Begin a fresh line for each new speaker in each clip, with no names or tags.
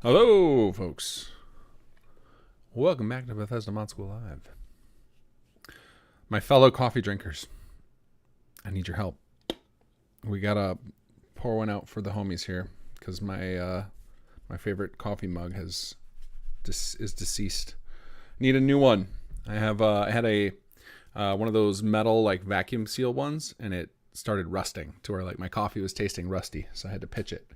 Hello, folks. Welcome back to Bethesda Mod School Live. My fellow coffee drinkers, I need your help. We gotta pour one out for the homies here because my favorite coffee mug is deceased. Need a new one. I had a one of those metal like vacuum seal ones, and it started rusting to where like my coffee was tasting rusty, so I had to pitch it.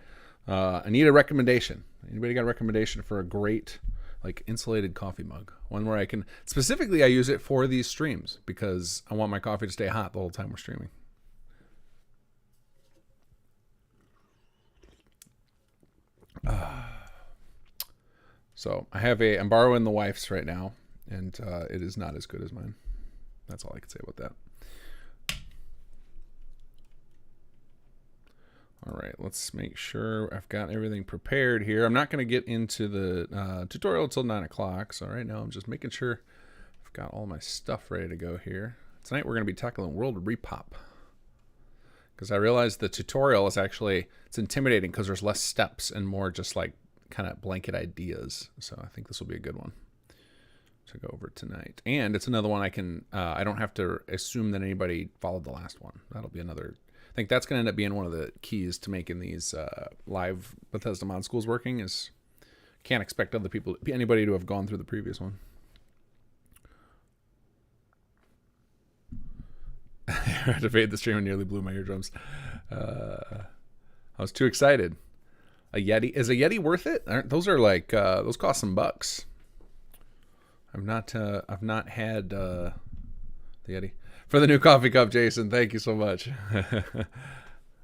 I need a recommendation. Anybody got a recommendation for a great like insulated coffee mug? One where I can specifically I use it for these streams because I want my coffee to stay hot the whole time we're streaming. So I'm borrowing the wife's right now, and it is not as good as mine. That's all I can say about that. All right, let's make sure I've got everything prepared here. I'm not going to get into the tutorial until 9 o'clock, so right now I'm just making sure I've got all my stuff ready to go here. Tonight we're going to be tackling World Repop, because I realized the tutorial is actually, it's intimidating because there's less steps and more just like kind of blanket ideas. So I think this will be a good one to go over tonight. And it's another one I don't have to assume that anybody followed the last one. That'll be another... I think that's going to end up being one of the keys to making these live Bethesda mod schools working is can't expect anybody to have gone through the previous one. I had to fade the stream and nearly blew my eardrums. I was too excited. A Yeti. Is a Yeti worth it? Those are like, those cost some bucks. I've not had the Yeti. For the new coffee cup, Jason, thank you so much.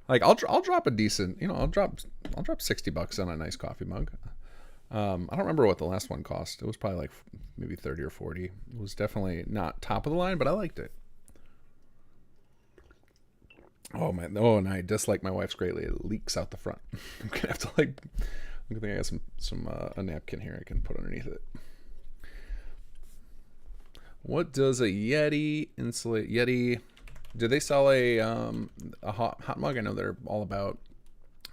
Like I'll drop a decent, I'll drop $60 on a nice coffee mug. I don't remember what the last one cost. It was probably like maybe 30 or 40. It was definitely not top of the line, but I liked it. Oh man, and I dislike my wife's greatly. It leaks out the front. I'm gonna have to I think I got some a napkin here I can put underneath it. What does a Yeti insulate? Yeti, do they sell a hot mug? I know they're all about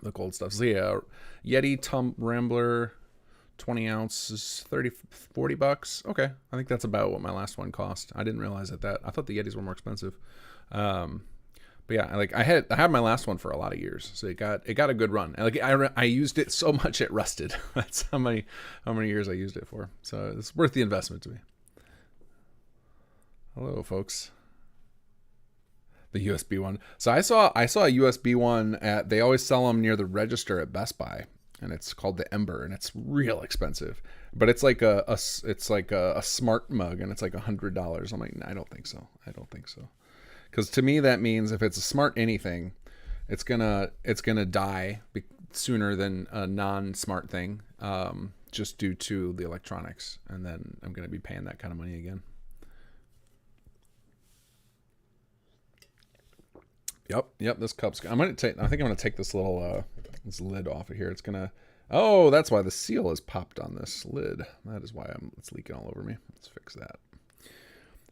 the cold stuff. So yeah, Yeti Rambler, 20 ounces, $40. Okay, I think that's about what my last one cost. I didn't realize that. I thought the Yetis were more expensive. But yeah, like I had my last one for a lot of years, so it got a good run. Like I used it so much it rusted. That's how many years I used it for. So it's worth the investment to me. Hello, folks. The USB one. So I saw a USB one they always sell them near the register at Best Buy, and it's called the Ember, and it's real expensive. But it's like a smart mug, and it's like $100. I'm like, I don't think so. Because to me that means if it's a smart anything, it's gonna die sooner than a non-smart thing, just due to the electronics, and then I'm gonna be paying that kind of money again. Yep. This cup's. I think I'm gonna take this little this lid off of here. It's gonna. Oh, that's why the seal is popped on this lid. That is why it's leaking all over me. Let's fix that.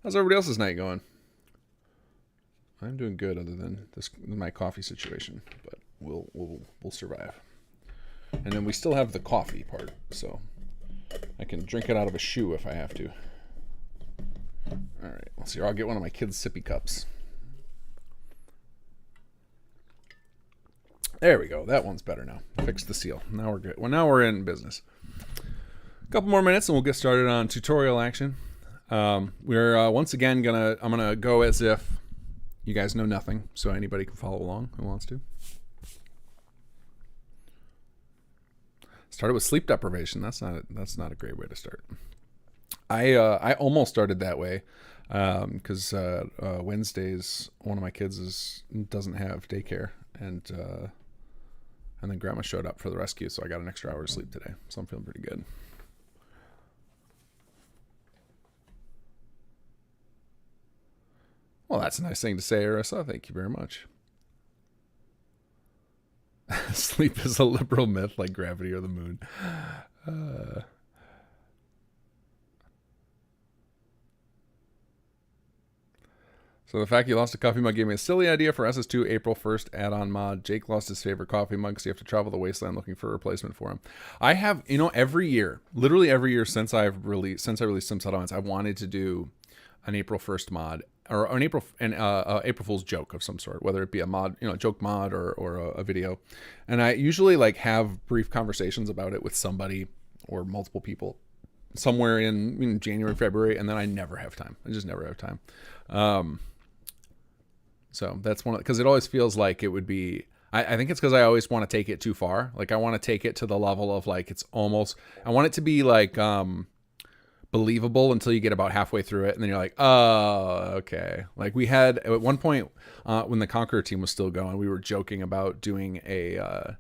How's everybody else's night going? I'm doing good, other than my coffee situation, but we'll survive. And then we still have the coffee part, so I can drink it out of a shoe if I have to. All right, let's see. I'll get one of my kids' sippy cups. There we go. That one's better now. Fixed the seal. Now we're good. Well, now we're in business. A couple more minutes and we'll get started on tutorial action. We're once again I'm gonna go as if you guys know nothing, so anybody can follow along who wants to. Started with sleep deprivation. That's not a great way to start. I almost started that way because Wednesdays one of my kids doesn't have daycare, and then grandma showed up for the rescue, so I got an extra hour of sleep today. So I'm feeling pretty good. Well, that's a nice thing to say, Arissa. Thank you very much. Sleep is a liberal myth like gravity or the moon. So the fact you lost a coffee mug gave me a silly idea for SS2 April 1st add-on mod. Jake lost his favorite coffee mug, so you have to travel the wasteland looking for a replacement for him. I have, every year, literally every year since I released Sim Settlements, I wanted to do an April 1st mod or an April Fool's joke of some sort, whether it be a mod, joke mod or a video. And I usually like have brief conversations about it with somebody or multiple people somewhere in January, February, and then I never have time. I just never have time. So that's one, because it always feels like it would be, I think it's because I always want to take it too far. Like I want to take it to the level of like, it's almost, I want it to be like believable until you get about halfway through it. And then you're like, oh, okay. Like we had at one point when the Conqueror team was still going, we were joking about doing a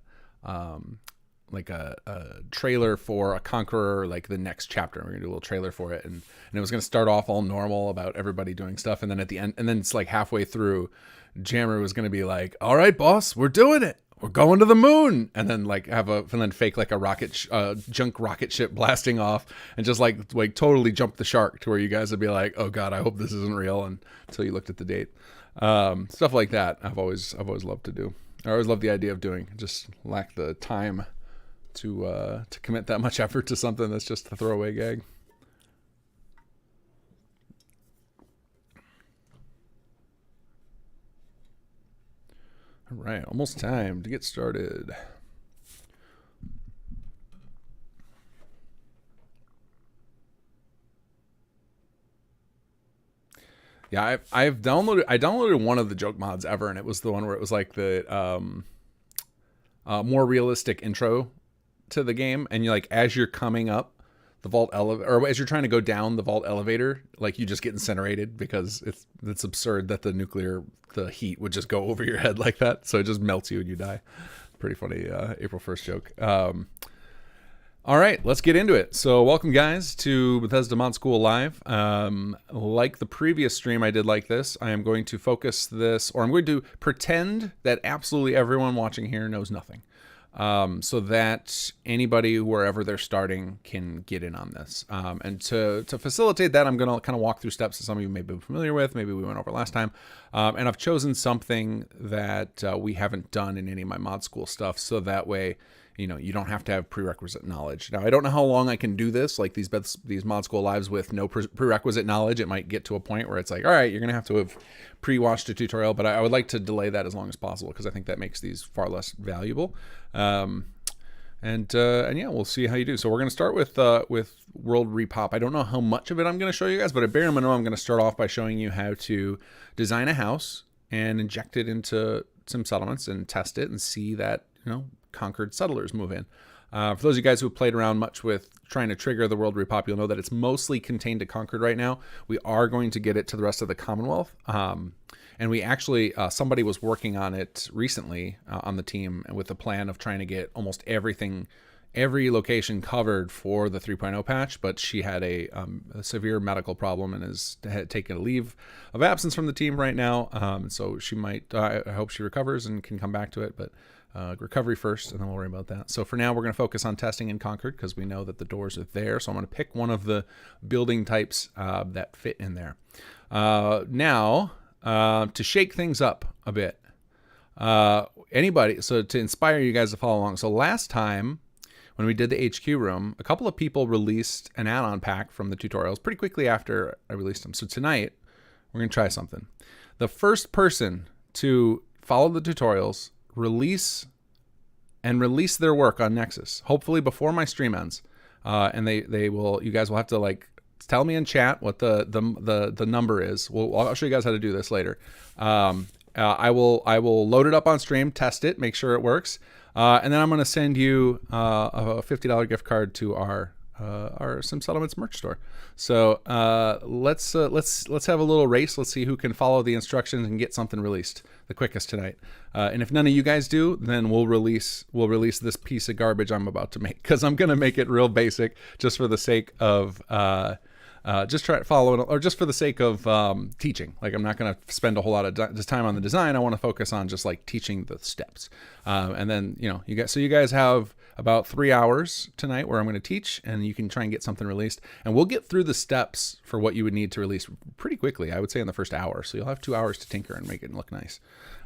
trailer for a Conqueror, like the next chapter. We're gonna do a little trailer for it, and it was gonna start off all normal about everybody doing stuff, and then at the end, and then it's like halfway through, Jammer was gonna be like, "All right, boss, we're doing it. We're going to the moon," and then like fake like a rocket, junk rocket ship blasting off, and just like totally jump the shark to where you guys would be like, "Oh God, I hope this isn't real," until you looked at the date. Stuff like that. I've always loved to do. I always loved the idea of doing. Just lack the time to commit that much effort to something that's just a throwaway gag. All right, almost time to get started. Yeah, I downloaded one of the joke mods ever, and it was the one where it was like the more realistic intro to the game, and you like as you're coming up the vault elevator, or as you're trying to go down the vault elevator, like you just get incinerated because it's absurd that the heat would just go over your head like that, so it just melts you and you die. Pretty funny April 1st joke. All right, let's get into it. So welcome guys to Bethesda Mod School Live. Like the previous stream I did like this, I am going to focus this, or I'm going to pretend that absolutely everyone watching here knows nothing. So that anybody, wherever they're starting, can get in on this. And to facilitate that, I'm going to kind of walk through steps that some of you may be familiar with. Maybe we went over last time. And I've chosen something that we haven't done in any of my mod school stuff, so that way, you don't have to have prerequisite knowledge. Now, I don't know how long I can do this, like these mod school lives with no prerequisite knowledge. It might get to a point where it's like, all right, you're going to have to have pre-watched a tutorial, but I would like to delay that as long as possible because I think that makes these far less valuable. And yeah, we'll see how you do. So we're going to start with World Repop. I don't know how much of it I'm going to show you guys, but at bare minimum, I'm going to start off by showing you how to design a house and inject it into some settlements and test it and see that, conquered settlers move in. For those of you guys who have played around much with trying to trigger the World Repop, you'll know that it's mostly contained to Conquered right now. We are going to get it to the rest of the Commonwealth. And we actually, somebody was working on it recently on the team with the plan of trying to get almost everything, every location covered for the 3.0 patch, but she had a severe medical problem and has taken a leave of absence from the team right now. So she might, I hope she recovers and can come back to it, but recovery first, and then we'll worry about that. So for now, we're going to focus on testing in Conquered because we know that the doors are there. So I'm going to pick one of the building types that fit in there. Now, to shake things up a bit, so to inspire you guys to follow along. So last time when we did the HQ room, a couple of people released an add-on pack from the tutorials pretty quickly after I released them. So tonight, we're going to try something. The first person to follow the tutorials, release their work on Nexus, hopefully before my stream ends, and you guys will have to like tell me in chat what the number is. I'll show you guys how to do this later. I will load it up on stream, test it, make sure it works, and then I'm going to send you a $50 gift card to our Sim Settlements merch store. So let's have a little race. Let's see who can follow the instructions and get something released the quickest tonight. And if none of you guys do, then we'll release this piece of garbage I'm about to make, because I'm gonna make it real basic just for the sake of just try following, or just for the sake of teaching. Like I'm not going to spend a whole lot of time on the design. I want to focus on just like teaching the steps. And then, you guys have about 3 hours tonight where I'm going to teach, and you can try and get something released. And we'll get through the steps for what you would need to release pretty quickly, I would say in the first hour. So you'll have 2 hours to tinker and make it look nice.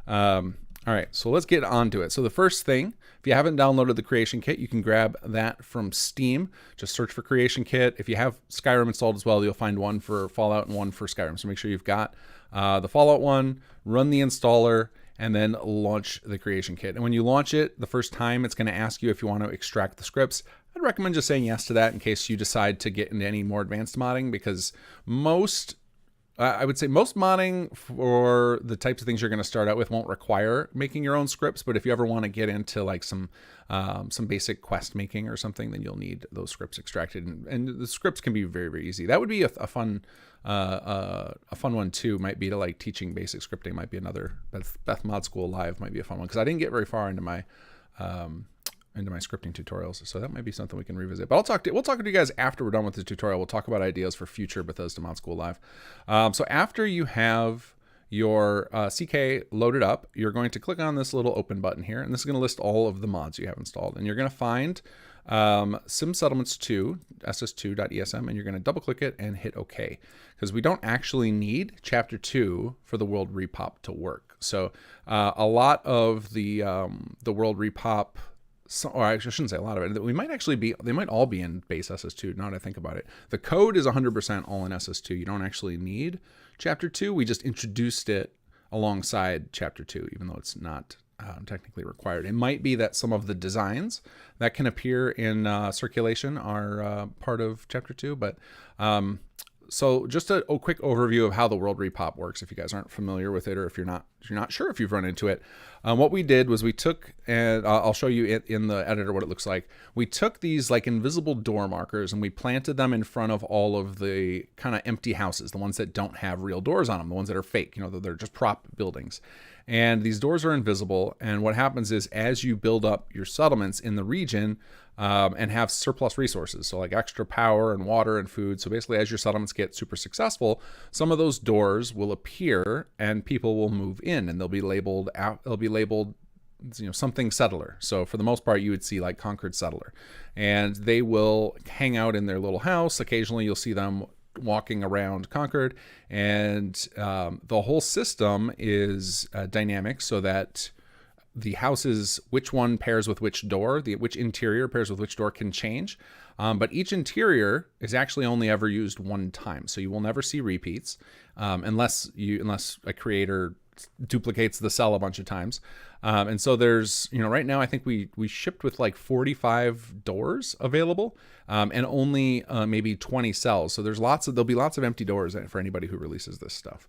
All right, so let's get on to it. So the first thing, if you haven't downloaded the Creation Kit, you can grab that from Steam. Just search for Creation Kit. If you have Skyrim installed as well, you'll find one for Fallout and one for Skyrim. So make sure you've got the Fallout one, run the installer, and then launch the Creation Kit. And when you launch it the first time, it's going to ask you if you want to extract the scripts. I'd recommend just saying yes to that in case you decide to get into any more advanced modding, because I would say most modding for the types of things you're going to start out with won't require making your own scripts. But if you ever want to get into like some basic quest making or something, then you'll need those scripts extracted. And the scripts can be very, very easy. That would be a fun one too. Might be to like teaching basic scripting. Might be another Beth Mod School Live might be a fun one, because I didn't get very far into my scripting tutorials, so that might be something we can revisit. But we'll talk to you guys after we're done with the tutorial. We'll talk about ideas for future Bethesda Mod School Live. So after you have your CK loaded up, you're going to click on this little open button here, and this is going to list all of the mods you have installed. And you're going to find Sim Settlements 2, ss2.esm, and you're going to double click it and hit OK, because we don't actually need Chapter 2 for the World Repop to work. So a lot of the World Repop, or I shouldn't say a lot of it, they might all be in base SS2 now that I think about it. The code is 100% all in SS2. You don't actually need Chapter 2. We just introduced it alongside Chapter 2, even though it's not technically required. It might be that some of the designs that can appear in circulation are part of Chapter 2, but so just a quick overview of how the World Repop works, if you guys aren't familiar with it, or if you're not sure if you've run into it. What we did was we took, and I'll show you it in the editor what it looks like. We took these like invisible door markers and we planted them in front of all of the kind of empty houses, the ones that don't have real doors on them, the ones that are fake, they're just prop buildings. And these doors are invisible. And what happens is, as you build up your settlements in the region and have surplus resources, so like extra power and water and food. So basically, as your settlements get super successful, some of those doors will appear and people will move in, and they'll be labeled something settler. So for the most part, you would see like conquered settler, and they will hang out in their little house. Occasionally, you'll see them walking around Concord, and the whole system is dynamic, so that the houses, which one pairs with which door, which interior pairs with which door can change. But each interior is actually only ever used one time, so you will never see repeats unless a creator duplicates the cell a bunch of times. And so there's, right now I think we shipped with like 45 doors available, and only maybe 20 cells. So there'll be lots of empty doors for anybody who releases this stuff.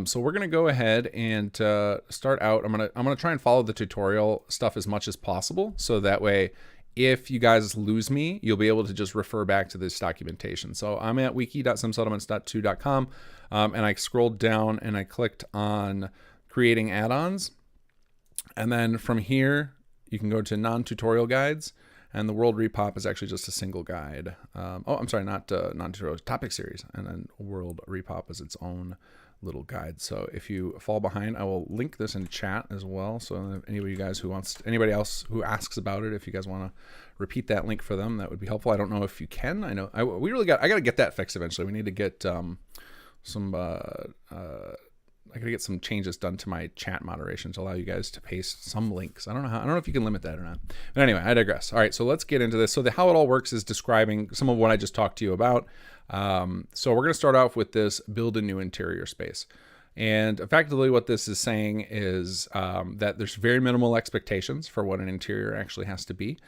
So we're gonna go ahead and start out. I'm gonna try and follow the tutorial stuff as much as possible, so that way, if you guys lose me, you'll be able to just refer back to this documentation. So I'm at wiki.simsettlements.2.com, and I scrolled down and I clicked on creating add-ons. And then from here, you can go to non-tutorial guides, and the World Repop is actually just a single guide. I'm sorry, not non-tutorial, topic series. And then World Repop is its own little guide. So if you fall behind, I will link this in chat as well. So if anybody else who asks about it, if you guys want to repeat that link for them, that would be helpful. I don't know if you can. I got to get that fixed eventually. We need to get I gotta get some changes done to my chat moderation to allow you guys to paste some links. I don't know if you can limit that or not. But anyway, I digress. All right, so let's get into this. So how it all works is describing some of what I just talked to you about. So we're gonna start off with this build a new interior space. And effectively what this is saying is that there's very minimal expectations for what an interior actually has to be.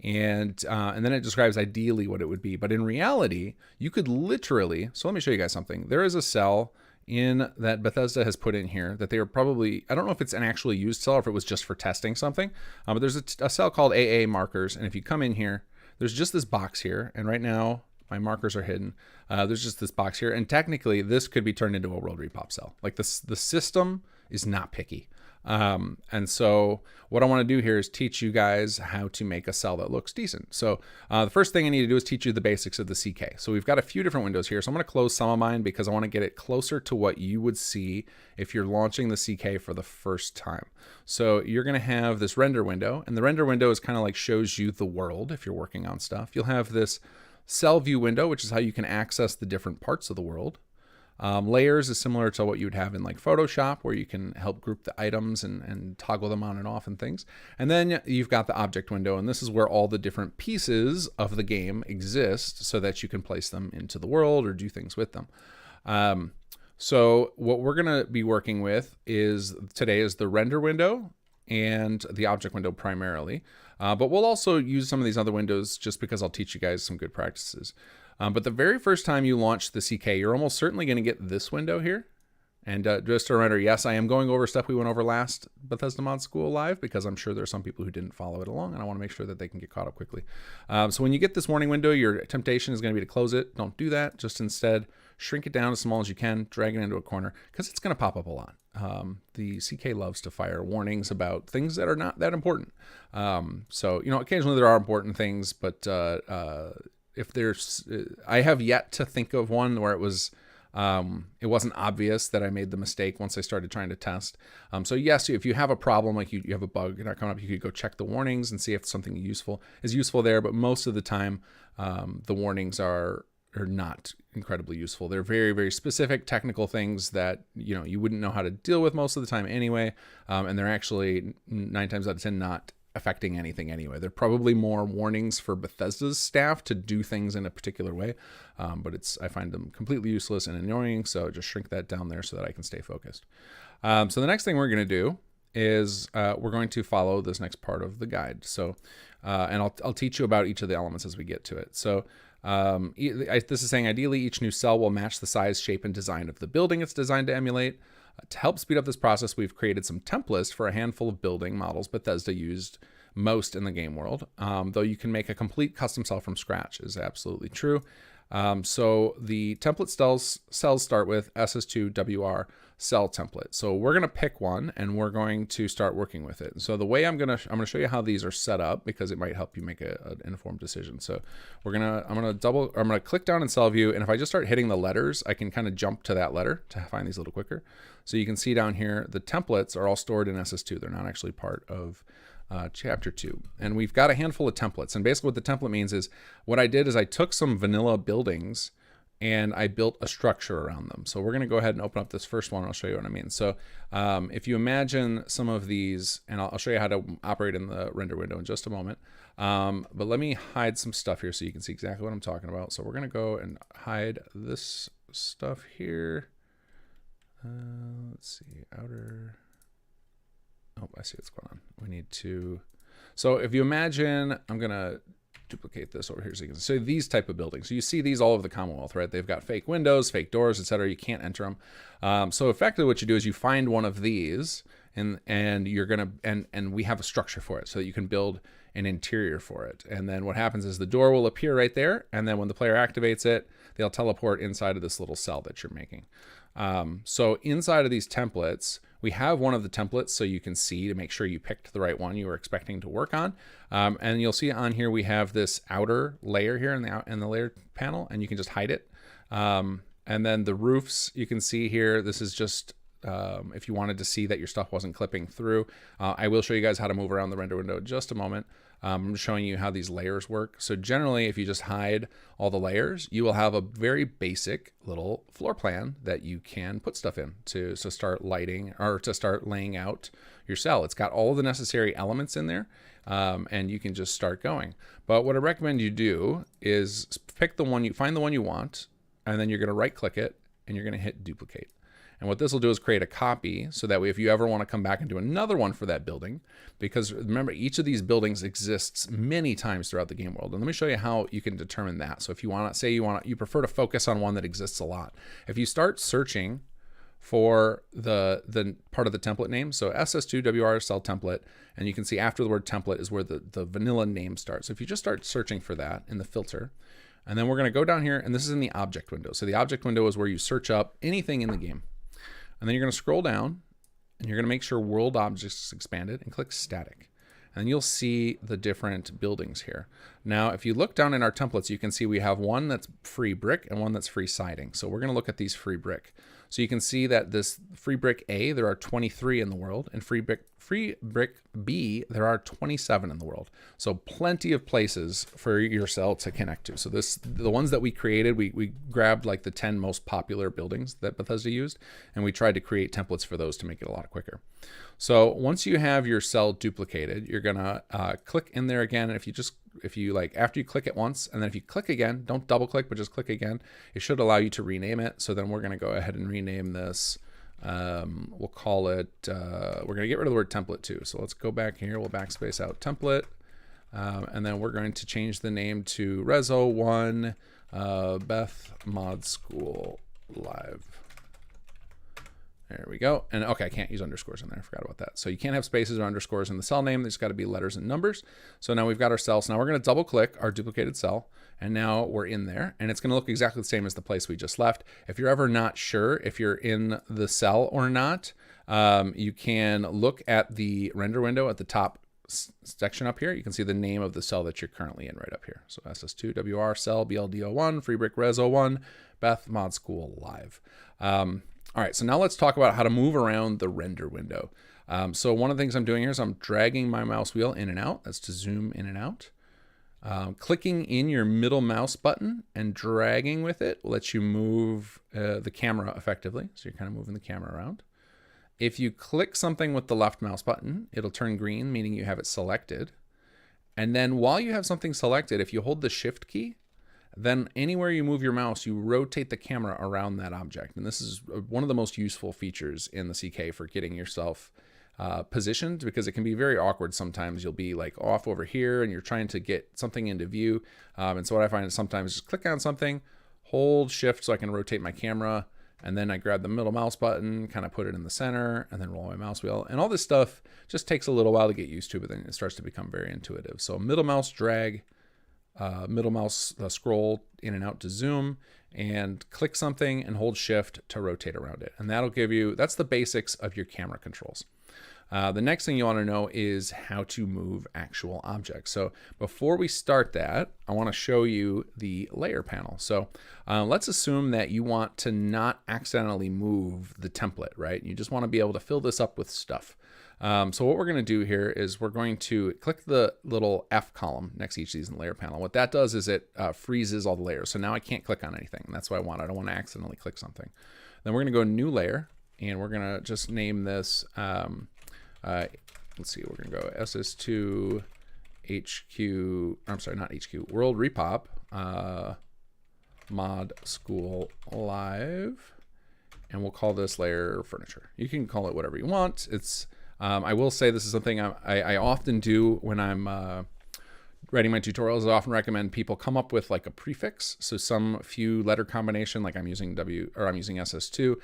And then it describes ideally what it would be. But in reality, you could literally, so let me show you guys something. There is a cell in that Bethesda has put in here that they are probably, I don't know if it's an actually used cell or if it was just for testing something, but there's a cell called AA markers. And if you come in here, there's just this box here. And right now my markers are hidden. There's just this box here. And technically this could be turned into a World Repop cell. Like the system is not picky. And so what I want to do here is teach you guys how to make a cell that looks decent. So the first thing I need to do is teach you the basics of the CK. So we've got a few different windows here. So I'm going to close some of mine because I want to get it closer to what you would see if you're launching the CK for the first time. So you're going to have this render window, and the render window is kind of like shows you the world if you're working on stuff. You'll have this cell view window, which is how you can access the different parts of the world. Layers is similar to what you would have in like Photoshop, where you can help group the items and toggle them on and off and things. And then you've got the object window, and this is where all the different pieces of the game exist so that you can place them into the world or do things with them. So what we're going to be working with today is the render window and the object window primarily. But we'll also use some of these other windows just because I'll teach you guys some good practices. But the very first time you launch the CK, you're almost certainly going to get this window here. And just a reminder, yes, I am going over stuff we went over last Bethesda Mod School Live because I'm sure there are some people who didn't follow it along, and I want to make sure that they can get caught up quickly. So when you get this warning window, your temptation is going to be to close it. Don't do that. Just instead shrink it down as small as you can, drag it into a corner, because it's going to pop up a lot. The CK loves to fire warnings about things that are not that important. So, occasionally there are important things, but if there's, I have yet to think of one where it wasn't obvious that I made the mistake once I started trying to test. So yes, if you have a problem, like you have a bug not coming up, you could go check the warnings and see if something is useful there. But most of the time, the warnings are not incredibly useful. They're very, very specific technical things that, you wouldn't know how to deal with most of the time anyway. And they're actually 9 times out of 10 not affecting anything anyway. They're probably more warnings for Bethesda's staff to do things in a particular way, but I find them completely useless and annoying, so just shrink that down there so that I can stay focused. So the next thing we're going to do is we're going to follow this next part of the guide. So, and I'll teach you about each of the elements as we get to it. So this is saying ideally each new cell will match the size, shape, and design of the building it's designed to emulate. To help speed up this process, we've created some templates for a handful of building models Bethesda used most in the game world, though you can make a complete custom cell from scratch is absolutely true. So the template cells start with SS2WR cell template. So we're going to pick one and we're going to start working with it. So the way I'm going to show you how these are set up because it might help you make an informed decision. So I'm going to click down in cell view, and if I just start hitting the letters, I can kind of jump to that letter to find these a little quicker. So you can see down here, the templates are all stored in SS2. They're not actually part of chapter 2, and we've got a handful of templates. And basically what the template means is what I did is I took some vanilla buildings and I built a structure around them. So we're going to go ahead and open up this first one. I'll show you what I mean. So if you imagine some of these, and I'll show you how to operate in the render window in just a moment. But let me hide some stuff here so you can see exactly what I'm talking about. So we're going to go and hide this stuff here. Let's see, outer. Oh, I see what's going on. We need to. So if you imagine, I'm going to duplicate this over here so you can see these type of buildings. So you see these all over the Commonwealth, right? They've got fake windows, fake doors, etc. You can't enter them. So effectively what you do is you find one of these and you're going to, and we have a structure for it so that you can build an interior for it. And then what happens is the door will appear right there. And then when the player activates it, they'll teleport inside of this little cell that you're making. So inside of these templates, we have one of the templates so you can see to make sure you picked the right one you were expecting to work on. And you'll see on here we have this outer layer here in the layer panel, and you can just hide it. And then the roofs, you can see here, this is just if you wanted to see that your stuff wasn't clipping through. I will show you guys how to move around the render window in just a moment. I'm showing you how these layers work. So generally, if you just hide all the layers, you will have a very basic little floor plan that you can put stuff in to start lighting or to start laying out your cell. It's got all the necessary elements in there, and you can just start going. But what I recommend you do is find the one you want, and then you're going to right click it and you're going to hit duplicate. And what this will do is create a copy so that way if you ever want to come back and do another one for that building, because remember, each of these buildings exists many times throughout the game world. And let me show you how you can determine that. So if you want to say you prefer to focus on one that exists a lot. If you start searching for the part of the template name, so SS2WR cell template, and you can see after the word template is where the vanilla name starts. So if you just start searching for that in the filter, and then we're going to go down here, and this is in the object window. So the object window is where you search up anything in the game. And then you're going to scroll down and you're going to make sure world objects is expanded and click static. And you'll see the different buildings here. Now, if you look down in our templates, you can see we have one that's free brick and one that's free siding. So we're going to look at these free brick. So you can see that this free brick A, there are 23 in the world, and free brick B, there are 27 in the world. So plenty of places for your cell to connect to. So the ones that we created, we grabbed like the 10 most popular buildings that Bethesda used, and we tried to create templates for those to make it a lot quicker. So once you have your cell duplicated, you're gonna click in there again. And if you after you click it once, and then if you click again, don't double click, but just click again, it should allow you to rename it. So then we're gonna go ahead and rename this. We'll call it, we're gonna get rid of the word template too. So let's go back here, we'll backspace out template. And then we're going to change the name to Rezo1 Beth Mod School Live. There we go. And okay, I can't use underscores in there. I forgot about that. So you can't have spaces or underscores in the cell name. There's got to be letters and numbers. So now we've got our cell. So now we're going to double click our duplicated cell. And now we're in there. And it's going to look exactly the same as the place we just left. If you're ever not sure if you're in the cell or not, you can look at the render window at the top section up here. You can see the name of the cell that you're currently in right up here. So SS2 WR cell BLD01 Free Brick Rezo1 Beth Mod School Live. All right, so now let's talk about how to move around the render window. So one of the things I'm doing here is I'm dragging my mouse wheel in and out. That's to zoom in and out. Clicking in your middle mouse button and dragging with it will let you move the camera effectively. So you're kind of moving the camera around. If you click something with the left mouse button, it'll turn green, meaning you have it selected. And then while you have something selected, if you hold the shift key, then anywhere you move your mouse, you rotate the camera around that object. And this is one of the most useful features in the CK for getting yourself positioned, because it can be very awkward. Sometimes you'll be like off over here and you're trying to get something into view. And so what I find is sometimes just click on something, hold shift so I can rotate my camera, and then I grab the middle mouse button, kind of put it in the center, and then roll my mouse wheel. And all this stuff just takes a little while to get used to, but then it starts to become very intuitive. So middle mouse drag, middle mouse scroll in and out to zoom, and click something and hold shift to rotate around it. And that'll give you, that's the basics of your camera controls. The next thing you want to know is how to move actual objects. So before we start that, I want to show you the layer panel. So let's assume that you want to not accidentally move the template, right? You just want to be able to fill this up with stuff. So what we're going to do here is we're going to click the little F column next to each of these in the layer panel. What that does is it freezes all the layers. So now I can't click on anything. That's what I want. I don't want to accidentally click something. Then we're going to go new layer, and we're going to just name this, let's see, we're going to go SS2 HQ, I'm sorry, not HQ, World Repop, Mod School Live, and we'll call this layer furniture. You can call it whatever you want. It's I will say this is something I often do when I'm writing my tutorials. I often recommend people come up with like a prefix. So some few letter combination, like I'm using SS2.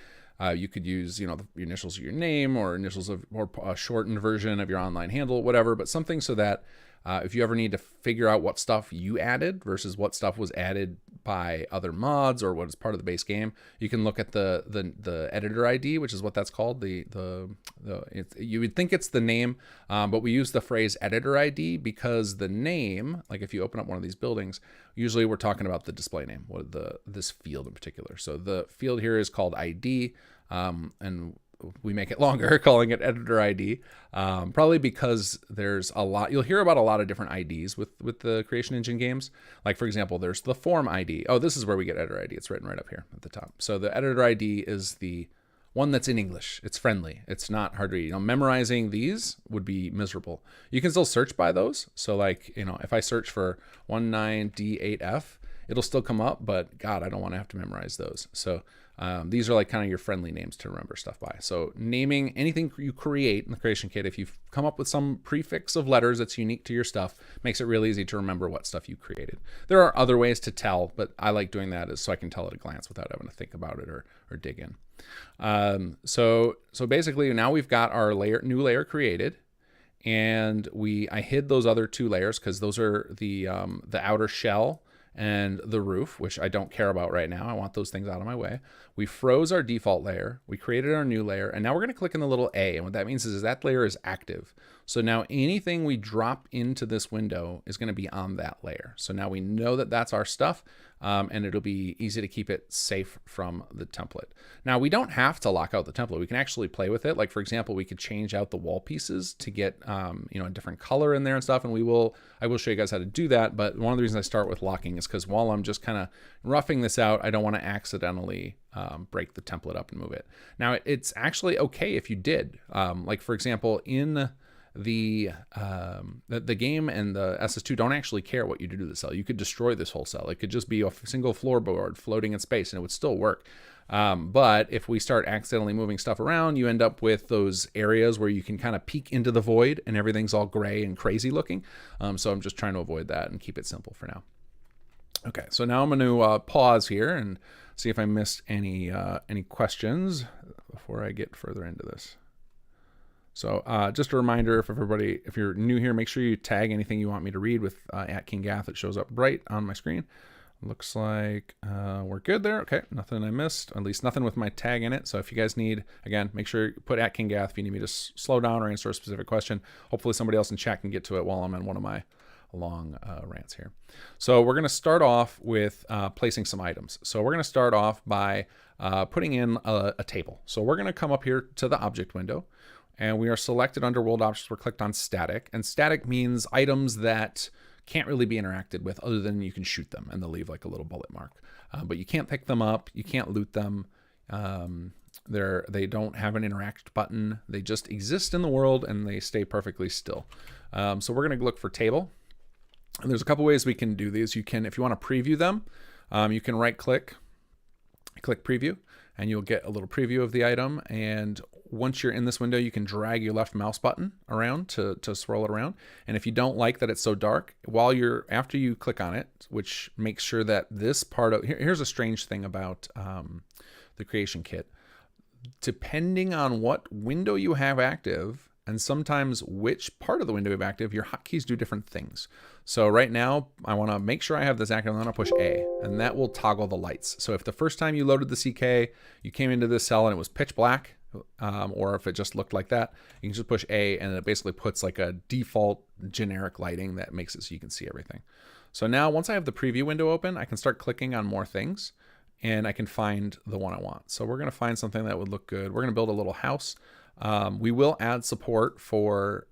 You could use, your initials of your name, or initials of, or a shortened version of your online handle, whatever, but something so that if you ever need to figure out what stuff you added versus what stuff was added by other mods or what is part of the base game, you can look at the editor ID, which is what that's called. You would think it's the name, but we use the phrase editor ID because the name, like if you open up one of these buildings, usually we're talking about the display name, this field in particular. So the field here is called ID, and we make it longer calling it editor ID, probably because there's a lot, you'll hear about a lot of different IDs with the Creation Engine games. Like for example, there's the form ID. Oh, this is where we get editor ID. It's written right up here at the top. So the editor ID is the one that's in English. It's friendly. It's not hard to read. Memorizing these would be miserable. You can still search by those. So like, if I search for 19D8F, it'll still come up, but God, I don't want to have to memorize those. So these are like kind of your friendly names to remember stuff by. So naming anything you create in the creation kit, if you've come up with some prefix of letters that's unique to your stuff, makes it really easy to remember what stuff you created. There are other ways to tell, but I like doing that so I can tell at a glance without having to think about it or dig in. So basically now we've got our new layer created, and I hid those other two layers because those are the outer shell and the roof, which I don't care about right now. I want those things out of my way. We froze our default layer. We created our new layer, and now we're going to click in the little A. And what that means is that layer is active. So now anything we drop into this window is going to be on that layer. So now we know that that's our stuff, and it'll be easy to keep it safe from the template. Now we don't have to lock out the template. We can actually play with it. Like for example, we could change out the wall pieces to get a different color in there and stuff. And I will show you guys how to do that. But one of the reasons I start with locking is because while I'm just kind of roughing this out, I don't want to accidentally break the template up and move it. Now it's actually okay if you did. Like for example, in the game and the SS2 don't actually care what you do to the cell. You could destroy this whole cell. It could just be a single floorboard floating in space and it would still work. But if we start accidentally moving stuff around, you end up with those areas where you can kind of peek into the void and everything's all gray and crazy looking. So I'm just trying to avoid that and keep it simple for now. Okay, so now I'm going to pause here and see if I missed any questions before I get further into this. So just a reminder, if you're new here, make sure you tag anything you want me to read with @KingGath. It shows up bright on my screen. Looks like we're good there. Okay, nothing I missed, at least nothing with my tag in it. So if you guys need, again, make sure you put @KingGath if you need me to slow down or answer a specific question. Hopefully somebody else in chat can get to it while I'm in one of my long rants here. So we're going to start off with placing some items. So we're going to start off by putting in a table. So we're going to come up here to the object window. And we are selected under world objects. We're clicked on static, and static means items that can't really be interacted with other than you can shoot them and they'll leave like a little bullet mark. But you can't pick them up. You can't loot them. They don't have an interact button. They just exist in the world and they stay perfectly still. So we're going to look for table. And there's a couple ways we can do these. You can, if you want to preview them, you can right click preview, and you'll get a little preview of the item. And once you're in this window, you can drag your left mouse button around to swirl it around. And if you don't like that it's so dark, after you click on it, which makes sure that this part of, here's a strange thing about the creation kit. Depending on what window you have active, and sometimes which part of the window you have active, your hotkeys do different things. So right now, I want to make sure I have this active, and then I'll push A, and that will toggle the lights. So if the first time you loaded the CK, you came into this cell and it was pitch black, or if it just looked like that, you can just push A, and it basically puts like a default generic lighting that makes it so you can see everything. So now once I have the preview window open, I can start clicking on more things, and I can find the one I want. So we're going to find something that would look good. We're going to build a little house. We will add support for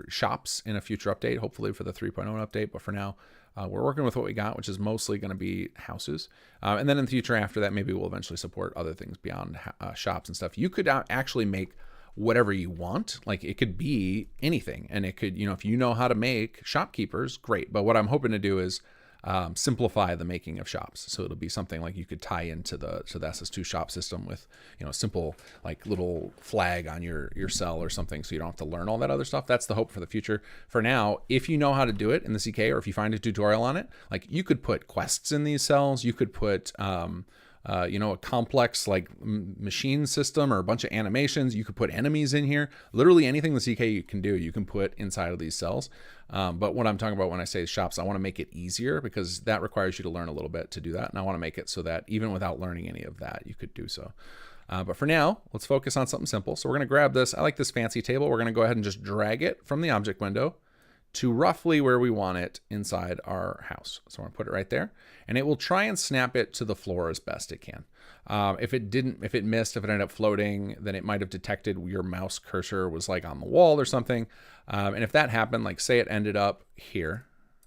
shops in a future update, hopefully for the 3.0 update. But for now, we're working with what we got, which is mostly going to be houses. And then in the future after that, maybe we'll eventually support other things beyond shops and stuff. You could actually make whatever you want. Like it could be anything. And it could, if you know how to make shopkeepers, great. But what I'm hoping to do is simplify the making of shops. So it'll be something like you could tie into the SS2 shop system with, simple like little flag on your cell or something, so you don't have to learn all that other stuff. That's the hope for the future. For now, if you know how to do it in the CK, or if you find a tutorial on it, like you could put quests in these cells. You could put a complex like machine system or a bunch of animations. You could put enemies in here. Literally anything the CK you can do, you can put inside of these cells. But what I'm talking about when I say shops, I want to make it easier because that requires you to learn a little bit to do that. And I want to make it so that even without learning any of that, you could do so. But for now, let's focus on something simple. So we're going to grab this. I like this fancy table. We're going to go ahead and just drag it from the object window to roughly where we want it inside our house. So I'm going to put it right there, and it will try and snap it to the floor as best it can. If it missed, if it ended up floating, then it might have detected your mouse cursor was like on the wall or something. And if that happened, like say it ended up here.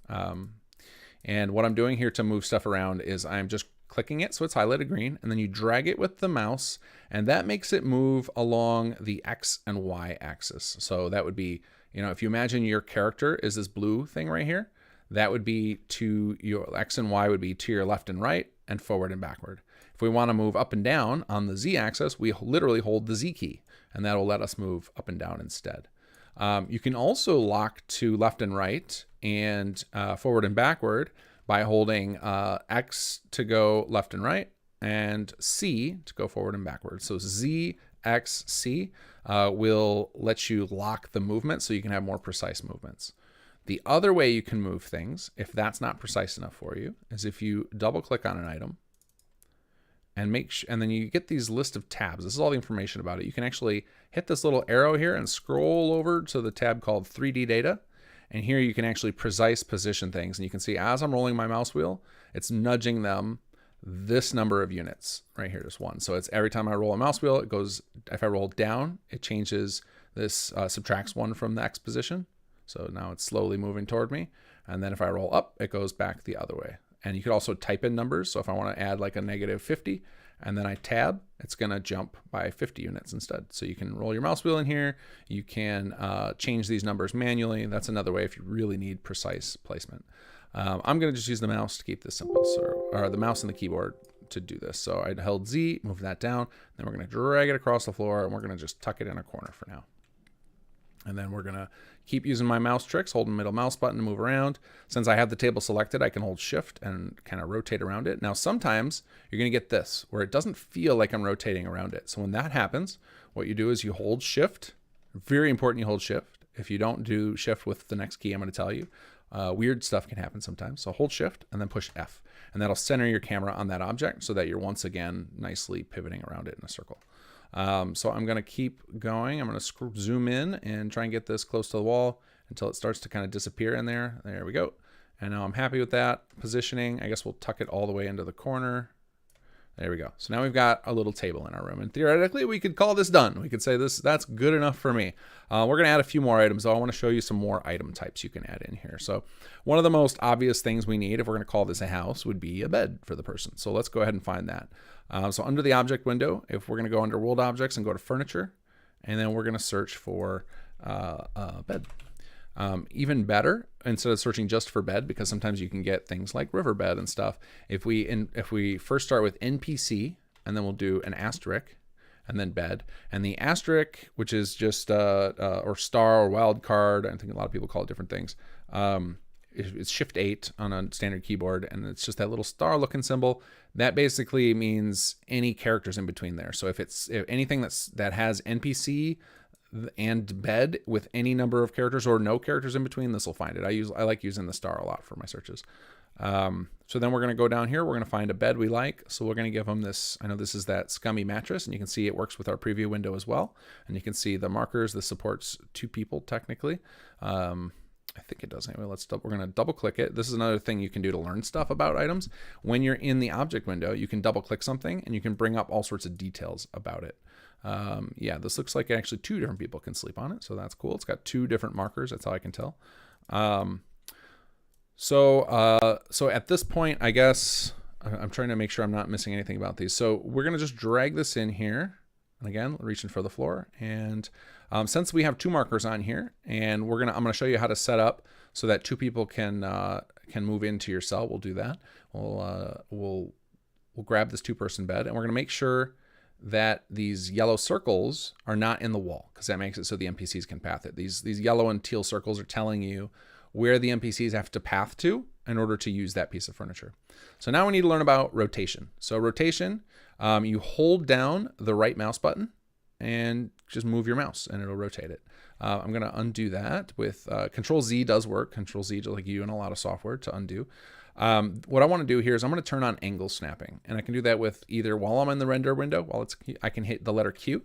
And what I'm doing here to move stuff around is I'm just clicking it so it's highlighted green, and then you drag it with the mouse, and that makes it move along the X and Y axis. So that would be, if you imagine your character is this blue thing right here, that would be to your X and Y would be to your left and right and forward and backward. If we want to move up and down on the Z axis, we literally hold the Z key, and that will let us move up and down instead. You can also lock to left and right and forward and backward by holding X to go left and right and C to go forward and backward. So Z, X, C will let you lock the movement so you can have more precise movements. The other way you can move things, if that's not precise enough for you, is if you double click on an item and and then you get these list of tabs. This is all the information about it. You can actually hit this little arrow here and scroll over to the tab called 3D data. And here you can actually precise position things. And you can see as I'm rolling my mouse wheel, it's nudging them this number of units right here, just one. So it's every time I roll a mouse wheel, it goes, if I roll down, it changes this, subtracts one from the X position. So now it's slowly moving toward me. And then if I roll up, it goes back the other way. And you could also type in numbers. So if I want to add like a -50 and then I tab, it's going to jump by 50 units instead. So you can roll your mouse wheel in here. You can change these numbers manually. That's another way if you really need precise placement. I'm going to just use the mouse to keep this simple, or the mouse and the keyboard to do this. So I held Z, move that down. Then we're going to drag it across the floor and we're going to just tuck it in a corner for now. And then we're going to keep using my mouse tricks, holding middle mouse button to move around. Since I have the table selected, I can hold shift and kind of rotate around it. Now, sometimes you're going to get this where it doesn't feel like I'm rotating around it. So when that happens, what you do is you hold shift. Very important you hold shift. If you don't do shift with the next key I'm going to tell you, weird stuff can happen sometimes. So hold shift and then push F. And that'll center your camera on that object so that you're once again nicely pivoting around it in a circle. So I'm going to keep going. I'm going to zoom in and try and get this close to the wall until it starts to kind of disappear in there. There we go. And now I'm happy with that positioning. I guess we'll tuck it all the way into the corner. There we go. So now we've got a little table in our room, and theoretically we could call this done. We could say that's good enough for me. We're going to add a few more items, though. I want to show you some more item types you can add in here. So one of the most obvious things we need if we're going to call this a house would be a bed for the person. So let's go ahead and find that. So under the object window, if we're going to go under world objects and go to furniture, and then we're going to search for bed. Even better, instead of searching just for bed, because sometimes you can get things like riverbed and stuff. If we first start with NPC, and then we'll do an asterisk, and then bed. And the asterisk, which is just or star or wild card, I think a lot of people call it different things. It's Shift 8 on a standard keyboard, and it's just that little star looking symbol. That basically means any characters in between there. So if anything that has NPC and bed with any number of characters or no characters in between, this will find it. I like using the star a lot for my searches. So then we're going to go down here. We're going to find a bed we like. So we're going to give them this. I know this is that scummy mattress, and you can see it works with our preview window as well. And you can see the markers. This supports 2 people technically. I think it does anyway. We're going to double click it. This is another thing you can do to learn stuff about items. When you're in the object window, you can double click something and you can bring up all sorts of details about it. Yeah, this looks like actually 2 different people can sleep on it. So that's cool. It's got 2 different markers. That's how I can tell. So at this point, I guess I'm trying to make sure I'm not missing anything about these. So we're going to just drag this in here. And again, reaching for the floor. And since we have 2 markers on here, and I'm going to show you how to set up so that 2 people can move into your cell. We'll do that. We'll grab this 2-person bed, and we're going to make sure that these yellow circles are not in the wall, because that makes it so the NPCs can path it. These yellow and teal circles are telling you where the NPCs have to path to in order to use that piece of furniture. So now we need to learn about rotation. So rotation, you hold down the right mouse button and just move your mouse and it'll rotate it. I'm going to undo that with Control Z does work. Control Z, just like you in a lot of software, to undo. What I want to do here is I'm going to turn on angle snapping, and I can do that with either while I'm in the render window, I can hit the letter Q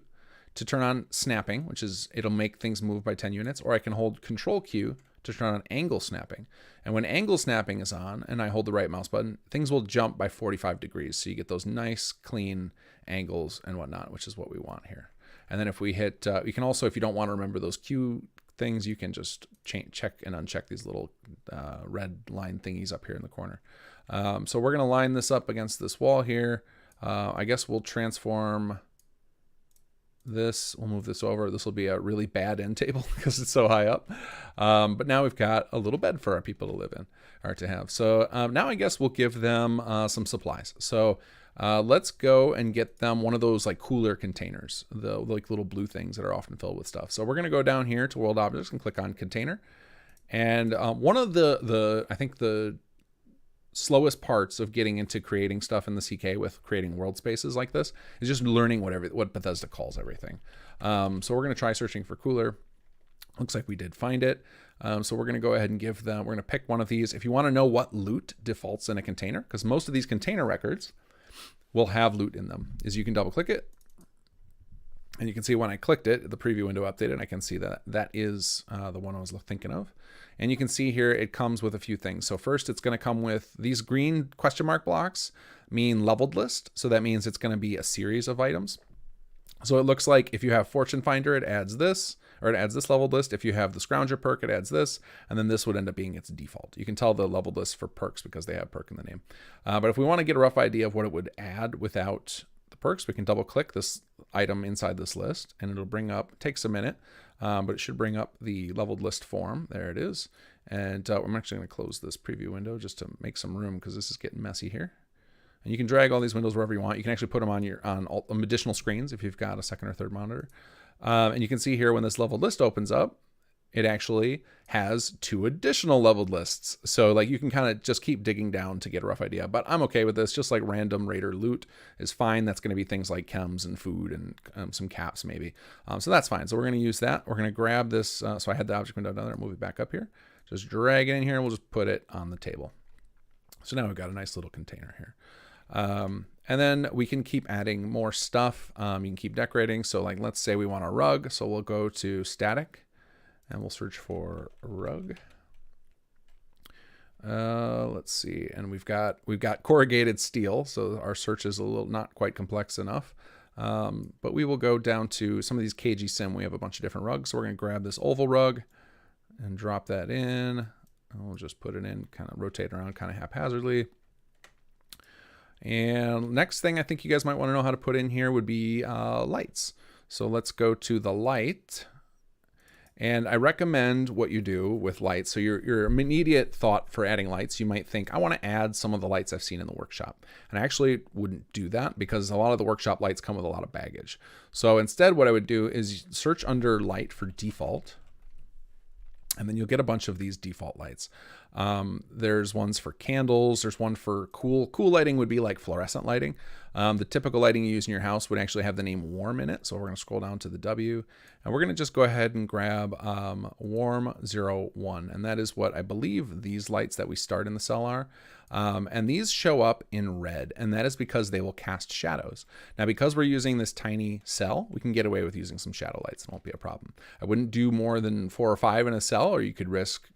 to turn on snapping, which is it'll make things move by 10 units, or I can hold Control Q to turn on angle snapping. And when angle snapping is on and I hold the right mouse button, things will jump by 45 degrees. So you get those nice clean angles and whatnot, which is what we want here. And then if we hit, you can also, if you don't want to remember those Q things, you can just check and uncheck these little red line thingies up here in the corner. So we're going to line this up against this wall here. I guess we'll transform this. We'll move this over. This will be a really bad end table because it's so high up. But now we've got a little bed for our people to live in or to have. So now I guess we'll give them some supplies. So let's go and get them one of those like cooler containers, the like little blue things that are often filled with stuff. So we're going to go down here to world objects and click on container. And one of I think the slowest parts of getting into creating stuff in the CK with creating world spaces like this is just learning what Bethesda calls everything. So we're going to try searching for cooler. Looks like we did find it. So we're going to go ahead and give them, we're going to pick one of these. If you want to know what loot defaults in a container, because most of these container records will have loot in them, is you can double click it. And you can see when I clicked it, the preview window updated. I can see that that is the one I was thinking of. And you can see here it comes with a few things. So first, it's going to come with these green question mark blocks mean leveled list. So that means it's going to be a series of items. So it looks like if you have Fortune Finder, it adds this, or it adds this leveled list. If you have the Scrounger perk, it adds this, and then this would end up being its default. You can tell the leveled list for perks because they have perk in the name. But if we want to get a rough idea of what it would add without the perks, we can double click this item inside this list, and it'll bring up, it takes a minute, but it should bring up the leveled list form. There it is. And I'm actually going to close this preview window just to make some room because this is getting messy here. And you can drag all these windows wherever you want. You can actually put them on additional screens if you've got a second or third monitor. And you can see here when this leveled list opens up, it actually has 2 additional leveled lists. So like you can kind of just keep digging down to get a rough idea. But I'm okay with this. Just like random raider loot is fine. That's going to be things like chems and food and some caps maybe. So that's fine. So we're going to use that. We're going to grab this. So I had the object window down there. Move it back up here. Just drag it in here and we'll just put it on the table. So now we've got a nice little container here. And then we can keep adding more stuff. You can keep decorating. So like, let's say we want a rug. So we'll go to static and we'll search for rug. Let's see. And we've got corrugated steel. So our search is a little, not quite complex enough. But we will go down to some of these KG Sim. We have a bunch of different rugs. So we're going to grab this oval rug and drop that in. And we'll just put it in, kind of rotate around kind of haphazardly. And next thing I think you guys might want to know how to put in here would be lights. So let's go to the light. And I recommend what you do with lights. So your immediate thought for adding lights, you might think, I want to add some of the lights I've seen in the workshop. And I actually wouldn't do that because a lot of the workshop lights come with a lot of baggage. So instead what I would do is search under light for default. And then you'll get a bunch of these default lights. There's ones for candles. There's one for cool. Cool lighting would be like fluorescent lighting. The typical lighting you use in your house would actually have the name warm in it. So we're going to scroll down to the W. And we're going to just go ahead and grab warm 01. And that is what I believe these lights that we start in the cell are. And these show up in red. And that is because they will cast shadows. Now, because we're using this tiny cell, we can get away with using some shadow lights. It won't be a problem. I wouldn't do more than 4 or 5 in a cell, or you could risk,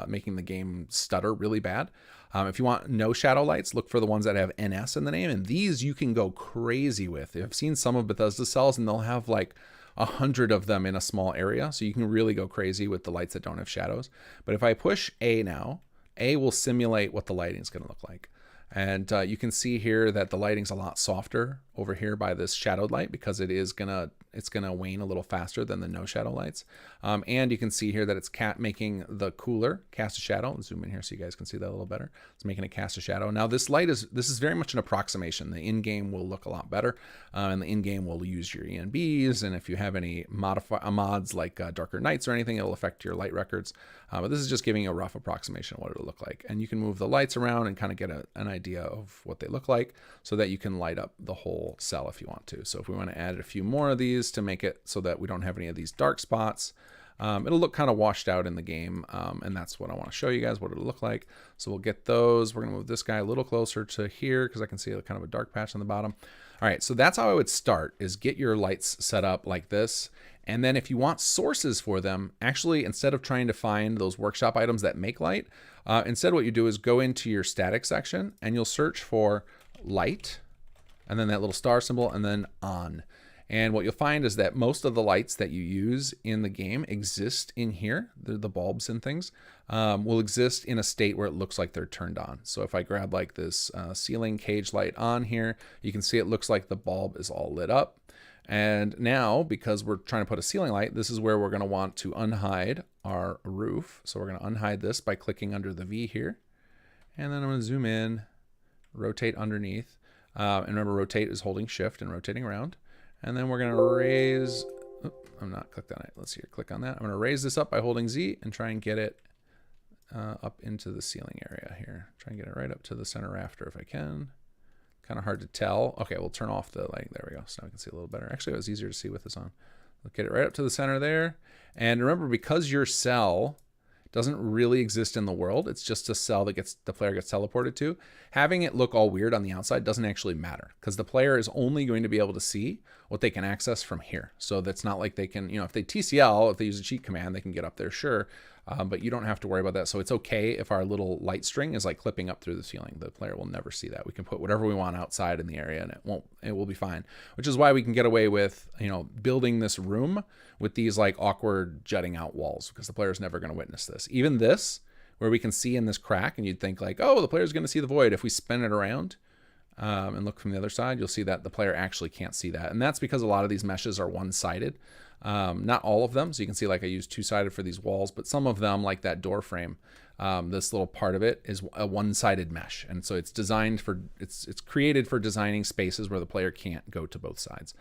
making the game stutter really bad. If you want no shadow lights, look for the ones that have NS in the name. And these you can go crazy with. I've seen some of Bethesda cells and they'll have like 100 of them in a small area. So you can really go crazy with the lights that don't have shadows. But if I push A now, A will simulate what the lighting is going to look like. And you can see here that the lighting's a lot softer over here by this shadowed light because it's gonna wane a little faster than the no shadow lights. And you can see here that it's making the cooler cast a shadow. Let's zoom in here so you guys can see that a little better. It's making it cast a shadow. Now this is very much an approximation. The in-game will look a lot better, and the in-game will use your ENBs. And if you have any mods like Darker Nights or anything, it'll affect your light records. But this is just giving you a rough approximation of what it'll look like. And you can move the lights around and kind of get an idea of what they look like so that you can light up the whole cell if you want to. So if we want to add a few more of these to make it so that we don't have any of these dark spots, it'll look kind of washed out in the game. And that's what I want to show you guys, what it'll look like. So we'll get those. We're going to move this guy a little closer to here because I can see kind of a dark patch on the bottom. All right, so that's how I would start, is get your lights set up like this. And then if you want sources for them, actually, instead of trying to find those workshop items that make light, instead what you do is go into your static section and you'll search for light, and then that little star symbol, and then on. And what you'll find is that most of the lights that you use in the game exist in here. The bulbs and things will exist in a state where it looks like they're turned on. So if I grab like this ceiling cage light on here, you can see it looks like the bulb is all lit up. And now, because we're trying to put a ceiling light, this is where we're going to want to unhide our roof. So we're going to unhide this by clicking under the V here. And then I'm going to zoom in, rotate underneath. And remember, rotate is holding shift and rotating around. And then we're going to raise, I'm not clicked on it. Let's see here, click on that. I'm going to raise this up by holding Z and try and get it up into the ceiling area here. Try and get it right up to the center rafter if I can. Kind of hard to tell. Okay, we'll turn off the light. There we go. So now we can see a little better. Actually, it was easier to see with this on. Look at it right up to the center there. And remember, because your cell doesn't really exist in the world, it's just a cell that the player gets teleported to, having it look all weird on the outside doesn't actually matter, because the player is only going to be able to see what they can access from here. So that's not like they can, if they TCL, if they use a cheat command, they can get up there, sure. But you don't have to worry about that. So it's okay if our little light string is like clipping up through the ceiling. The player will never see that. We can put whatever we want outside in the area and it will be fine, which is why we can get away with, building this room with these like awkward jutting out walls, because the player's never going to witness this. Even this, where we can see in this crack, and you'd think like, oh, the player's going to see the void. If we spin it around and look from the other side, you'll see that the player actually can't see that. And that's because a lot of these meshes are one-sided. Not all of them. So you can see like I used two-sided for these walls, but some of them, like that door frame, this little part of it is a one-sided mesh. And so it's designed for, it's created for designing spaces where the player can't go to both sides.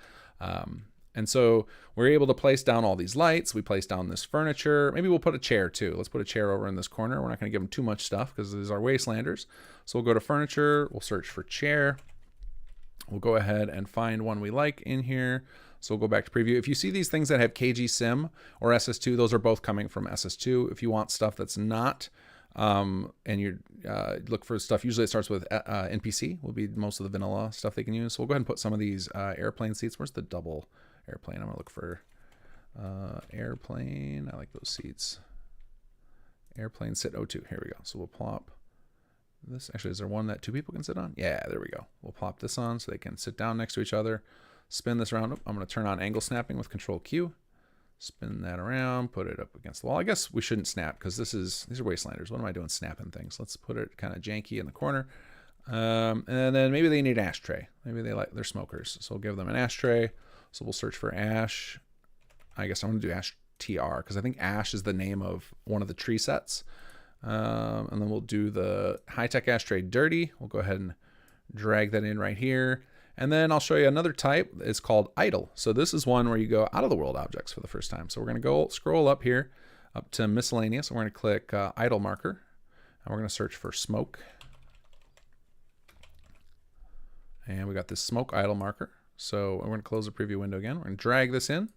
And so we're able to place down all these lights. We place down this furniture. Maybe we'll put a chair too. Let's put a chair over in this corner. We're not going to give them too much stuff because these are wastelanders. So we'll go to furniture. We'll search for chair. We'll go ahead and find one we like in here. So we'll go back to preview. If you see these things that have KG Sim or SS2, those are both coming from SS2. If you want stuff that's not, and you look for stuff, usually it starts with NPC, will be most of the vanilla stuff they can use. So we'll go ahead and put some of these airplane seats. Where's the double airplane? I'm gonna look for airplane. I like those seats. Airplane sit 02. Here we go. So we'll plop this. Actually, is there one that two people can sit on? Yeah, there we go. We'll plop this on so they can sit down next to each other. Spin this around. I'm going to turn on angle snapping with Control Q. Spin that around, put it up against the wall. I guess we shouldn't snap because these are wastelanders. What am I doing snapping things? Let's put it kind of janky in the corner. And then maybe they need an ashtray. Maybe they're smokers. So we'll give them an ashtray. So we'll search for ash. I guess I'm going to do ash TR because I think ash is the name of one of the tree sets. And then we'll do the high-tech ashtray dirty. We'll go ahead and drag that in right here. And then I'll show you another type. It's called idle. So this is one where you go out of the world objects for the first time. So we're going to go scroll up here up to miscellaneous. We're going to click idle marker. And we're going to search for smoke. And we got this smoke idle marker. So we're going to close the preview window again. We're going to drag this in.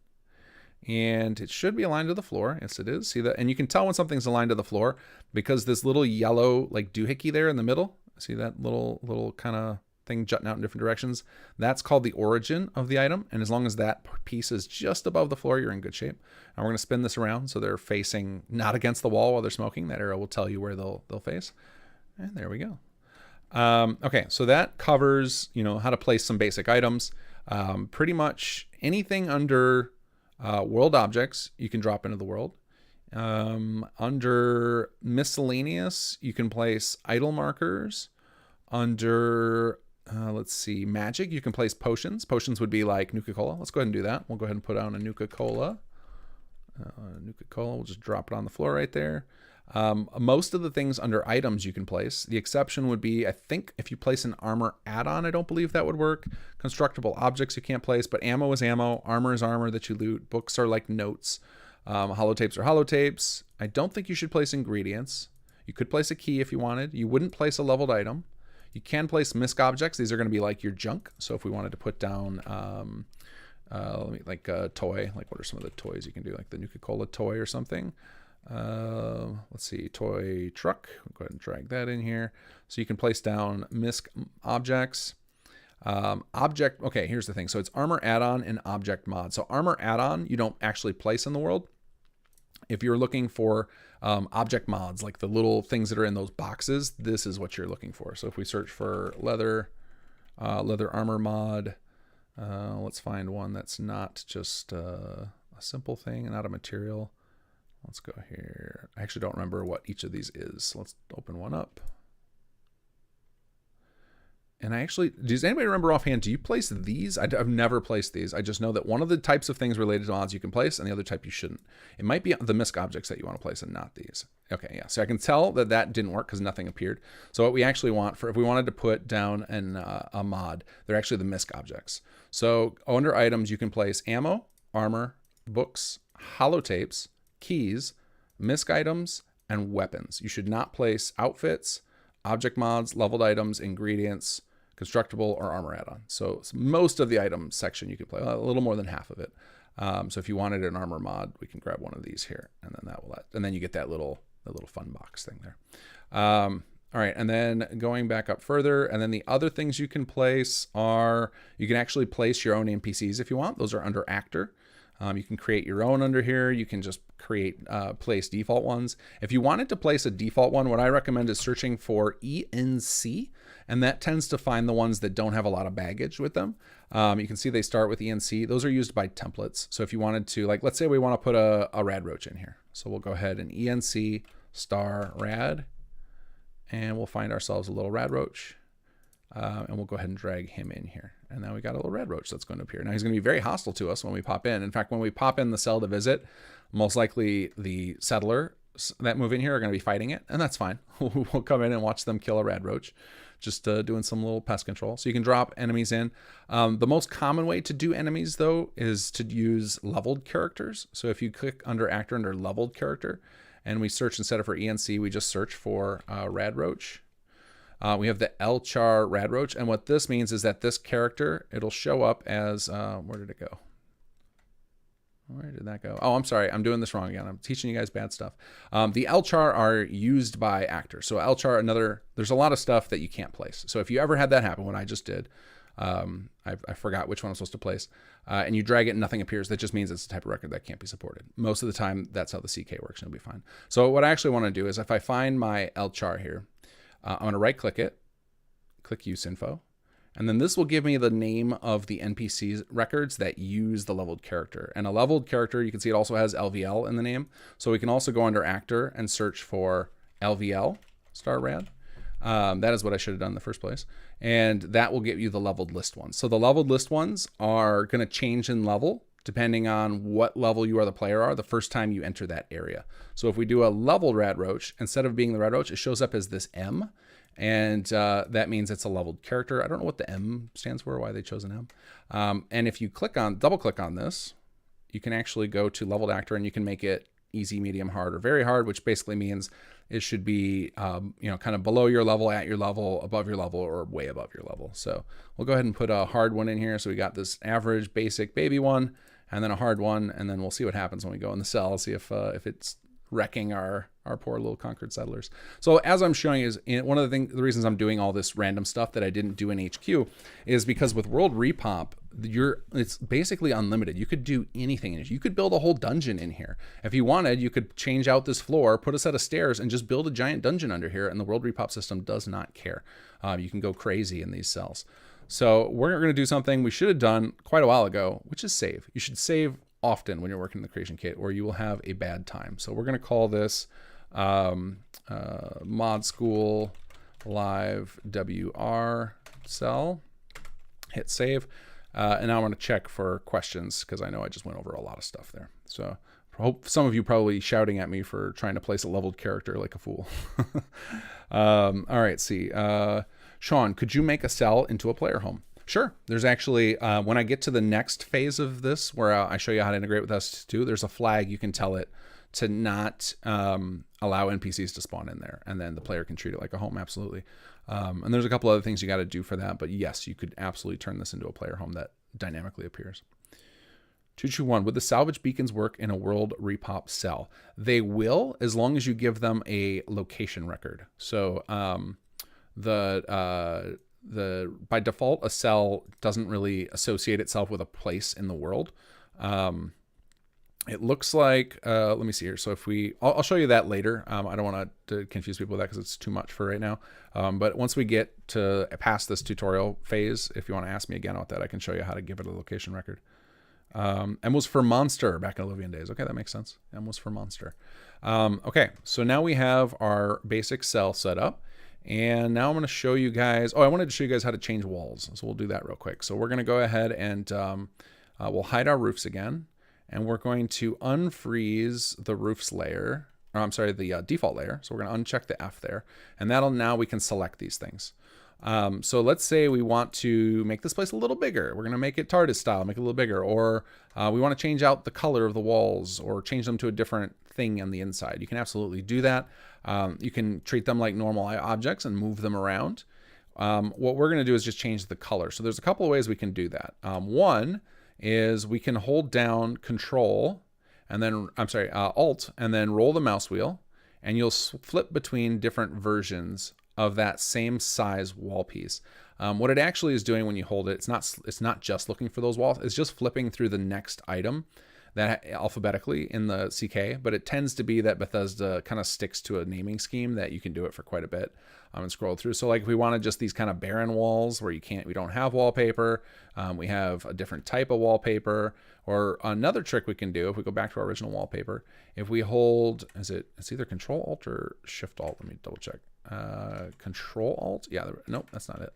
And it should be aligned to the floor. Yes, it is. See that? And you can tell when something's aligned to the floor because this little yellow like doohickey there in the middle. See that little kind of thing jutting out in different directions? That's called the origin of the item. And as long as that piece is just above the floor, you're in good shape. And we're going to spin this around so they're facing not against the wall while they're smoking. That arrow will tell you where they'll face. And there we go. Okay, so that covers how to place some basic items. Pretty much anything under world objects you can drop into the world. Under miscellaneous, you can place idle markers. Under let's see, magic, you can place potions. Potions would be like Nuka-Cola. Let's go ahead and do that. We'll go ahead and put on a Nuka-Cola. We'll just drop it on the floor right there. Most of the things under items you can place. The exception would be, I think, if you place an armor add-on, I don't believe that would work. Constructible objects you can't place, but ammo is ammo. Armor is armor that you loot. Books are like notes. Holotapes are holotapes. I don't think you should place ingredients. You could place a key if you wanted. You wouldn't place a leveled item. You can place misc objects. These are going to be like your junk. So if we wanted to put down like a toy, like what are some of the toys you can do? Like the Nuka-Cola toy or something. Let's see, toy truck. We'll go ahead and drag that in here. So you can place down misc objects. Okay, here's the thing. So it's armor add-on and object mod. So armor add-on, you don't actually place in the world. If you're looking for object mods, like the little things that are in those boxes, this is what you're looking for. So if we search for leather armor mod, let's find one that's not just a simple thing and not a material. Let's go here. I actually don't remember what each of these is. So let's open one up. And does anybody remember offhand, do you place these? I've never placed these. I just know that one of the types of things related to mods you can place and the other type you shouldn't. It might be the misc objects that you want to place and not these. Okay, yeah. So I can tell that didn't work because nothing appeared. So what we actually want if we wanted to put down a mod, they're actually the misc objects. So under items, you can place ammo, armor, books, holotapes, keys, misc items, and weapons. You should not place outfits, object mods, leveled items, ingredients, constructible, or armor add-on. So most of the item section you can play, a little more than half of it. So if you wanted an armor mod, we can grab one of these here, and then and then you get that little fun box thing there. All right, and then going back up further, and then the other things you can place are, you can actually place your own NPCs if you want. Those are under actor. You can create your own under here. You can just place default ones. If you wanted to place a default one, what I recommend is searching for ENC, and that tends to find the ones that don't have a lot of baggage with them. You can see they start with ENC. Those are used by templates. So if you wanted to, like, let's say we want to put a rad roach in here. So we'll go ahead and ENC star rad, and we'll find ourselves a little rad roach. And we'll go ahead and drag him in here. And now we got a little red roach that's going to appear. Now he's going to be very hostile to us when we pop in. In fact, when we pop in the cell to visit, most likely the settlers that move in here are going to be fighting it, and that's fine. We'll come in and watch them kill a red roach, just doing some little pest control. So you can drop enemies in. The most common way to do enemies, though, is to use leveled characters. So if you click under actor under leveled character, and we search instead of for ENC, we just search for rad roach. We have the L-char rad roach, and what this means is that this character, it'll show up as, where did it go? Where did that go? Oh, I'm sorry, I'm doing this wrong again. I'm teaching you guys bad stuff. The L-char are used by actors. So L-char, there's a lot of stuff that you can't place. So if you ever had that happen, what I just did, I forgot which one I'm supposed to place, and you drag it and nothing appears, that just means it's a type of record that can't be supported. Most of the time, that's how the CK works, and it'll be fine. So what I actually want to do is, if I find my L-char here, I'm going to right click it, click use info, and then this will give me the name of the NPCs records that use the leveled character. And a leveled character, you can see it also has LVL in the name. So we can also go under actor and search for LVL star rad. That is what I should have done in the first place. And that will get you the leveled list ones. So the leveled list ones are going to change in level depending on what level you are the player are the first time you enter that area. So if we do a leveled rad roach, instead of being the rad roach, it shows up as this M, and that means it's a leveled character. I don't know what the M stands for, why they chose an M. And if you double click on this, you can actually go to leveled actor, and you can make it easy, medium, hard, or very hard, which basically means it should be kind of below your level, at your level, above your level, or way above your level. So we'll go ahead and put a hard one in here. So we got this average, basic, baby one, and then a hard one, and then we'll see what happens when we go in the cell, see if it's wrecking our poor little conquered settlers. So as I'm showing is, one of the reasons I'm doing all this random stuff that I didn't do in HQ is because with World Repop, it's basically unlimited. You could do anything in it. You could build a whole dungeon in here. If you wanted, you could change out this floor, put a set of stairs, and just build a giant dungeon under here, and the World Repop system does not care. You can go crazy in these cells. So we're going to do something we should have done quite a while ago, which is save. You should save often when you're working in the creation kit, or you will have a bad time. So we're going to call this mod school live WR cell, hit save. And now I'm going to check for questions, because I know I just went over a lot of stuff there. So I hope some of you probably shouting at me for trying to place a leveled character like a fool. All right, see. Sean, could you make a cell into a player home? Sure. There's actually, when I get to the next phase of this, where I show you how to integrate with S2, there's a flag you can tell it to not allow NPCs to spawn in there, and then the player can treat it like a home, absolutely. And there's a couple other things you got to do for that, but yes, you could absolutely turn this into a player home that dynamically appears. 221, would the salvage beacons work in a World Repop cell? They will, as long as you give them a location record. So by default, a cell doesn't really associate itself with a place in the world. It looks like, let me see here. So if I'll show you that later. I don't want to confuse people with that because it's too much for right now. But once we get to past this tutorial phase, if you want to ask me again about that, I can show you how to give it a location record. M was for monster back in Oblivion days. Okay, that makes sense. M was for monster. Okay, so now we have our basic cell set up. And now I'm going to show you guys, I wanted to show you guys how to change walls. So we'll do that real quick. So we're going to go ahead and we'll hide our roofs again. And we're going to unfreeze the roofs layer, or I'm sorry, the default layer. So we're going to uncheck the F there. And now we can select these things. So let's say we want to make this place a little bigger. We're going to make it TARDIS style, make it a little bigger. Or we want to change out the color of the walls, or change them to a different thing on the inside. You can absolutely do that. You can treat them like normal objects and move them around. What we're going to do is just change the color. So there's a couple of ways we can do that. One is we can hold down Control and then, Alt, and then roll the mouse wheel, and you'll flip between different versions of that same size wall piece. What it actually is doing when you hold it, it's not just looking for those walls, it's just flipping through the next item that alphabetically in the CK, but it tends to be that Bethesda kind of sticks to a naming scheme that you can do it for quite a bit and scroll through. So like if we wanted just these kind of barren walls where we don't have wallpaper, we have a different type of wallpaper, or another trick we can do if we go back to our original wallpaper, if we hold, it's either Control Alt or Shift Alt, let me double check. Control Alt, yeah, nope, that's not it.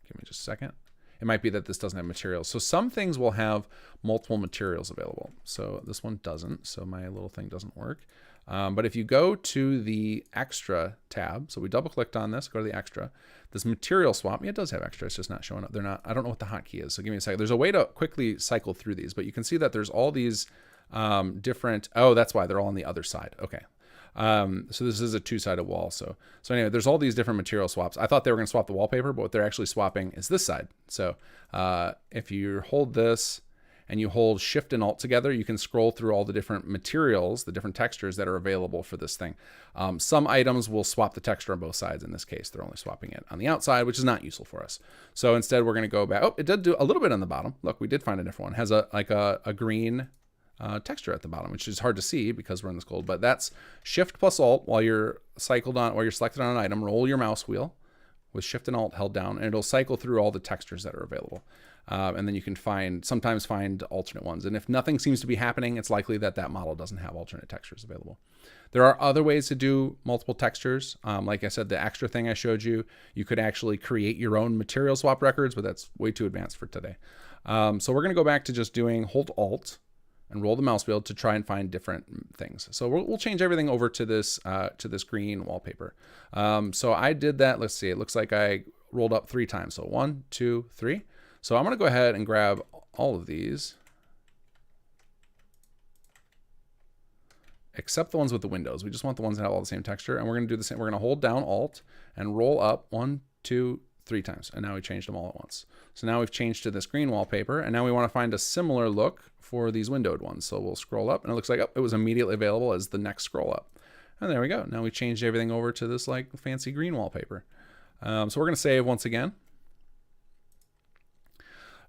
Give me just a second. It might be that this doesn't have materials. So some things will have multiple materials available. So this one doesn't, so my little thing doesn't work. But if you go to the extra tab, so we double clicked on this, go to the extra, this material swap, yeah, it does have extra, it's just not showing up. I don't know what the hotkey is, so give me a second. There's a way to quickly cycle through these, but you can see that there's all these different, oh, that's why they're all on the other side. Okay. So this is a two-sided wall. So anyway, there's all these different material swaps. I thought they were going to swap the wallpaper, but what they're actually swapping is this side. So if you hold this and you hold Shift and Alt together, you can scroll through all the different materials, the different textures that are available for this thing. Some items will swap the texture on both sides. In this case, they're only swapping it on the outside, which is not useful for us. So instead, we're going to go back. Oh, it did do a little bit on the bottom. Look, we did find a different one. It has a green texture at the bottom, which is hard to see because we're in this cold, but that's Shift plus Alt while you're selected on an item, roll your mouse wheel with Shift and Alt held down, and it'll cycle through all the textures that are available. And then you can sometimes find alternate ones. And if nothing seems to be happening, it's likely that that model doesn't have alternate textures available. There are other ways to do multiple textures. Like I said, the extra thing I showed you, you could actually create your own material swap records, but that's way too advanced for today. So we're going to go back to just doing hold Alt and roll the mouse wheel to try and find different things. So we'll change everything over to this green wallpaper. So I did that. Let's see. It looks like I rolled up 3 times. So 1, 2, 3. So I'm going to go ahead and grab all of these, except the ones with the windows. We just want the ones that have all the same texture. And we're going to do the same. We're going to hold down Alt and roll up 1, 2, 3 times. And now we changed them all at once. So now we've changed to this green wallpaper. And now we want to find a similar look for these windowed ones. So we'll scroll up and it looks like, oh, it was immediately available as the next scroll up. And there we go. Now we changed everything over to this like fancy green wallpaper. So we're going to save once again.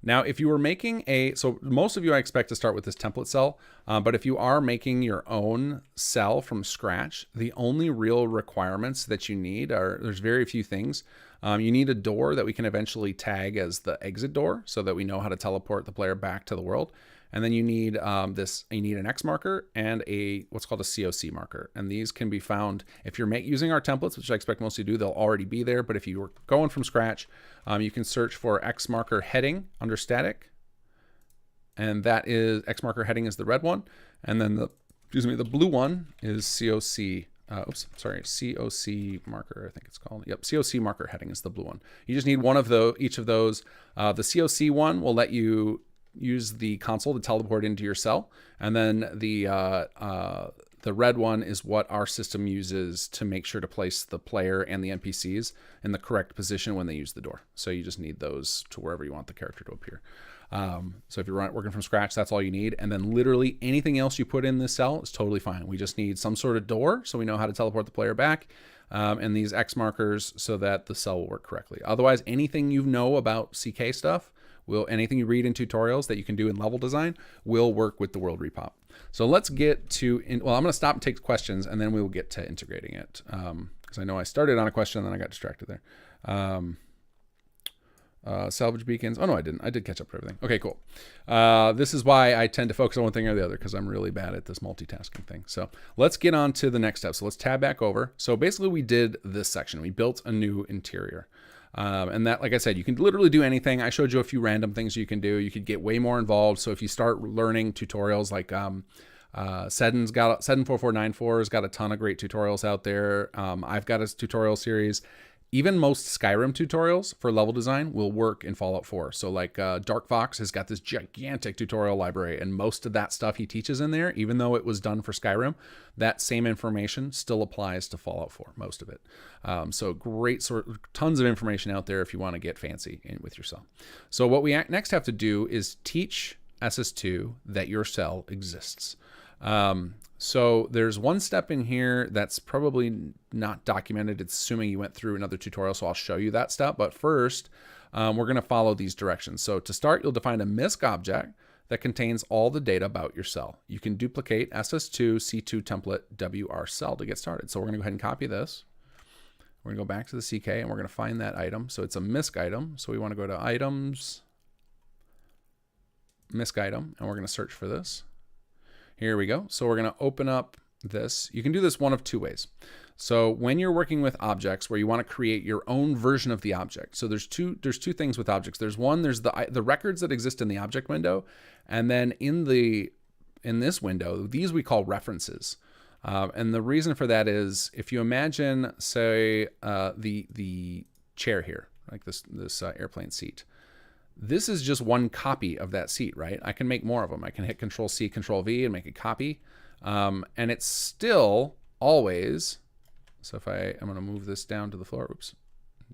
Now, if you were making so most of you I expect to start with this template cell, but if you are making your own cell from scratch, the only real requirements that you need there's very few things. You need a door that we can eventually tag as the exit door so that we know how to teleport the player back to the world. And then you need an X marker and what's called a COC marker. And these can be found if you're using our templates, which I expect most of you do, they'll already be there. But if you were going from scratch, you can search for X marker heading under static. And that is X marker heading is the red one. And then the blue one is COC. COC marker, I think it's called. Yep, COC marker heading is the blue one. You just need one of each of those. The COC one will let you use the console to teleport into your cell, and then the red one is what our system uses to make sure to place the player and the NPCs in the correct position when they use the door. So you just need those to wherever you want the character to appear. So if you're working from scratch, that's all you need. And then literally anything else you put in this cell is totally fine. We just need some sort of door so we know how to teleport the player back, and these X markers so that the cell will work correctly. Otherwise, anything you know about CK stuff, anything you read in tutorials that you can do in level design will work with the world repop. So let's get to, I'm going to stop and take questions, and then we will get to integrating it. Because I know I started on a question and then I got distracted there. Salvage beacons. Oh, no, I didn't. I did catch up for everything. Okay, cool. This is why I tend to focus on one thing or the other, because I'm really bad at this multitasking thing. So let's get on to the next step. So let's tab back over. So basically we did this section. We built a new interior. And that, like I said, you can literally do anything. I showed you a few random things you can do. You could get way more involved. So if you start learning tutorials like Sedden4494 has got a ton of great tutorials out there. I've got a tutorial series. Even most Skyrim tutorials for level design will work in Fallout 4. So like Dark Fox has got this gigantic tutorial library, and most of that stuff he teaches in there, even though it was done for Skyrim, that same information still applies to Fallout 4, most of it. So great tons of information out there if you want to get fancy with yourself. So what we next have to do is teach SS2 that your cell exists. So there's one step in here that's probably not documented. It's assuming you went through another tutorial, so I'll show you that step. But first, we're going to follow these directions. So to start, you'll define a MISC object that contains all the data about your cell. You can duplicate SS2 C2 template WR cell to get started. So we're going to go ahead and copy this. We're going to go back to the CK and we're going to find that item. So it's a MISC item. So we want to go to items, MISC item, and we're going to search for this. Here we go. So we're going to open up this. You can do this one of two ways. So when you're working with objects where you want to create your own version of the object. So there's two things with objects. There's the records that exist in the object window, and then in this window, these we call references. And the reason for that is if you imagine, say, the chair here, like this airplane seat. This is just one copy of that seat, right? I can make more of them. I can hit Control C, Control V and make a copy. And it's still always, so if I'm going to move this down to the floor, oops,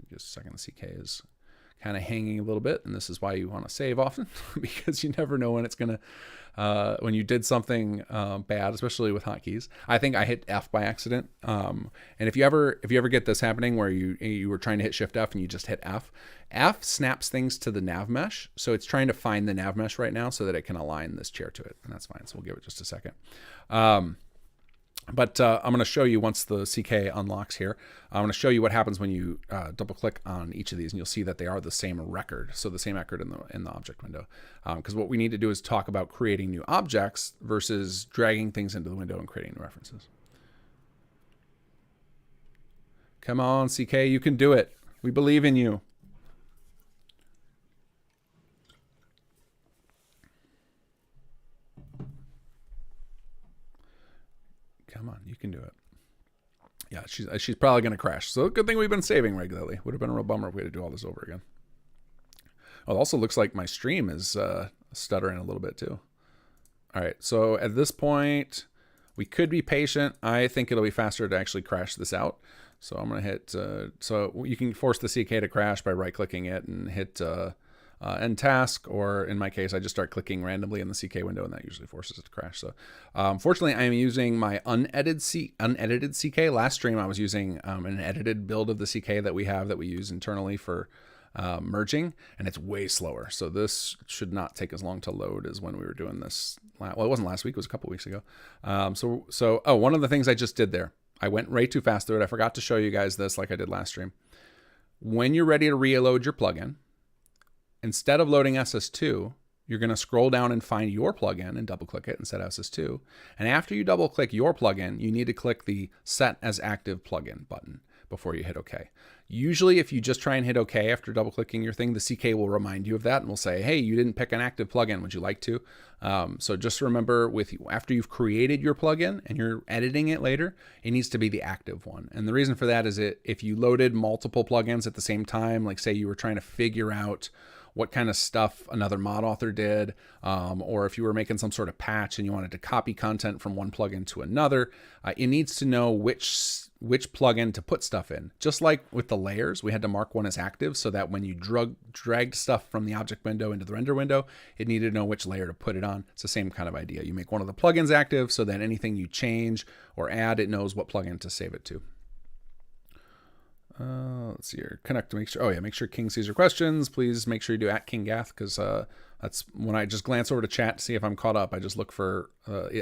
just a second, the CK is kind of hanging a little bit. And this is why you want to save often because you never know when it's going to, when you did something bad, especially with hotkeys. I think I hit F by accident. And if you ever get this happening where you were trying to hit Shift F and you just hit F, F snaps things to the nav mesh. So it's trying to find the nav mesh right now so that it can align this chair to it. And that's fine. So we'll give it just a second. But I'm going to show you once the CK unlocks here. I'm going to show you what happens when you double click on each of these, and you'll see that they are the same record. So the same record in the object window. Because what we need to do is talk about creating new objects versus dragging things into the window and creating new references. Come on, CK, you can do it. We believe in you. Come on, you can do it. Yeah, she's probably going to crash. So good thing we've been saving regularly. Would have been a real bummer if we had to do all this over again. Oh, it also looks like my stream is stuttering a little bit too. All right, so at this point, we could be patient. I think it'll be faster to actually crash this out. So I'm going to hit, so you can force the CK to crash by right-clicking it and hit end task, or in my case, I just start clicking randomly in the CK window, and that usually forces it to crash. So fortunately, I am using my unedited CK. Last stream, I was using an edited build of the CK that we use internally for merging, and it's way slower. So this should not take as long to load as when we were doing this. Well, it wasn't last week, it was a couple weeks ago. Oh, one of the things I just did there, I went way too fast through it. I forgot to show you guys this like I did last stream. When you're ready to reload your plugin, instead of loading SS2, you're going to scroll down and find your plugin and double click it and set SS2. And after you double click your plugin, you need to click the Set as Active Plugin button before you hit OK. Usually, if you just try and hit OK after double clicking your thing, the CK will remind you of that and will say, hey, you didn't pick an active plugin. Would you like to? So just remember, after you've created your plugin and you're editing it later, it needs to be the active one. And the reason for that is if you loaded multiple plugins at the same time, like say you were trying to figure out what kind of stuff another mod author did, or if you were making some sort of patch and you wanted to copy content from one plugin to another, it needs to know which plugin to put stuff in. Just like with the layers, we had to mark one as active so that when you dragged stuff from the object window into the render window, it needed to know which layer to put it on. It's the same kind of idea. You make one of the plugins active so that anything you change or add, it knows what plugin to save it to. Let's see here. Connect to make sure. Oh yeah, make sure King sees your questions. Please make sure you do @KingGath, because that's when I just glance over to chat to see if I'm caught up. I just look for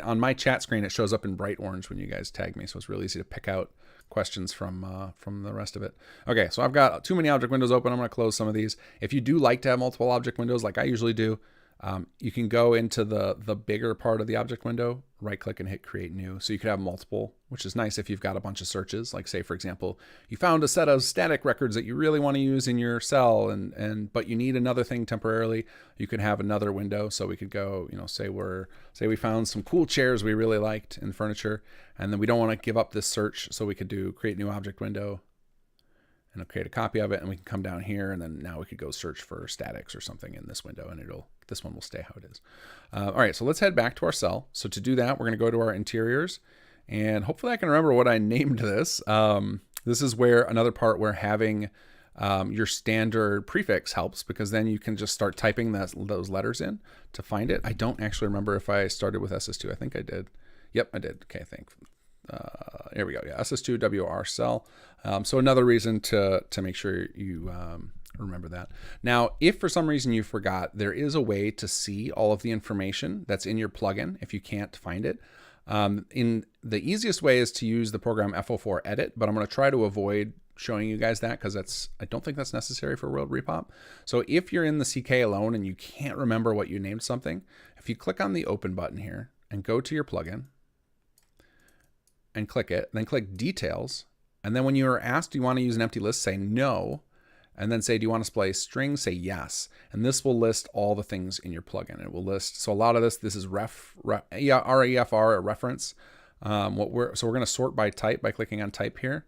on my chat screen. It shows up in bright orange when you guys tag me, so it's really easy to pick out questions from the rest of it. Okay, so I've got too many object windows open. I'm going to close some of these. If you do like to have multiple object windows, like I usually do, you can go into the bigger part of the object window, right click and hit create new. So you could have multiple, which is nice if you've got a bunch of searches. Like say, for example, you found a set of static records that you really want to use in your cell, but you need another thing temporarily. You could have another window. So we could go, say we found some cool chairs we really liked in furniture, and then we don't want to give up this search. So we could do create new object window, and I'll create a copy of it, and we can come down here, and then now we could go search for statics or something in this window, and this one will stay how it is. All right, so let's head back to our cell. So to do that, we're going to go to our interiors, and hopefully I can remember what I named this. This is where another part where having your standard prefix helps, because then you can just start typing those letters in to find it. I don't actually remember if I started with SS2. I think I did. Yep, I did. Okay, thanks. Here we go. Yeah, SS2 WR cell. So another reason to make sure you remember that. Now, if for some reason you forgot, there is a way to see all of the information that's in your plugin if you can't find it. In the easiest way is to use the program FO4 edit, but I'm going to try to avoid showing you guys that because I don't think that's necessary for World Repop. So if you're in the CK alone and you can't remember what you named something, if you click on the open button here and go to your plugin and click it, then click details. And then when you are asked, do you want to use an empty list, say no. And then say, do you want to display strings? Say yes. And this will list all the things in your plugin. It will list, so a lot of this is REFR, a reference. So we're going to sort by type by clicking on type here.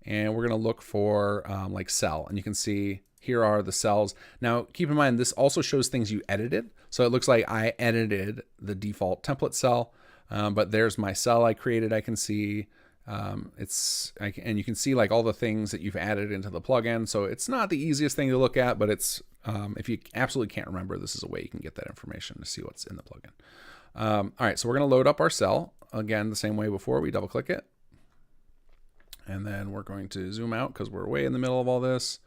And we're going to look for like cell. And you can see here are the cells. Now, keep in mind, this also shows things you edited. So it looks like I edited the default template cell, but there's my cell I created. I can see and you can see like all the things that you've added into the plugin. So it's not the easiest thing to look at, but it's if you absolutely can't remember, this is a way you can get that information to see what's in the plugin. All right, so we're going to load up our cell again the same way before. We double click it, and then we're going to zoom out because we're way in the middle of all this.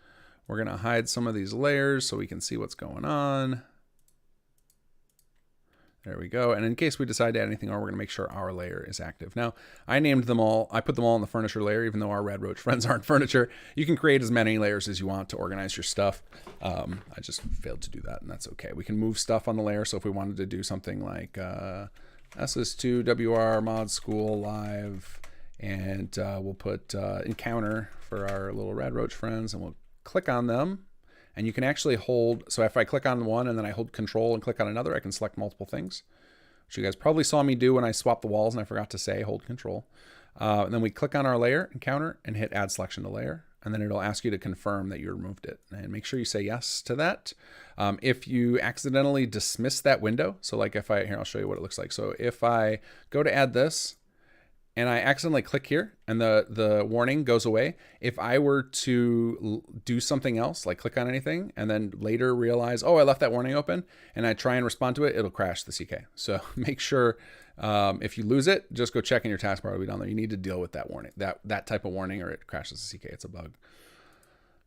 We're going to hide some of these layers so we can see what's going on. There we go. And in case we decide to add anything, we're going to make sure our layer is active. Now, I named them all. I put them all in the furniture layer, even though our Red Roach friends aren't furniture. You can create as many layers as you want to organize your stuff. I just failed to do that, and that's okay. We can move stuff on the layer. So if we wanted to do something like SS2WR mod school live, and we'll put encounter for our little Red Roach friends, and we'll click on them. And you can actually hold, so if I click on one and then I hold control and click on another, I can select multiple things, which you guys probably saw me do when I swapped the walls and I forgot to say hold control. And then we click on our layer, encounter, and hit add selection to layer. And then it'll ask you to confirm that you removed it. And make sure you say yes to that. If you accidentally dismiss that window, so like if here, I'll show you what it looks like. So if I go to add this, and I accidentally click here and the warning goes away, if I were to do something else, like click on anything, and then later realize, oh, I left that warning open, and I try and respond to it, it'll crash the CK. So make sure if you lose it, just go check in your taskbar. It'll be down there. You need to deal with that warning, that type of warning, or it crashes the CK. It's a bug.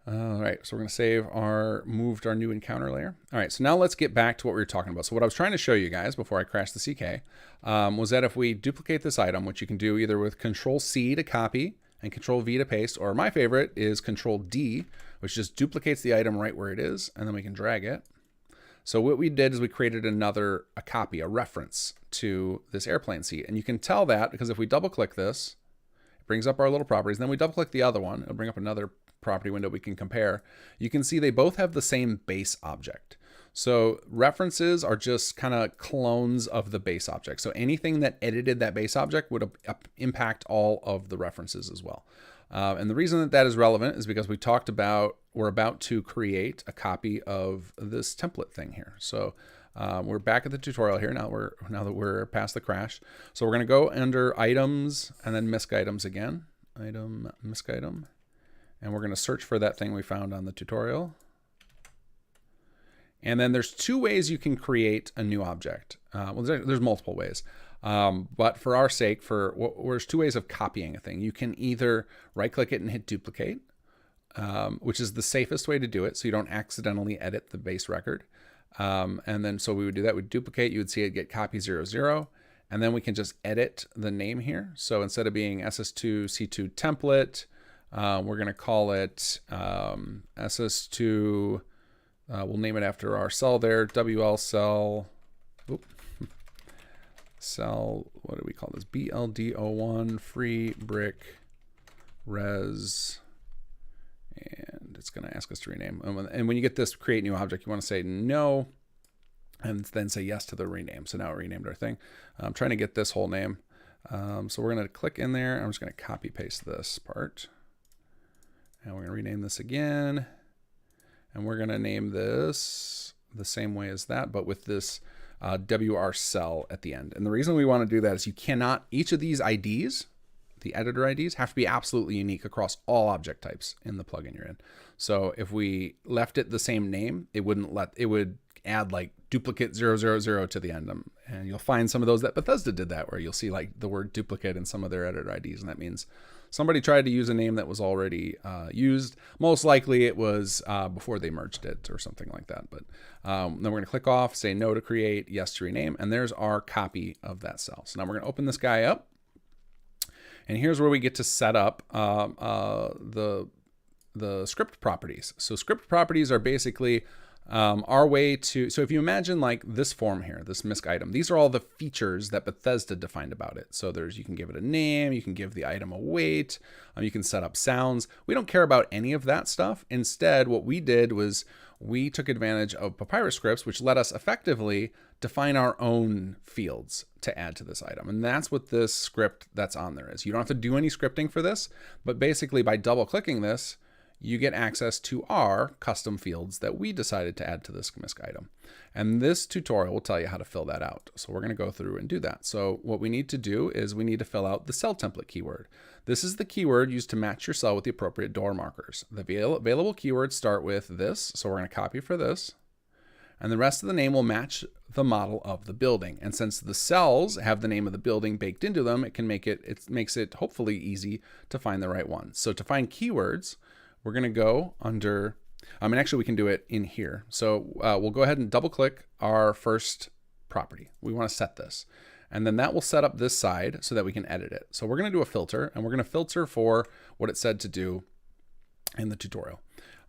All right, so we're going to moved our new encounter layer. All right, so now let's get back to what we were talking about. So what I was trying to show you guys before I crashed the CK was that if we duplicate this item, which you can do either with Control-C to copy and Control-V to paste, or my favorite is Control-D, which just duplicates the item right where it is, and then we can drag it. So what we did is we created a copy, a reference to this airplane seat. And you can tell that because if we double-click this, it brings up our little properties. And then we double-click the other one, it'll bring up another property window we can compare. You can see they both have the same base object. So references are just kind of clones of the base object. So anything that edited that base object would impact all of the references as well. And the reason that is relevant is because we're about to create a copy of this template thing here. So we're back at the tutorial here now that we're past the crash. So we're going to go under items and then misc items again. Item, misc item. And we're going to search for that thing we found on the tutorial. And then there's two ways you can create a new object. Well, there's multiple ways. But for our sake, there's two ways of copying a thing. You can either right-click it and hit duplicate, which is the safest way to do it, so you don't accidentally edit the base record. And then so we would do that. We'd duplicate. You would see it get copy 00. And then we can just edit the name here. So instead of being SS2C2 template, we're going to call it SS2, we'll name it after our cell there, WL cell, cell, what do we call this? BLD01 free brick res, and it's going to ask us to rename. And when you get this create new object, you want to say no, and then say yes to the rename. So now it renamed our thing. I'm trying to get this whole name. So we're going to click in there. I'm just going to copy paste this part. And we're going to rename this again. And we're going to name this the same way as that, but with this WR cell at the end. And the reason we want to do that is you cannot, each of these IDs, the editor IDs have to be absolutely unique across all object types in the plugin you're in. So if we left it the same name, it would add like duplicate 000 to the end. And you'll find some of those that Bethesda did that, where you'll see like the word duplicate in some of their editor IDs. And that means somebody tried to use a name that was already used. Most likely it was before they merged it or something like that. But then we're going to click off, say no to create, yes to rename. And there's our copy of that cell. So now we're going to open this guy up. And here's where we get to set up the script properties. So script properties are basically our way to, so if you imagine like this form here, this misc item, these are all the features that Bethesda defined about it. So you can give it a name, you can give the item a weight, you can set up sounds. We don't care about any of that stuff. Instead, what we did was we took advantage of Papyrus scripts, which let us effectively define our own fields to add to this item. And that's what this script that's on there is. You don't have to do any scripting for this, but basically by double clicking this, you get access to our custom fields that we decided to add to this misc item. And this tutorial will tell you how to fill that out. So we're going to go through and do that. So what we need to do is we need to fill out the cell template keyword. This is the keyword used to match your cell with the appropriate door markers. The available keywords start with this. So we're going to copy for this. And the rest of the name will match the model of the building. And since the cells have the name of the building baked into them, it makes it hopefully easy to find the right one. So to find keywords, we're going to go under, and actually we can do it in here. So we'll go ahead and double click our first property. We want to set this. And then that will set up this side so that we can edit it. So we're going to do a filter, and we're going to filter for what it said to do in the tutorial.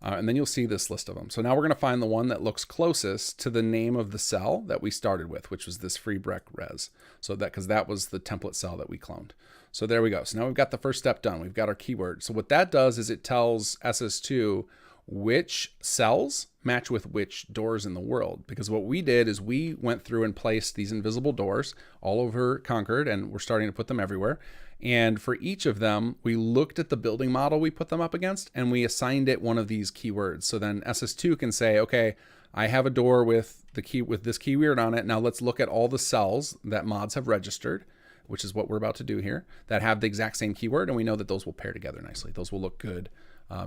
And then you'll see this list of them. So now we're going to find the one that looks closest to the name of the cell that we started with, which was this freebrec res. So because that was the template cell that we cloned. So there we go. So now we've got the first step done. We've got our keyword. So what that does is it tells SS2 which cells match with which doors in the world. Because what we did is we went through and placed these invisible doors all over Concord, and we're starting to put them everywhere. And for each of them, we looked at the building model we put them up against, and we assigned it one of these keywords. So then SS2 can say, okay, I have a door with this keyword on it. Now let's look at all the cells that mods have registered, which is what we're about to do here, that have the exact same keyword, and we know that those will pair together nicely. Those will look good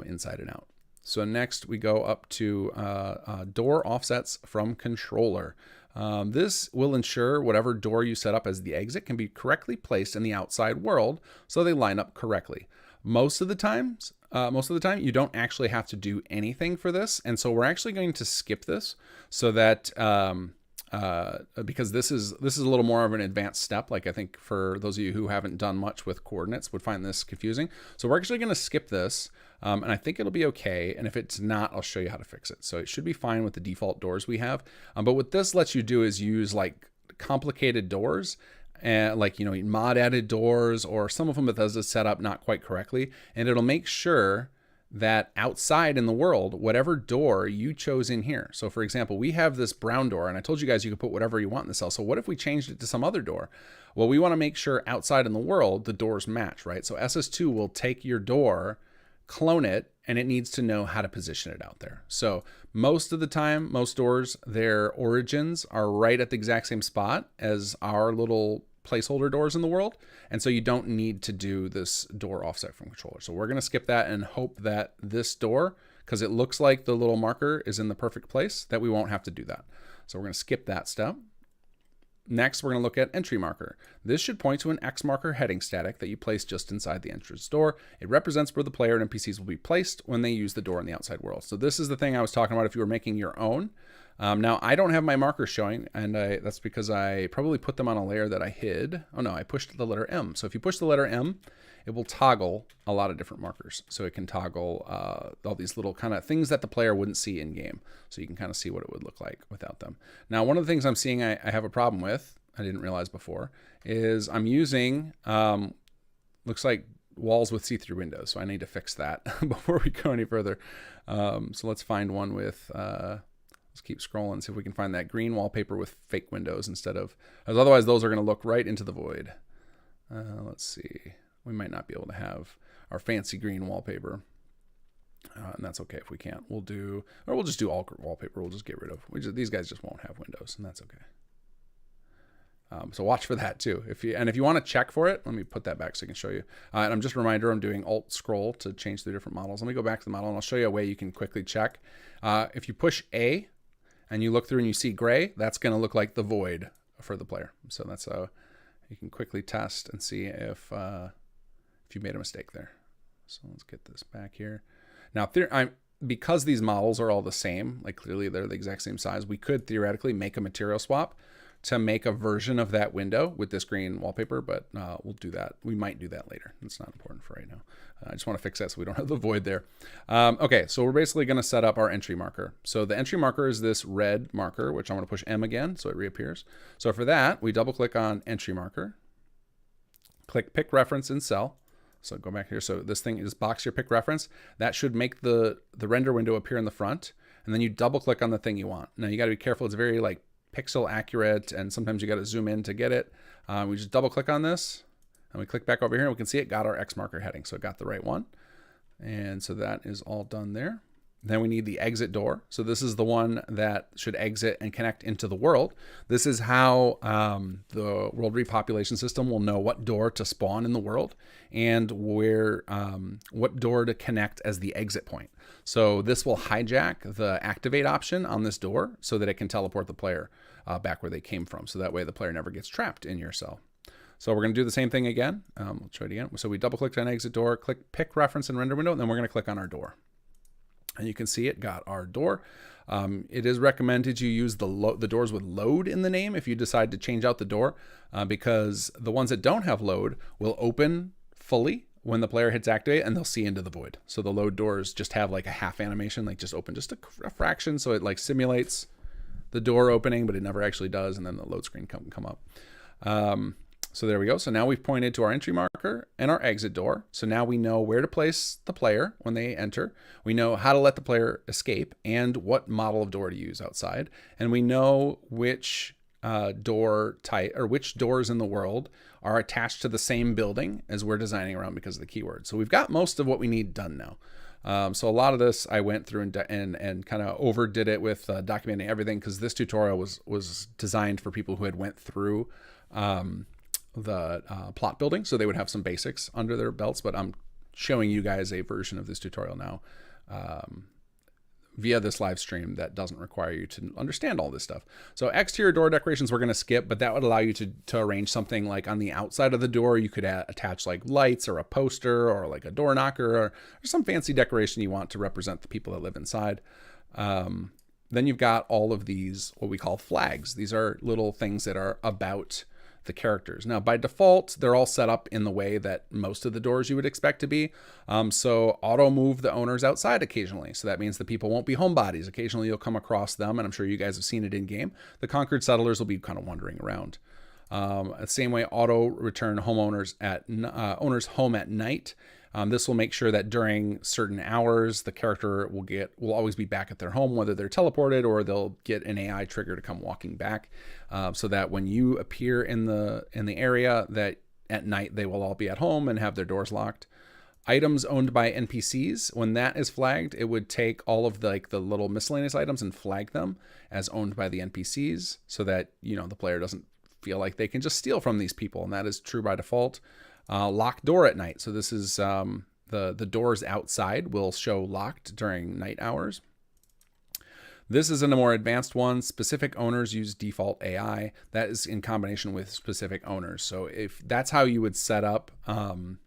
inside and out. So next we go up to door offsets from controller. This will ensure whatever door you set up as the exit can be correctly placed in the outside world so they line up correctly. Most of the time, you don't actually have to do anything for this, and so we're actually going to skip this so that because this is a little more of an advanced step. Like I think for those of you who haven't done much with coordinates would find this confusing. So we're actually going to skip this, and I think it'll be okay. And if it's not, I'll show you how to fix it. So it should be fine with the default doors we have. But what this lets you do is use like complicated doors, and like, you know, mod added doors, or some of them Bethesda set up not quite correctly, and it'll make sure that outside in the world, whatever door you chose in here. So for example, we have this brown door, and I told you guys you could put whatever you want in the cell. So what if we changed it to some other door? Well, we want to make sure outside in the world, the doors match, right? So SS2 will take your door, clone it, and it needs to know how to position it out there. So most of the time, most doors, their origins are right at the exact same spot as our little placeholder doors in the world. And so you don't need to do this door offset from controller. So we're going to skip that and hope that this door, because it looks like the little marker is in the perfect place, that we won't have to do that. So we're going to skip that step. Next, we're going to look at entry marker. This should point to an X marker heading static that you place just inside the entrance door. It represents where the player and NPCs will be placed when they use the door in the outside world. So this is the thing I was talking about if you were making your own. Now, I don't have my markers showing, and that's because I probably put them on a layer that I hid. Oh no, I pushed the letter M. So if you push the letter M, it will toggle a lot of different markers. So it can toggle all these little kind of things that the player wouldn't see in game. So you can kind of see what it would look like without them. Now, one of the things I'm seeing I have a problem with, I didn't realize before, is I'm using, looks like walls with see-through windows. So I need to fix that before we go any further. So let's find one with, let's keep scrolling, see if we can find that green wallpaper with fake windows instead of, as otherwise those are going to look right into the void. Let's see. We might not be able to have our fancy green wallpaper. And that's okay if we can't. We'll just do all wallpaper. We'll just get rid of, these guys just won't have windows, and that's okay. So watch for that too. If you want to check for it, let me put that back so I can show you. And I'm just a reminder, I'm doing Alt Scroll to change the different models. Let me go back to the model and I'll show you a way you can quickly check. If you push A and you look through and you see gray, that's going to look like the void for the player. So that's you can quickly test and see if you made a mistake there. So let's get this back here. Now, because these models are all the same, like clearly they're the exact same size, we could theoretically make a material swap to make a version of that window with this green wallpaper, but we'll do that. We might do that later. It's not important for right now. I just want to fix that so we don't have the void there. Okay, so we're basically going to set up our entry marker. So the entry marker is this red marker, which I'm going to push M again so it reappears. So for that, we double click on entry marker, click pick reference in cell. So go back here. So this thing is box your pick reference. That should make the render window appear in the front. And then you double click on the thing you want. Now you got to be careful. It's very like pixel accurate, and sometimes you got to zoom in to get it. We just double click on this and we click back over here and we can see it got our X marker heading. So it got the right one. And so that is all done there. Then we need the exit door. So this is the one that should exit and connect into the world. This is how the world repopulation system will know what door to spawn in the world and where what door to connect as the exit point. So this will hijack the activate option on this door so that it can teleport the player back where they came from. So that way the player never gets trapped in your cell. So we're going to do the same thing again. We'll try it again. So we double clicked on exit door, click pick reference and render window, and then we're going to click on our door. And you can see it got our door. It is recommended you use the doors with load in the name if you decide to change out the door, because the ones that don't have load will open fully when the player hits activate and they'll see into the void. So the load doors just have like a half animation, like just open just a fraction. So it like simulates the door opening, but it never actually does. And then the load screen come up. So there we go. So now we've pointed to our entry marker and our exit door. So now we know where to place the player when they enter. We know how to let the player escape and what model of door to use outside. And we know which door type or which doors in the world are attached to the same building as we're designing around because of the keyword. So we've got most of what we need done now. So a lot of this I went through and kind of overdid it with documenting everything, because this tutorial was designed for people who had went through the plot building, so they would have some basics under their belts. But I'm showing you guys a version of this tutorial now via this live stream that doesn't require you to understand all this stuff. So exterior door decorations we're going to skip, but that would allow you to arrange something like on the outside of the door. You could attach like lights or a poster or like a door knocker or some fancy decoration you want to represent the people that live inside. Then you've got all of these, what we call flags. These are little things that are about the characters. Now, by default, they're all set up in the way that most of the doors you would expect to be. So auto move the owners outside occasionally. So that means the people won't be homebodies. Occasionally you'll come across them, and I'm sure you guys have seen it in game. The conquered settlers will be kind of wandering around. The same way, auto return homeowners owners home at night. This will make sure that during certain hours, the character will always be back at their home, whether they're teleported or they'll get an AI trigger to come walking back, so that when you appear in the area, that at night they will all be at home and have their doors locked. Items owned by NPCs, when that is flagged, it would take all of the little miscellaneous items and flag them as owned by the NPCs, so that the player doesn't feel like they can just steal from these people, and that is true by default. Locked door at night. So this is the doors outside will show locked during night hours. This is in a more advanced one. Specific owners use default AI. That is in combination with specific owners. So if that's how you would set up, so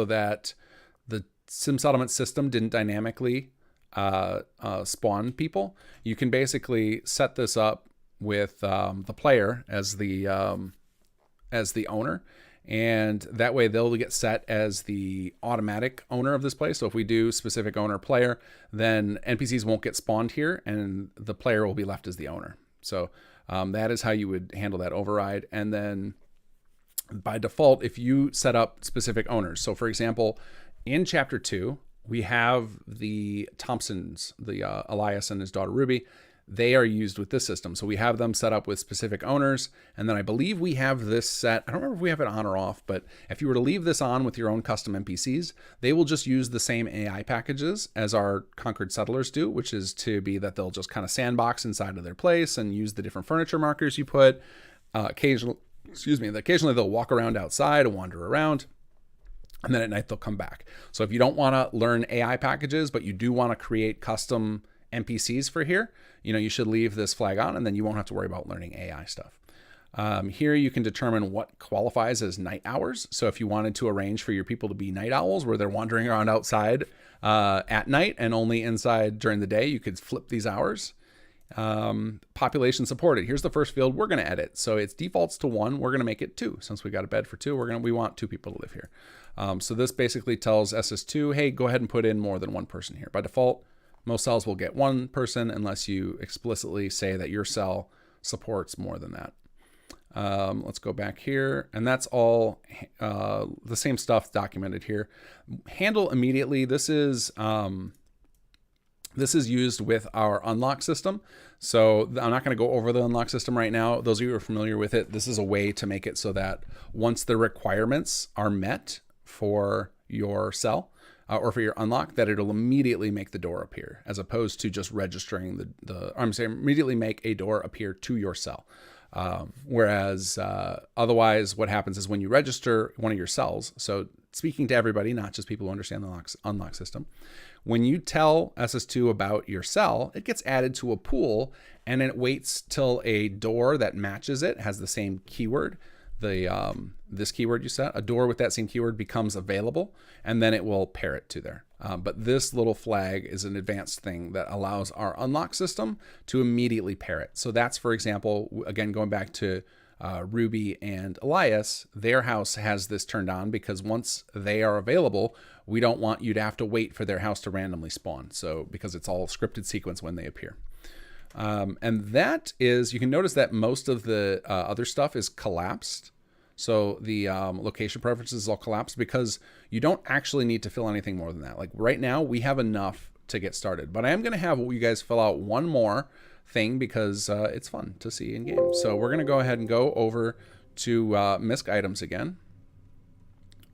that the sim settlement system didn't dynamically spawn people. You can basically set this up with the player as the owner, and that way they'll get set as the automatic owner of this place. So if we do specific owner player, then NPCs won't get spawned here and the player will be left as the owner. So that is how you would handle that override. And then by default, if you set up specific owners, so for example, in chapter 2, we have the Thompsons, the Elias and his daughter Ruby. they are used with this system. So we have them set up with specific owners. And then I believe we have this set. I don't remember if we have it on or off, but if you were to leave this on with your own custom NPCs, they will just use the same AI packages as our Conquered Settlers do, which is to be that they'll just kind of sandbox inside of their place and use the different furniture markers you put. Occasionally they'll walk around outside and wander around. And then at night they'll come back. So if you don't want to learn AI packages, but you do want to create custom NPCs for here, you should leave this flag on, and then you won't have to worry about learning AI stuff. Here you can determine what qualifies as night hours. So if you wanted to arrange for your people to be night owls, where they're wandering around outside at night and only inside during the day, you could flip these hours. Population supported. Here's the first field we're going to edit. So it defaults to 1. We're going to make it 2. Since we got a bed for 2, we want 2 people to live here. So this basically tells SS2, hey, go ahead and put in more than 1 person here. By default, most cells will get 1 person unless you explicitly say that your cell supports more than that. Let's go back here, and that's all the same stuff documented here. Handle immediately. This is used with our unlock system. So I'm not going to go over the unlock system right now. Those of you who are familiar with it, this is a way to make it so that once the requirements are met for your cell or for your unlock, that it'll immediately make the door appear, as opposed to just registering immediately make a door appear to your cell. Whereas otherwise what happens is when you register one of your cells, so speaking to everybody, not just people who understand the unlock system, when you tell SS2 about your cell, it gets added to a pool, and it waits till a door that matches it, has the same keyword, this keyword you set, a door with that same keyword becomes available, and then it will pair it to there. But this little flag is an advanced thing that allows our unlock system to immediately pair it. So that's, for example, again, going back to Ruby and Elias, their house has this turned on because once they are available, we don't want you to have to wait for their house to randomly spawn. So because it's all scripted sequence when they appear. And that is, you can notice that most of the other stuff is collapsed. So the location preferences is all collapsed because you don't actually need to fill anything more than that. Like right now we have enough to get started, but I am going to have you guys fill out one more thing because it's fun to see in game. So we're going to go ahead and go over to misc items again.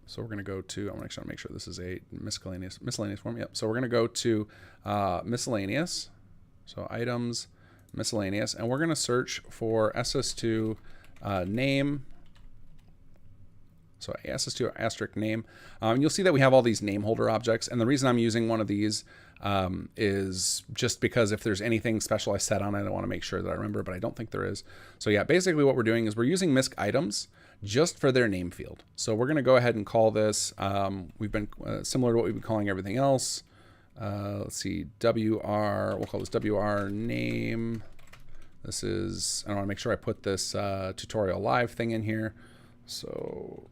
So we're going to go to, I want to make sure this is a miscellaneous form. Yep. So we're going to go to miscellaneous. So items, miscellaneous, and we're going to search for SS2 name. So SS2 asterisk name. You'll see that we have all these name holder objects. And the reason I'm using one of these is just because if there's anything special I set on it, I want to make sure that I remember, but I don't think there is. So yeah, basically what we're doing is we're using misc items just for their name field. So we're going to go ahead and call this, we've been similar to what we've been calling everything else. Let's see, WR, we'll call this WR name. This is, I want to make sure I put this tutorial live thing in here. So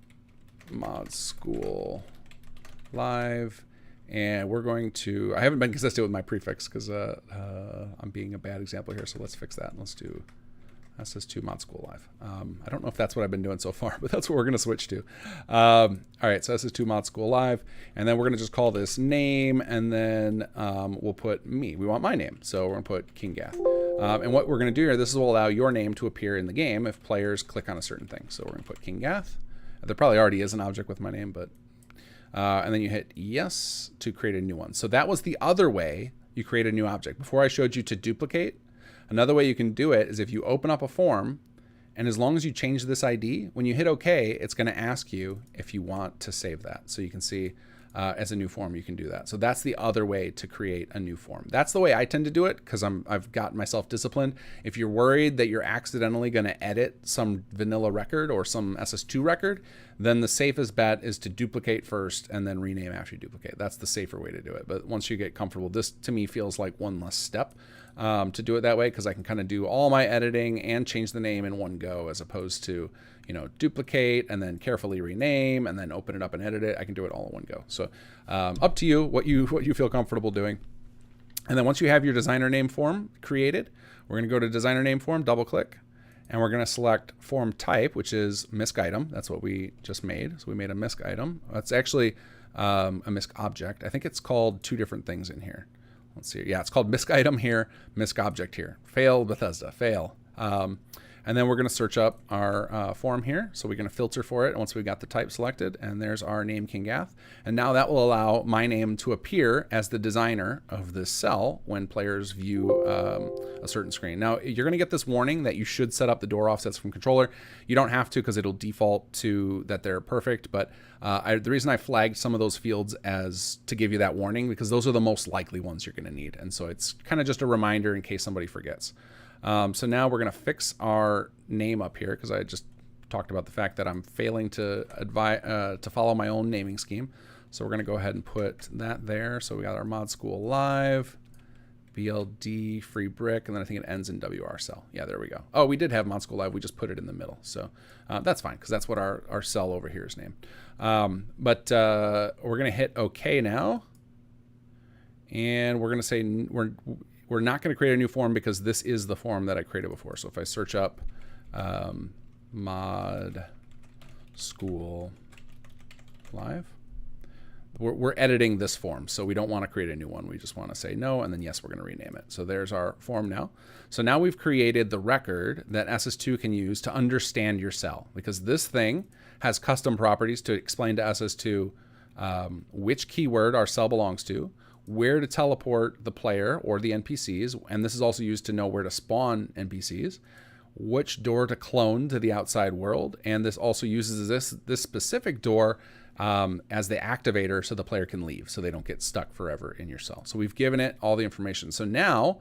mod school live, and we're going to, I haven't been consistent with my prefix because I'm being a bad example here. So let's fix that. Let's do SS2 mod school live. I don't know if that's what I've been doing so far, but that's what we're going to switch to. All right, so SS2 mod school live, and then we're going to just call this name, and then we'll put me. We want my name, so we're going to put King Gath. And what we're going to do here, this will allow your name to appear in the game if players click on a certain thing. So we're going to put King Gath. There probably already is an object with my name, but and then you hit yes to create a new one. So that was the other way you create a new object. Before I showed you to duplicate. Another way you can do it is if you open up a form, and as long as you change this ID, when you hit OK, it's going to ask you if you want to save that. So you can see as a new form, you can do that. So that's the other way to create a new form. That's the way I tend to do it because I've gotten myself disciplined. If you're worried that you're accidentally going to edit some vanilla record or some SS2 record, then the safest bet is to duplicate first and then rename after you duplicate. That's the safer way to do it. But once you get comfortable, this to me feels like one less step to do it that way because I can kind of do all my editing and change the name in one go as opposed to, duplicate and then carefully rename and then open it up and edit it. I can do it all in one go. So up to you what you feel comfortable doing. And then once you have your designer name form created, we're going to go to designer name form, double click, and we're going to select form type, which is misc item. That's what we just made. So we made a misc item. That's actually a misc object. I think it's called two different things in here. let's see. Yeah, it's called misc item here, misc object here. Fail Bethesda, fail. And then we're going to search up our form here. So we're going to filter for it once we've got the type selected. And there's our name, King Gath. And now that will allow my name to appear as the designer of this cell when players view a certain screen. Now, you're going to get this warning that you should set up the door offsets from controller. You don't have to because it'll default to that they're perfect. But the reason I flagged some of those fields as to give you that warning, because those are the most likely ones you're going to need. And so it's kind of just a reminder in case somebody forgets. So now we're going to fix our name up here because I just talked about the fact that I'm failing to follow my own naming scheme. So we're going to go ahead and put that there. So we got our mod school live, BLD free brick, and then I think it ends in WR cell. Yeah, there we go. Oh, we did have mod school live. We just put it in the middle. So that's fine because that's what our cell over here is named. But we're going to hit OK now. And we're going to say we're not going to create a new form because this is the form that I created before. So if I search up mod school live, we're editing this form. So we don't want to create a new one. We just want to say no, and then yes, we're going to rename it. So there's our form now. So now we've created the record that SS2 can use to understand your cell, because this thing has custom properties to explain to SS2 which keyword our cell belongs to, where to teleport the player or the NPCs, and this is also used to know where to spawn NPCs, which door to clone to the outside world, and this also uses this specific door as the activator so the player can leave, so they don't get stuck forever in your cell. So we've given it all the information. So now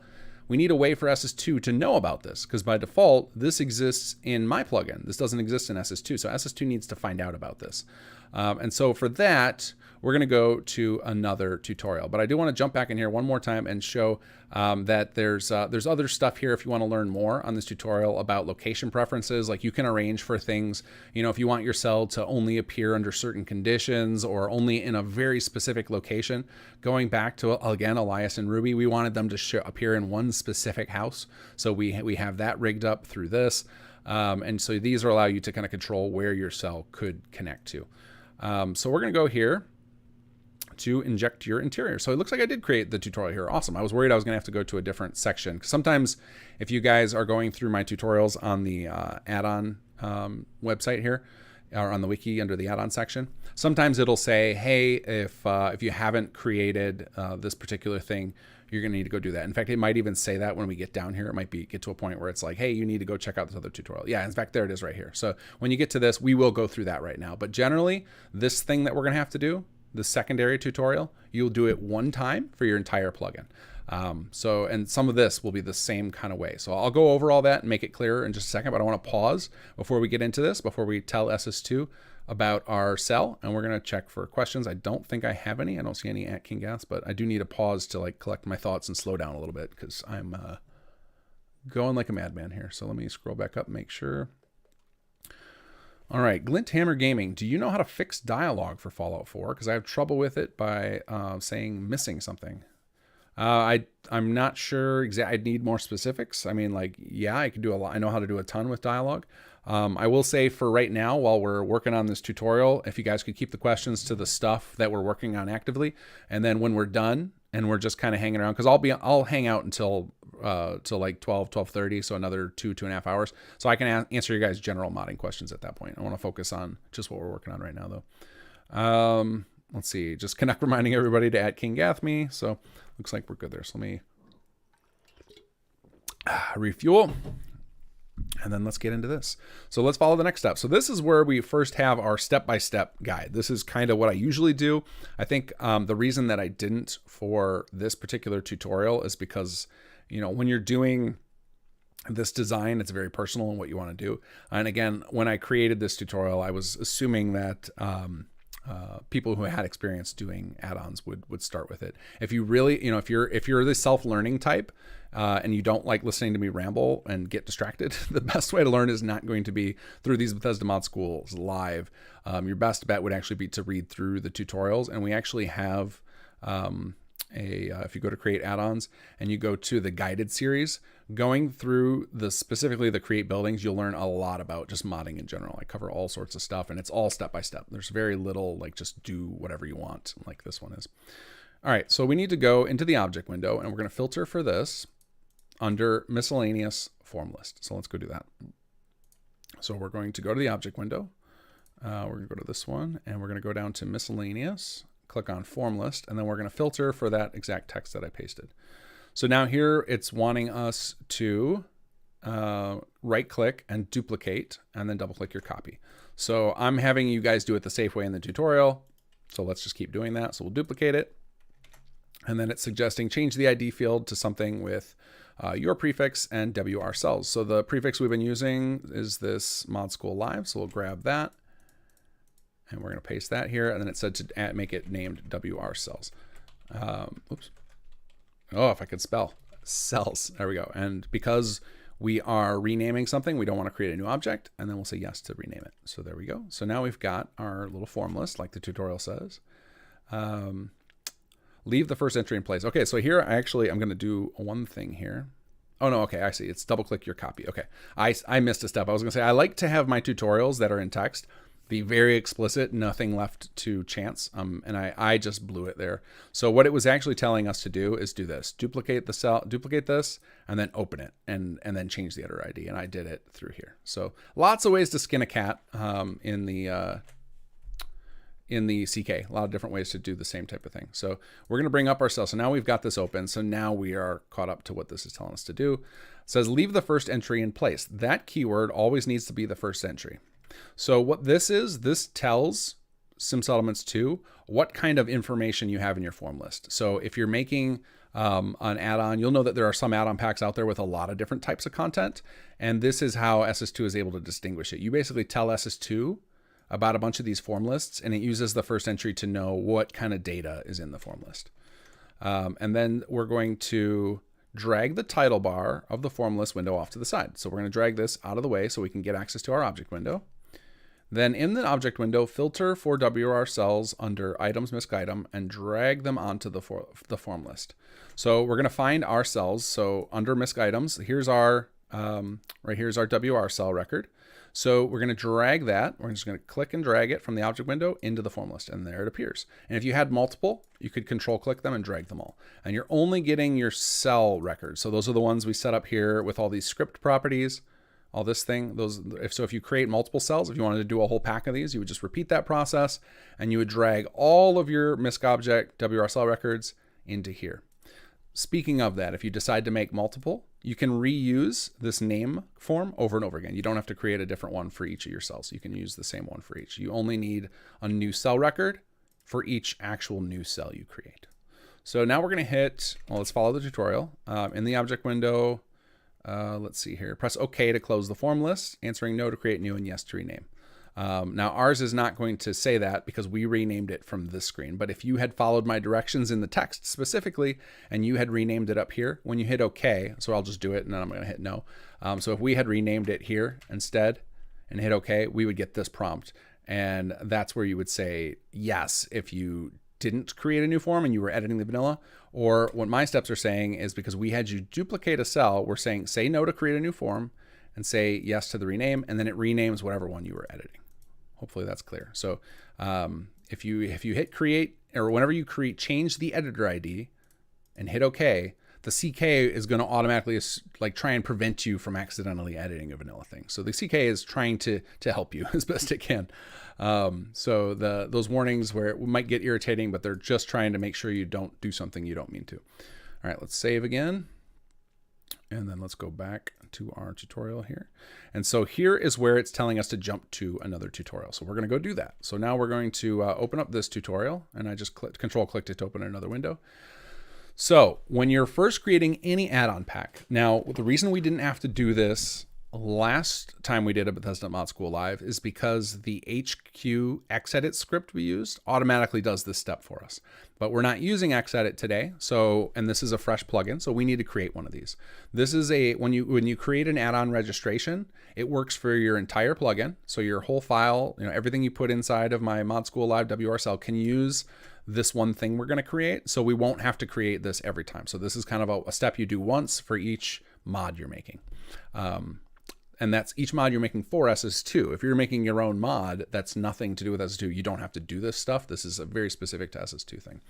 we need a way for SS2 to know about this, because by default, this exists in my plugin. This doesn't exist in SS2, so SS2 needs to find out about this. And so for that, we're going to go to another tutorial. But I do want to jump back in here one more time and show that there's other stuff here if you want to learn more on this tutorial about location preferences. Like you can arrange for things, you know, if you want your cell to only appear under certain conditions or only in a very specific location. Going back to, again, Elias and Ruby, we wanted them to appear in one specific house. So we have that rigged up through this. And so these will allow you to kind of control where your cell could connect to. So we're going to go here to inject your interior. So it looks like I did create the tutorial here. Awesome. I was worried I was going to have to go to a different section. Sometimes if you guys are going through my tutorials on the add-on website here, or on the wiki under the add-on section, sometimes it'll say, hey, if you haven't created this particular thing, you're going to need to go do that. In fact, it might even say that when we get down here. It might get to a point where it's like, hey, you need to go check out this other tutorial. Yeah, in fact, there it is right here. So when you get to this, we will go through that right now. But generally, this thing that we're going to have to do, the secondary tutorial, you'll do it one time for your entire plugin. And some of this will be the same kind of way. So I'll go over all that and make it clearer in just a second, but I want to pause before we get into this, before we tell SS2 about our cell, and we're going to check for questions. I don't think I have any. I don't see any at King Gas, but I do need a pause to like collect my thoughts and slow down a little bit because I'm going like a madman here. So let me scroll back up and make sure. All right, Glint Hammer Gaming. Do you know how to fix dialogue for Fallout 4? Because I have trouble with it by saying missing something. I'm not sure exactly. I'd need more specifics. I mean, like, yeah, I could do a lot. I know how to do a ton with dialogue. I will say for right now, while we're working on this tutorial, if you guys could keep the questions to the stuff that we're working on actively, and then when we're done and we're just kind of hanging around, because I'll hang out until till like 12:30, so another 2.5 hours, so I can answer your guys' general modding questions at that point. I want to focus on just what we're working on right now, though. Let's see, just connect, reminding everybody to add King Gathme. So looks like we're good there. So let me refuel. And then let's get into this. So let's follow the next step. So this is where we first have our step-by-step guide. This is kind of what I usually do. I think the reason that I didn't for this particular tutorial is because, you know, when you're doing this design, it's very personal in what you want to do. And again, when I created this tutorial, I was assuming that people who had experience doing add-ons would start with it. If you really, you know, if you're the self-learning type and you don't like listening to me ramble and get distracted, the best way to learn is not going to be through these Bethesda mod schools live. Your best bet would actually be to read through the tutorials, and we actually have if you go to create add-ons and you go to the guided series, going through specifically the create buildings, you'll learn a lot about just modding in general. I cover all sorts of stuff, and it's all step by step. There's very little like just do whatever you want like this one is. All right, so we need to go into the object window, and we're going to filter for this under miscellaneous form list. So let's go do that. So we're going to go to the object window. We're going to go to this one, and we're going to go down to miscellaneous, click on form list, and then we're going to filter for that exact text that I pasted. So now here it's wanting us to right click and duplicate, and then double click your copy. So I'm having you guys do it the safe way in the tutorial. So let's just keep doing that. So we'll duplicate it. And then it's suggesting change the ID field to something with your prefix and WR cells. So the prefix we've been using is this Mod School Live. So we'll grab that and we're going to paste that here. And then it said to make it named WR cells. Oops. Oh, if I could spell cells. There we go. And because we are renaming something, we don't want to create a new object. And then we'll say yes to rename it. So there we go. So now we've got our little form list like the tutorial says. Leave the first entry in place. Okay, so here I'm going to do one thing here. Oh no, okay, I see. It's double click your copy. Okay, I missed a step. I was going to say I like to have my tutorials that are in text be very explicit, nothing left to chance. And I just blew it there. So what it was actually telling us to do is do this: duplicate the cell, duplicate this, and then open it, and then change the editor ID. And I did it through here. So lots of ways to skin a cat in the CK, a lot of different ways to do the same type of thing. So we're going to bring up our cell. So now we've got this open. So now we are caught up to what this is telling us to do. It says leave the first entry in place. That keyword always needs to be the first entry. So what this is, this tells SimSettlements 2 what kind of information you have in your form list. So if you're making an add-on, you'll know that there are some add-on packs out there with a lot of different types of content. And this is how SS2 is able to distinguish it. You basically tell SS2 about a bunch of these form lists, and it uses the first entry to know what kind of data is in the form list. And then we're going to drag the title bar of the form list window off to the side. So we're going to drag this out of the way so we can get access to our object window. Then in the object window, filter for WR cells under items, misc item, and drag them onto the form list. So we're going to find our cells. So under misc items, here's our, right here's our WR cell record. So we're going to drag that. We're just going to click and drag it from the object window into the form list, and there it appears. And if you had multiple, you could control click them and drag them all. And you're only getting your cell records. So those are the ones we set up here with all these script properties, all this thing. If you create multiple cells, if you wanted to do a whole pack of these, you would just repeat that process, and you would drag all of your misc object WR cell records into here. Speaking of that, if you decide to make multiple, you can reuse this name form over and over again. You don't have to create a different one for each of your cells. You can use the same one for each. You only need a new cell record for each actual new cell you create. So now we're going to hit, well, let's follow the tutorial. In the object window, let's see here. Press OK to close the form list, answering no to create new and yes to rename. Now ours is not going to say that because we renamed it from this screen. But if you had followed my directions in the text specifically and you had renamed it up here, when you hit OK, so I'll just do it and then I'm going to hit no. So if we had renamed it here instead and hit OK, we would get this prompt. And that's where you would say yes if you didn't create a new form and you were editing the vanilla. Or what my steps are saying is because we had you duplicate a cell, we're saying say no to create a new form and say yes to the rename, and then it renames whatever one you were editing. Hopefully that's clear. So if you hit create, or whenever you change the editor ID and hit OK, the CK is going to automatically like try and prevent you from accidentally editing a vanilla thing. So the CK is trying to help you as best it can. So those warnings where it might get irritating, but they're just trying to make sure you don't do something you don't mean to. All right, let's save again. And then let's go back to our tutorial here. And so here is where it's telling us to jump to another tutorial. So we're going to go do that. So now we're going to open up this tutorial, and I just control clicked it to open another window. So when you're first creating any add-on pack, now the reason we didn't have to do this last time we did a Bethesda Mod School Live is because the HQ Xedit script we used automatically does this step for us. But we're not using Xedit today, and this is a fresh plugin, so we need to create one of these. This is when you create an add-on registration, it works for your entire plugin. So your whole file, everything you put inside of my Mod School Live WRCell can use this one thing we're going to create, so we won't have to create this every time. So this is kind of a step you do once for each mod you're making. And that's each mod you're making for SS2. If you're making your own mod, that's nothing to do with SS2. You don't have to do this stuff. This is a very specific to SS2 thing.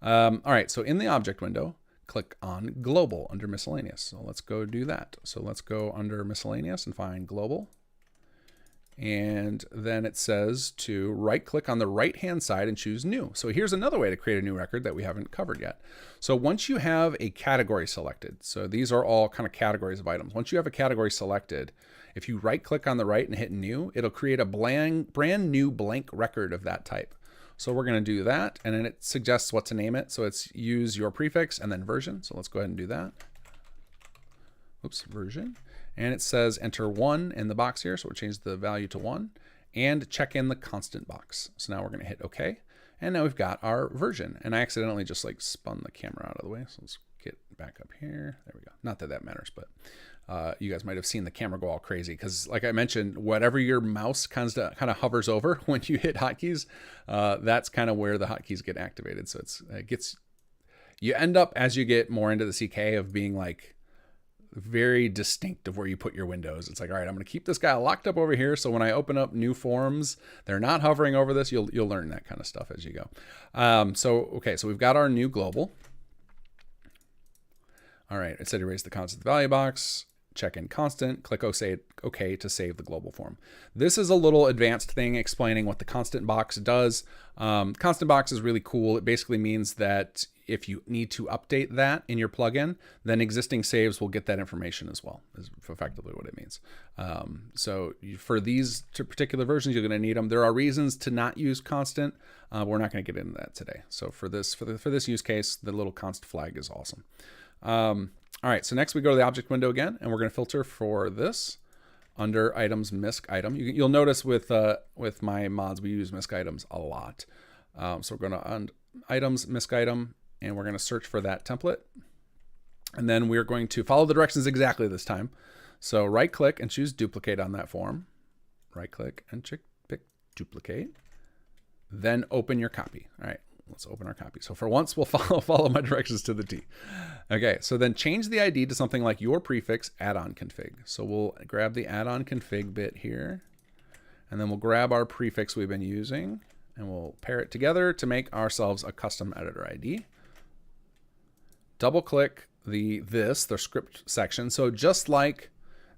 All right, so in the object window, click on global under miscellaneous. So let's go do that. So let's go under miscellaneous and find global. And then it says to right click on the right hand side and choose new. So here's another way to create a new record that we haven't covered yet. So once you have a category selected, so these are all kind of categories of items. Once you have a category selected, if you right click on the right and hit new, it'll create a brand new blank record of that type. So we're going to do that, and then it suggests what to name it. So it's use your prefix and then version. So let's go ahead and do that. Oops, version. And it says enter 1 in the box here, so we'll change the value to 1, and check in the constant box. So now we're going to hit OK, and now we've got our version. And I accidentally just like spun the camera out of the way, so let's get back up here. There we go. Not that that matters, but you guys might have seen the camera go all crazy because, like I mentioned, whatever your mouse kind of hovers over when you hit hotkeys, that's kind of where the hotkeys get activated. So you end up, as you get more into the CK, of being like very distinct of where you put your windows. It's like, all right, I'm going to keep this guy locked up over here, so when I open up new forms, they're not hovering over this. You'll learn that kind of stuff as you go. So we've got our new global. All right, it said erase the constant value box, check in constant, click OK to save the global form. This is a little advanced thing explaining what the constant box does. Constant box is really cool. It basically means that if you need to update that in your plugin, then existing saves will get that information as well, is effectively what it means. For these particular versions, you're going to need them. There are reasons to not use constant. We're not going to get into that today. So for this use case, the little const flag is awesome. All right, so next we go to the object window again, and we're going to filter for this under items misc item. You'll notice with my mods, we use misc items a lot. So we're going to items misc item, and we're going to search for that template. And then we're going to follow the directions exactly this time. So right click and choose duplicate on that form. Right click and pick duplicate. Then open your copy. All right, let's open our copy. So for once, we'll follow my directions to the T. Okay, so then change the ID to something like your prefix add-on config. So we'll grab the add-on config bit here, and then we'll grab our prefix we've been using, and we'll pair it together to make ourselves a custom editor ID. Double click the script section. So just like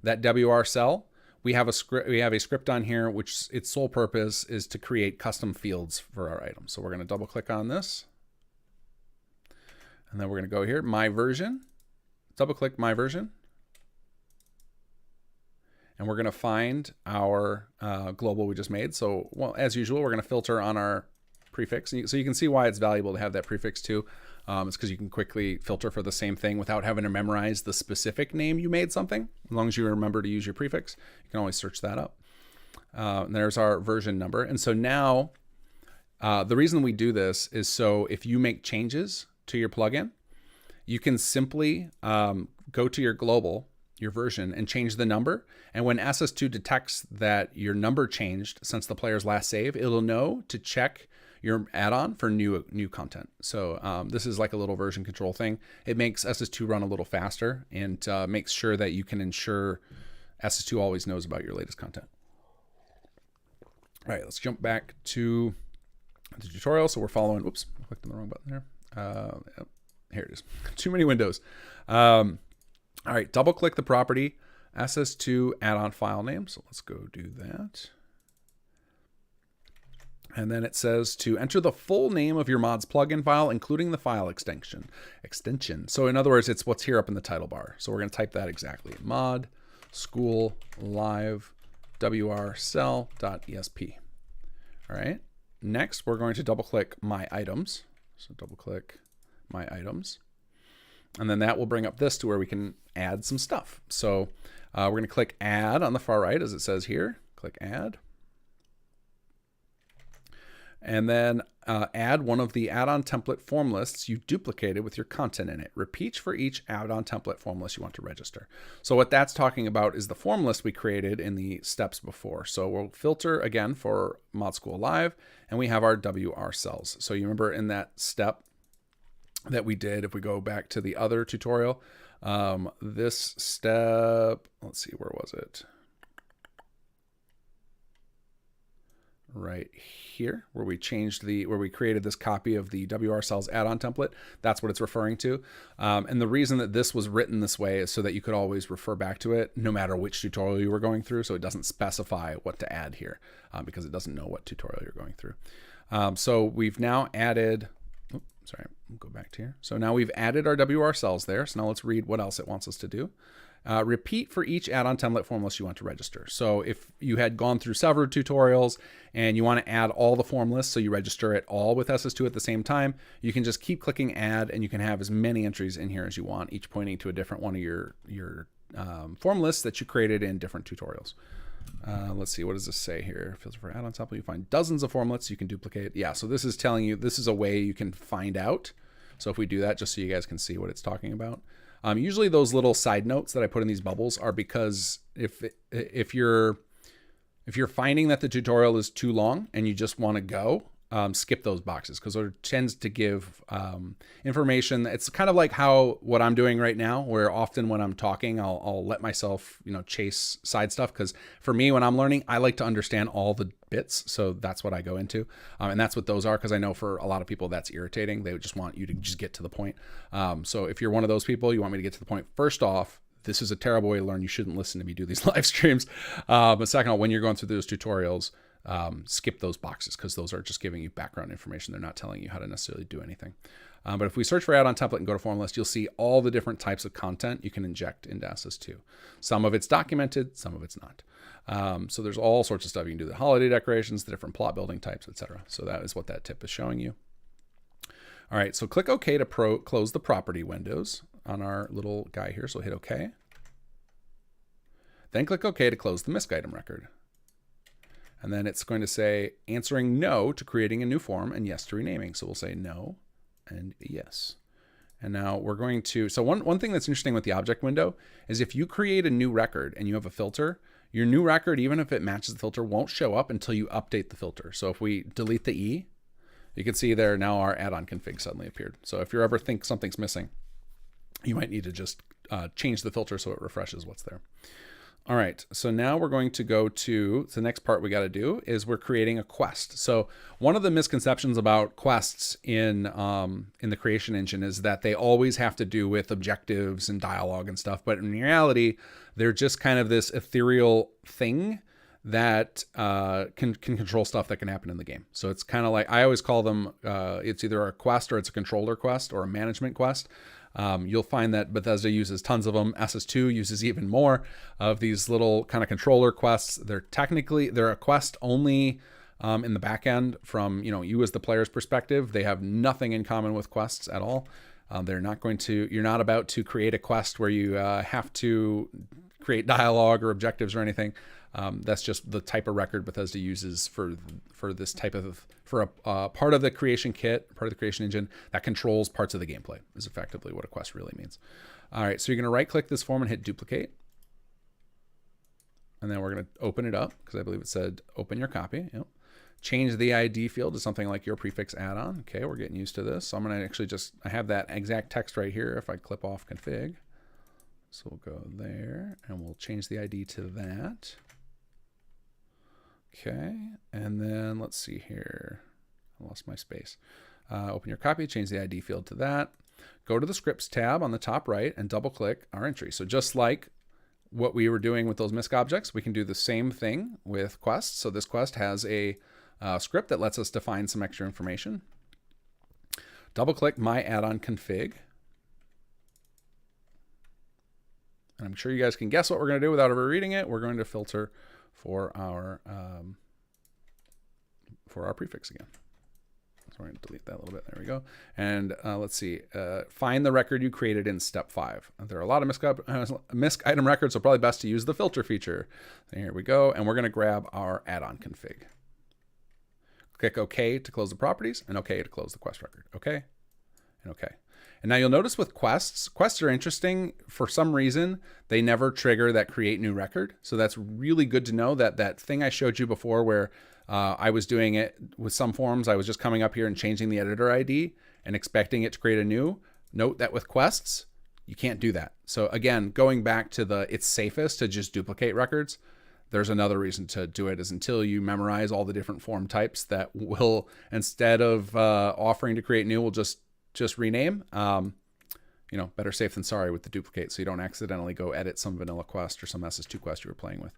that WR cell, we have a script on here which its sole purpose is to create custom fields for our items. So we're going to double click on this, and then we're going to go here, my version, double click my version, and we're going to find our global we just made. So, well, as usual, we're going to filter on our prefix. So you can see why it's valuable to have that prefix too. It's because you can quickly filter for the same thing without having to memorize the specific name you made something. As long as you remember to use your prefix, you can always search that up. And there's our version number. And so now the reason we do this is so if you make changes to your plugin, you can simply go to your global, your version, and change the number. And when SS2 detects that your number changed since the player's last save, it'll know to check your add-on for new content. So this is like a little version control thing. It makes SS2 run a little faster and makes sure that you can ensure SS2 always knows about your latest content. All right, let's jump back to the tutorial. So we're following, oops, I clicked on the wrong button there. Here it is, too many windows. All right, double click the property SS2 add-on file name. So let's go do that. And then it says to enter the full name of your mod's plugin file, including the file extension. So in other words, it's what's here up in the title bar. So we're going to type that exactly. Mod school live wrcell.esp. All right. Next, we're going to double click my items. So double click my items. And then that will bring up this to where we can add some stuff. So we're going to click add on the far right, as it says here. Click add. And then add one of the add-on template form lists you duplicated with your content in it. Repeat for each add-on template form list you want to register. So what that's talking about is the form list we created in the steps before. So we'll filter again for Mod School Live, and we have our WR cells. So you remember in that step that we did, if we go back to the other tutorial, this step, let's see, where was it? right here where we changed where we created this copy of the WR cells add-on template. That's what it's referring to. And the reason that this was written this way is so that you could always refer back to it no matter which tutorial you were going through. So it doesn't specify what to add here because it doesn't know what tutorial you're going through. So we've now added, sorry, we'll go back to here. So now we've added our WR cells there. So now let's read what else it wants us to do. Repeat for each add-on template formlist you want to register. So if you had gone through several tutorials and you want to add all the form lists, so you register it all with SS2 at the same time, you can just keep clicking add and you can have as many entries in here as you want, each pointing to a different one of your form lists that you created in different tutorials. Let's see, what does this say here? Filter for add-on template, you find dozens of form lists you can duplicate. Yeah, so this is telling you, this is a way you can find out. So if we do that, just so you guys can see what it's talking about. Usually those little side notes that I put in these bubbles are because if you're finding that the tutorial is too long and you just want to go, skip those boxes because it tends to give information. It's kind of like what I'm doing right now, where often when I'm talking, I'll let myself, chase side stuff. Because for me, when I'm learning, I like to understand all the bits. So that's what I go into. And that's what those are. Because I know for a lot of people that's irritating. They just want you to just get to the point. So if you're one of those people, you want me to get to the point. First off, this is a terrible way to learn. You shouldn't listen to me do these live streams. But second of all, when you're going through those tutorials, skip those boxes because those are just giving you background information. They're not telling you how to necessarily do anything. But if we search for add-on template and go to form list, you'll see all the different types of content you can inject into SS2. Some of it's documented, some of it's not. So there's all sorts of stuff. You can do the holiday decorations, the different plot building types, etc. So that is what that tip is showing you. All right, so click OK to close the property windows on our little guy here. So hit OK. Then click OK to close the misc item record. And then it's going to say answering no to creating a new form and yes to renaming. So we'll say no and yes. And now we're going to, so one thing that's interesting with the object window is if you create a new record and you have a filter, your new record, even if it matches the filter, won't show up until you update the filter. So if we delete the E, you can see there now our add-on config suddenly appeared. So if you ever think something's missing, you might need to just change the filter so it refreshes what's there. All right, so now we're going to go to the next part we got to do is we're creating a quest. So one of the misconceptions about quests in the creation engine is that they always have to do with objectives and dialogue and stuff. But in reality, they're just kind of this ethereal thing that can control stuff that can happen in the game. So it's kind of like, I always call them, it's either a quest or it's a controller quest or a management quest. You'll find that Bethesda uses tons of them. SS2 uses even more of these little kind of controller quests. They're a quest only in the back end from you as the player's perspective. They have nothing in common with quests at all. You're not about to create a quest where you have to create dialogue or objectives or anything. That's just the type of record Bethesda uses for this type of, for a part of the creation kit, part of the creation engine that controls parts of the gameplay is effectively what a quest really means. All right, so you're gonna right click this form and hit duplicate. And then we're gonna open it up because I believe it said open your copy. Yep. Change the ID field to something like your prefix add-on. Okay, we're getting used to this. So I'm gonna actually I have that exact text right here if I clip off config. So we'll go there and we'll change the ID to that. Okay, and then let's see here. I lost my space. Open your copy, change the ID field to that. Go to the scripts tab on the top right and double click our entry. So just like what we were doing with those misc objects, we can do the same thing with quests. So this quest has a script that lets us define some extra information. Double click my add-on config. And I'm sure you guys can guess what we're going to do without ever reading it. We're going to filter for our prefix again. So we're going to delete that a little bit. There we go. And let's see. Find the record you created in step 5. There are a lot of misc item records, so probably best to use the filter feature. And here we go. And we're going to grab our add-on config. Click OK to close the properties and OK to close the quest record. OK and OK. And now you'll notice with quests are interesting. For some reason, they never trigger that create new record. So that's really good to know that that thing I showed you before where I was doing it with some forms, I was just coming up here and changing the editor ID and expecting it to create a new. Note that with quests, you can't do that. So again, going back to it's safest to just duplicate records. there's another reason to do it, is until you memorize all the different form types that will, instead of offering to create new, will just rename. You know, better safe than sorry with the duplicate, so you don't accidentally go edit some vanilla quest or some SS2 quest you were playing with.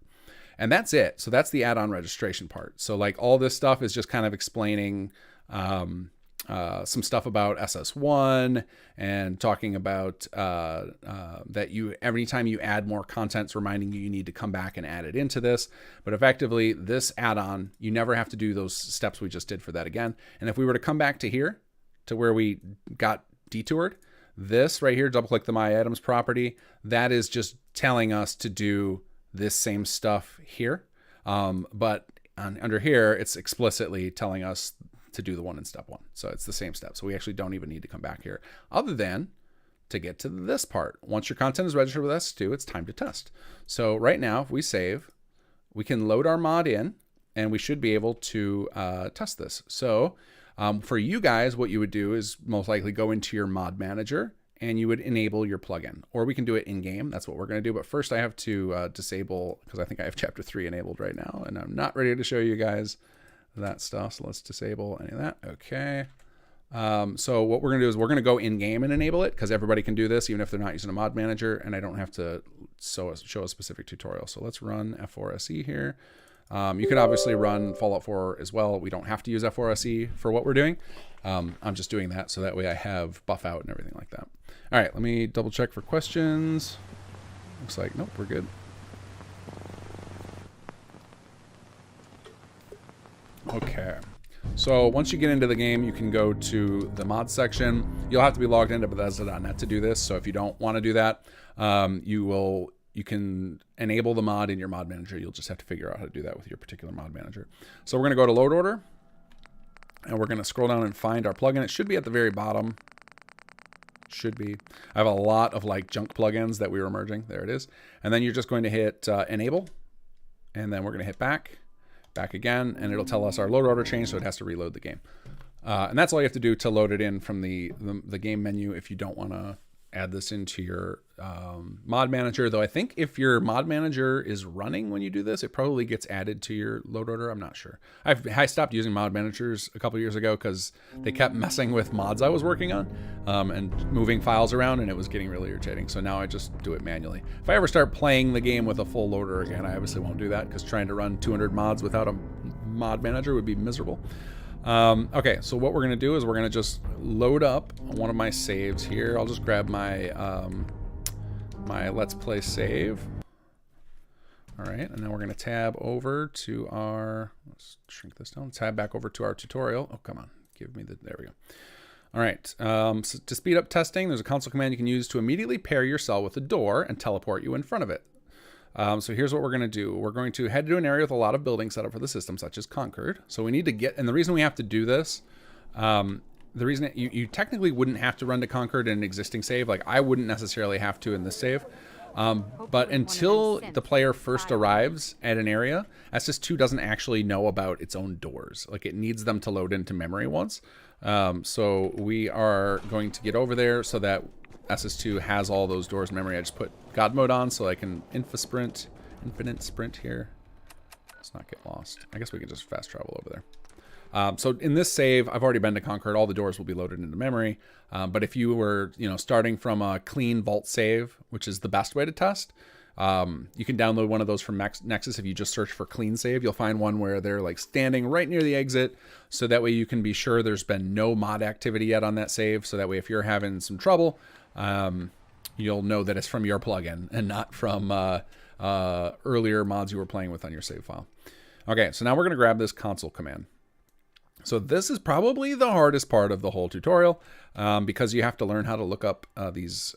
And that's it. So that's the add-on registration part. So like all this stuff is just kind of explaining some stuff about SS1 and talking about that you, every time you add more content, it's reminding you need to come back and add it into this. But effectively, this add-on, you never have to do those steps we just did for that again. And if we were to come back to here, to where we got detoured, this right here, double click the My Items property, that is just telling us to do this same stuff here. But under here, it's explicitly telling us to do the one in step 1. So it's the same step. So we actually don't even need to come back here, other than to get to this part. Once your content is registered with S2, it's time to test. So right now, if we save, we can load our mod in, and we should be able to test this. So for you guys, what you would do is most likely go into your mod manager and you would enable your plugin, or we can do it in game. That's what we're going to do. But first I have to disable, because I think I have chapter 3 enabled right now, and I'm not ready to show you guys that stuff. So let's disable any of that. Okay. So what we're going to do is we're going to go in game and enable it, because everybody can do this, even if they're not using a mod manager, and I don't have to show a specific tutorial. So let's run F4SE here. You could obviously run Fallout 4 as well. We don't have to use F4SE for what we're doing. I'm just doing that so that way I have buff out and everything like that. All right, let me double check for questions. Looks like, nope, we're good. Okay, so once you get into the game, you can go to the mod section. You'll have to be logged into Bethesda.net to do this. So if you don't want to do that, you can enable the mod in your mod manager. You'll just have to figure out how to do that with your particular mod manager. So we're going to go to load order, and we're going to scroll down and find our plugin. It should be at the very bottom. Should be. I have a lot of like junk plugins that we were merging. There it is. And then you're just going to hit enable, and then we're going to hit back again, and it'll tell us our load order changed, so it has to reload the game. And that's all you have to do to load it in from the game menu if you don't want to add this into your mod manager. Though I think if your mod manager is running when you do this, it probably gets added to your load order. I'm not sure. I stopped using mod managers a couple years ago because they kept messing with mods I was working on and moving files around, and it was getting really irritating. So now I just do it manually. If I ever start playing the game with a full loader again, I obviously won't do that, because trying to run 200 mods without a mod manager would be miserable. Okay, so what we're going to do is we're going to just load up one of my saves here. I'll just grab my my Let's Play save. All right, and then we're going to tab over to our, let's shrink this down, tab back over to our tutorial. Oh, come on, give me the, there we go. All right, so to speed up testing, there's a console command you can use to immediately pair your cell with a door and teleport you in front of it. So here's what we're going to do. We're going to head to an area with a lot of buildings set up for the system, such as Concord. So we need to get, and the reason we have to do this, the reason you technically wouldn't have to run to Concord in an existing save. Like I wouldn't necessarily have to in this save. But until the player first arrives at an area, SS2 doesn't actually know about its own doors. Like it needs them to load into memory once. So we are going to get over there so that SS2 has all those doors in memory. I just put God mode on so I can infinite sprint here. Let's not get lost. I guess we can just fast travel over there. So in this save, I've already been to Concord. All the doors will be loaded into memory. But if you were, starting from a clean vault save, which is the best way to test, you can download one of those from Nexus. If you just search for clean save, you'll find one where they're like standing right near the exit. So that way you can be sure there's been no mod activity yet on that save. So that way, if you're having some trouble, you'll know that it's from your plugin and not from earlier mods you were playing with on your save file. Okay, so now we're going to grab this console command. So this is probably the hardest part of the whole tutorial because you have to learn how to look up these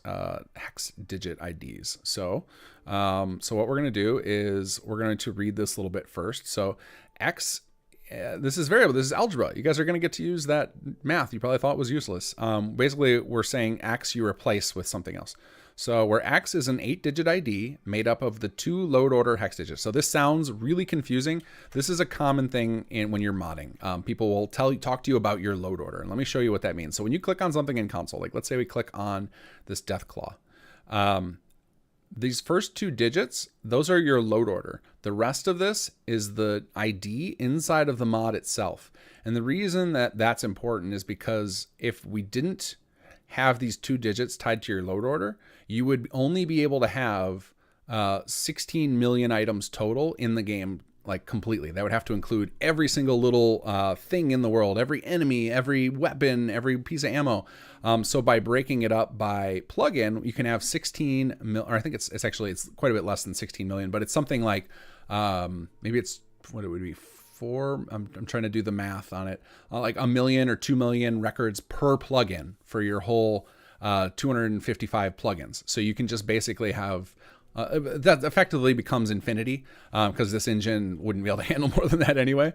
hex digit IDs. So what we're going to do is we're going to read this a little bit first. So X, this is variable, this is algebra. You guys are going to get to use that math you probably thought was useless. Basically, we're saying X you replace with something else. So where X is an 8-digit ID made up of the 2 load order hex digits. So this sounds really confusing. This is a common thing when you're modding. People will talk to you about your load order. And let me show you what that means. So when you click on something in console, like let's say we click on this Deathclaw. these first 2 digits, those are your load order. The rest of this is the ID inside of the mod itself. And the reason that that's important is because if we didn't have these 2 digits tied to your load order, you would only be able to have 16 million items total in the game, like completely. That would have to include every single little thing in the world, every enemy, every weapon, every piece of ammo. So by breaking it up by plugin, you can have 16 million, or I think it's quite a bit less than 16 million, but it's something like maybe it's what it would be. I'm trying to do the math on it, like 1 million or 2 million records per plugin for your whole 255 plugins. So you can just basically have that effectively becomes infinity because this engine wouldn't be able to handle more than that anyway.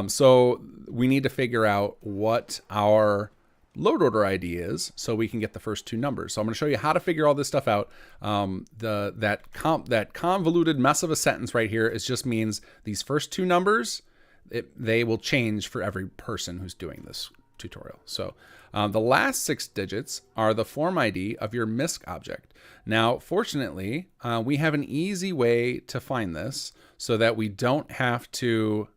So we need to figure out what our load order ID is so we can get the first 2 numbers. So I'm going to show you how to figure all this stuff out. That convoluted mess of a sentence right here is just means these first 2 numbers, they will change for every person who's doing this tutorial. So the last 6 digits are the form ID of your MISC object. Now, fortunately, we have an easy way to find this so that we don't have to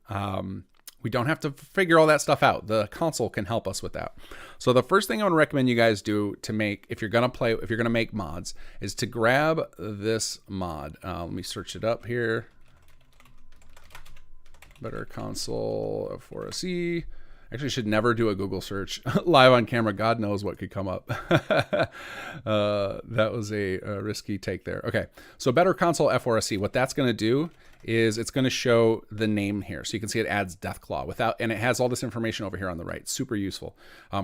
figure all that stuff out. The console can help us with that. So the first thing I would recommend you guys do to make, if you're gonna make mods, is to grab this mod. Let me search it up here. Better console F4SE. Actually, should never do a Google search live on camera. God knows what could come up. That was a risky take there. Okay, so Better Console F4SE. What that's going to do is it's going to show the name here. So you can see it adds Deathclaw and it has all this information over here on the right. Super useful.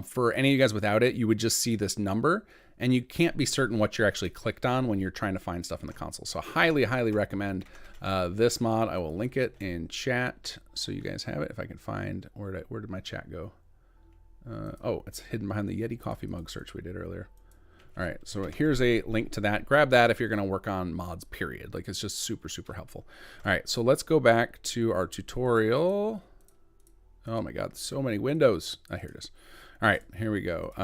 For any of you guys without it, you would just see this number and you can't be certain what you're actually clicked on when you're trying to find stuff in the console. So highly, highly recommend this mod. I will link it in chat so you guys have it. If I can find, where did my chat go? Oh, it's hidden behind the Yeti coffee mug search we did earlier. All right, so here's a link to that. Grab that if you're going to work on mods, period. Like, it's just super, super helpful. All right, so let's go back to our tutorial. Oh my God, so many windows. Oh, here it is. All right, here we go.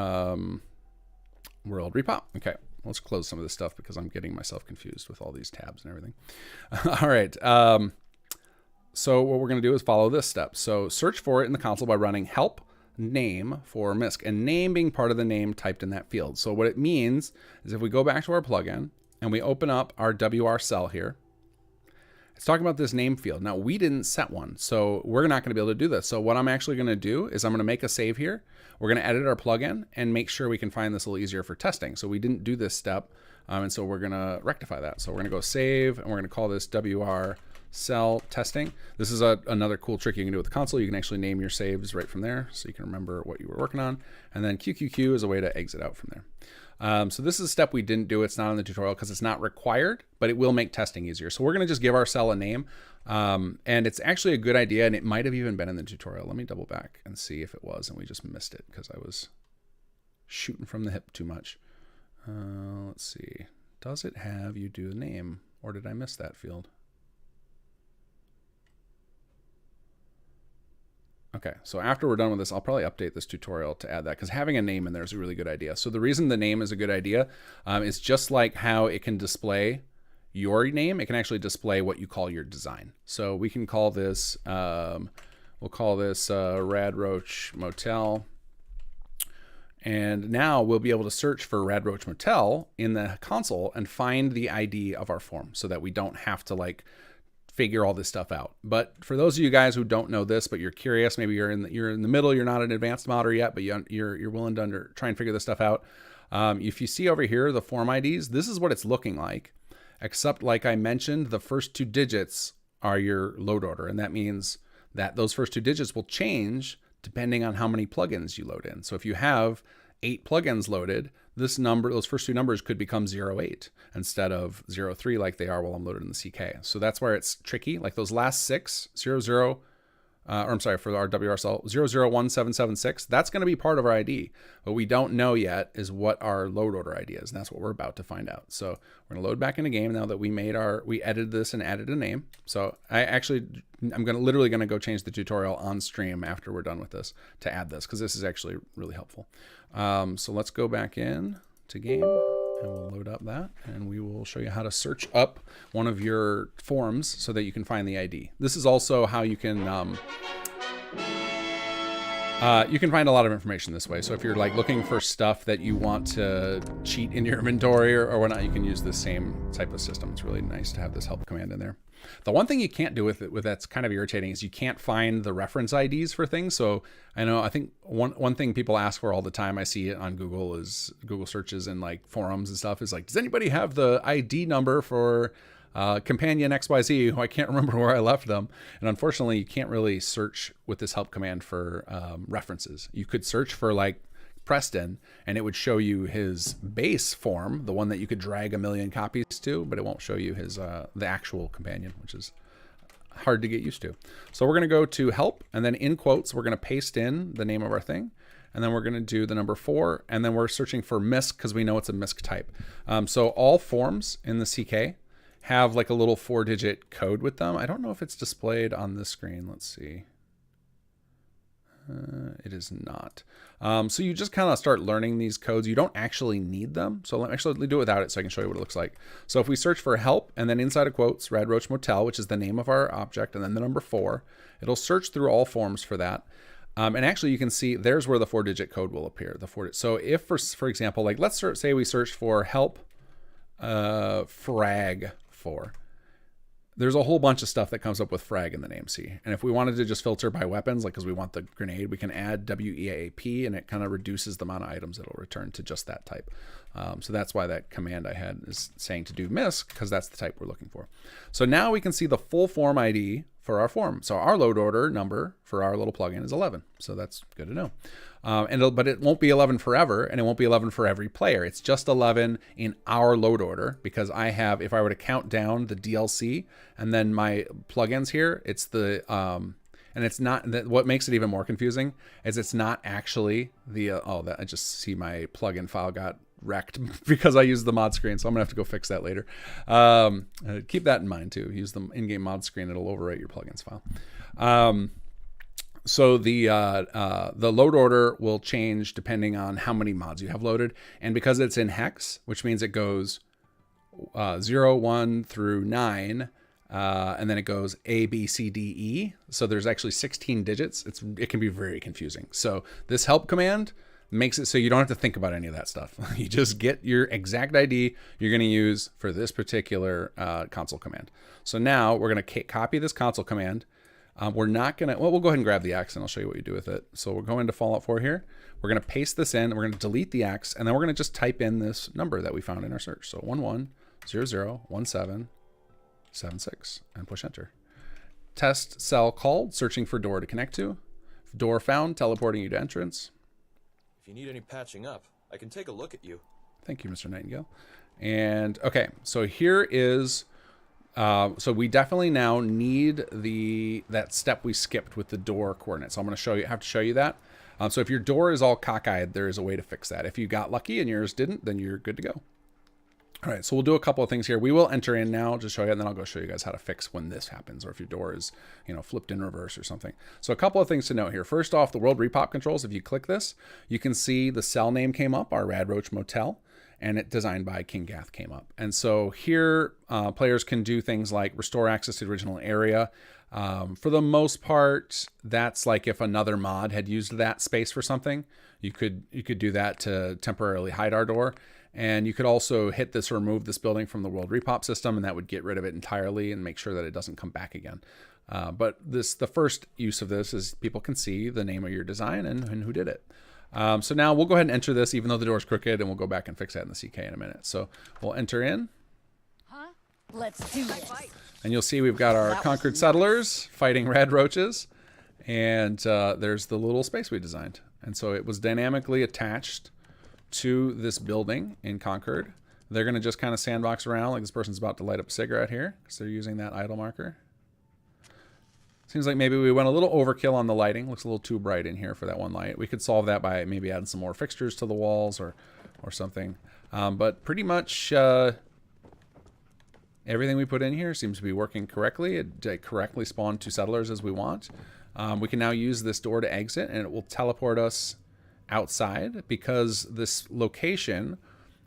World repop. Okay, let's close some of this stuff because I'm getting myself confused with all these tabs and everything. All right, so what we're going to do is follow this step. So search for it in the console by running help name for MISC, and name being part of the name typed in that field. So what it means is if we go back to our plugin and we open up our WR cell here, it's talking about this name field. Now we didn't set one, so we're not going to be able to do this. So what I'm actually going to do is I'm going to make a save here. We're going to edit our plugin and make sure we can find this a little easier for testing. So we didn't do this step, and so we're going to rectify that. So we're going to go save, and we're going to call this WR cell testing. This is another cool trick you can do with the console. You can actually name your saves right from there so you can remember what you were working on. And then QQQ is a way to exit out from there. So this is a step we didn't do. It's not in the tutorial because it's not required, but it will make testing easier. So we're going to just give our cell a name. And it's actually a good idea, and it might have even been in the tutorial. Let me double back and see if it was, and we just missed it because I was shooting from the hip too much. Let's see. Does it have you do a name, or did I miss that field? Okay, so after we're done with this, I'll probably update this tutorial to add that because having a name in there is a really good idea. So the reason the name is a good idea is just like how it can display your name, it can actually display what you call your design. So we can call this, we'll call this Rad Roach Motel. And now we'll be able to search for Rad Roach Motel in the console and find the ID of our form so that we don't have to like figure all this stuff out. But for those of you guys who don't know this, but you're curious, maybe you're in the middle, you're not an advanced modder yet, but you're willing to try and figure this stuff out. If you see over here, the form IDs, this is what it's looking like, except like I mentioned, the first 2 digits are your load order. And that means that those first 2 digits will change depending on how many plugins you load in. So if you have 8 plugins loaded, this number, those first 2 numbers could become 08 instead of 03 like they are while I'm loaded in the CK. So that's where it's tricky. Like those last 6, 00, or I'm sorry, for our WRCL, 001776, that's going to be part of our ID. What we don't know yet is what our load order ID is, and that's what we're about to find out. So we're going to load back in the game now that we edited this and added a name. So I'm literally going to go change the tutorial on stream after we're done with this to add this, because this is actually really helpful. So let's go back in to game And we'll load up that, and we will show you how to search up one of your forms so that you can find the ID. This is also how you can find a lot of information this way. So if you're like looking for stuff that you want to cheat in your inventory or whatnot, you can use the same type of system. It's really nice to have this help command in there. The one thing you can't do with it, that's kind of irritating, is you can't find the reference IDs for things. So I think one thing people ask for all the time, I see it on Google, is Google searches and like forums and stuff, is like, does anybody have the ID number for companion XYZ, who I can't remember where I left them? And unfortunately, you can't really search with this help command for references. You could search for like Preston, and it would show you his base form, the one that you could drag a million copies to, but it won't show you his the actual companion, which is hard to get used to. So we're going to go to help, and then in quotes, we're going to paste in the name of our thing, and then we're going to do the number 4, and then we're searching for MISC because we know it's a MISC type. So all forms in the CK have like a little 4-digit code with them. I don't know if it's displayed on this screen. Let's see. It is not. So you just kind of start learning these codes. You don't actually need them. So let me actually do it without it so I can show you what it looks like. So if we search for help, and then inside of quotes, Red Roach Motel, which is the name of our object, and then the number 4, it'll search through all forms for that. And actually you can see there's where the 4-digit code will appear. So if for example, like let's say we search for help frag 4. There's a whole bunch of stuff that comes up with frag in the name, see? And if we wanted to just filter by weapons, like because we want the grenade, we can add WEAP, and it kind of reduces the amount of items it'll return to just that type. So that's why that command I had is saying to do MISC, because that's the type we're looking for. So now we can see the full form ID for our form. So our load order number for our little plugin is 11. So that's good to know. But it won't be 11 forever, and it won't be 11 for every player. It's just 11 in our load order, because I have, if I were to count down the DLC and then my plugins here, it's the, and it's not, what makes it even more confusing is it's not actually the, I just see my plugin file got wrecked because I used the mod screen. So I'm gonna have to go fix that later. Keep that in mind too. Use the in-game mod screen. It'll overwrite your plugins file. So the load order will change depending on how many mods you have loaded. And because it's in hex, which means it goes 0, 1 through 9, and then it goes A, B, C, D, E. So there's actually 16 digits. It can be very confusing. So this help command makes it so you don't have to think about any of that stuff. You just get your exact ID you're going to use for this particular console command. So now we're going to copy this console command. We're not going to, well, we'll go ahead and grab the X and I'll show you what you do with it. So we're going to Fallout 4 here. We're going to paste this in, we're going to delete the X, and then we're going to just type in this number that we found in our search. So 11001776 and push enter. Test cell called, searching for door to connect to. Door found, teleporting you to entrance.
If you need any patching up, I can take a look at you.
Thank you, Mr. Nightingale. And okay, so here is, so we definitely now need that step we skipped with the door coordinates. So I'm going to have to show you that. So if your door is all cockeyed, there is a way to fix that. If you got lucky and yours didn't, then you're good to go. All right, so we'll do a couple of things here. We will enter in now to show you, and then I'll go show you guys how to fix when this happens, or if your door is, flipped in reverse or something. So a couple of things to note here. First off, the world repop controls. If you click this, you can see the cell name came up, our Rad Roach Motel, and it designed by King Gath came up. And so here, players can do things like restore access to the original area. For the most part, that's like if another mod had used that space for something, you could do that to temporarily hide our door. And you could also hit this or remove this building from the world repop system, and that would get rid of it entirely and make sure that it doesn't come back again. But the first use of this is people can see the name of your design and who did it. So now we'll go ahead and enter this, even though the door is crooked, and we'll go back and fix that in the CK in a minute. So we'll enter in.
Let's do this.
And you'll see we've got our conquered settlers fighting rad roaches. And there's the little space we designed. And so it was dynamically attached to this building in Concord. They're going to just kind of sandbox around like this person's about to light up a cigarette here because they're using that idle marker. Seems like maybe we went a little overkill on the lighting. Looks a little too bright in here for that one light. We could solve that by maybe adding some more fixtures to the walls or something. But pretty much everything we put in here seems to be working correctly. It correctly spawned 2 settlers as we want. We can now use this door to exit, and it will teleport us outside because this location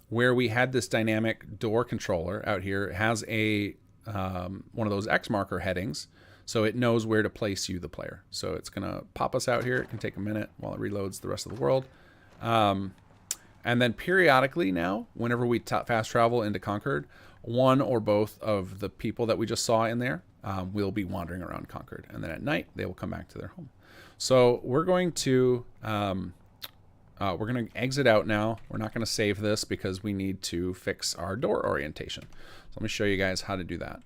where we had this dynamic door controller out here, it has a one of those X marker headings, so it knows where to place you, the player. So it's going to pop us out here. It can take a minute while it reloads the rest of the world. And then periodically now, whenever we fast travel into Concord, one or both of the people that we just saw in there will be wandering around Concord. And then at night, they will come back to their home. So we're going to exit out now. We're not going to save this because we need to fix our door orientation. So let me show you guys how to do that.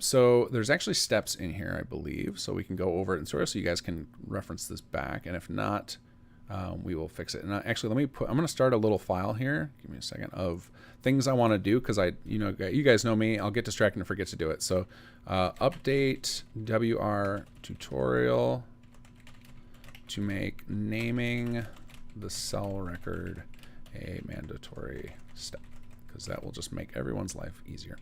So there's actually steps in here, I believe, so we can go over it and sort of so you guys can reference this back. And if not, we will fix it. And actually, I'm going to start a little file here. Give me a second of things I want to do because you guys know me. I'll get distracted and forget to do it. So update WR tutorial to make naming the cell record a mandatory step, because that will just make everyone's life easier.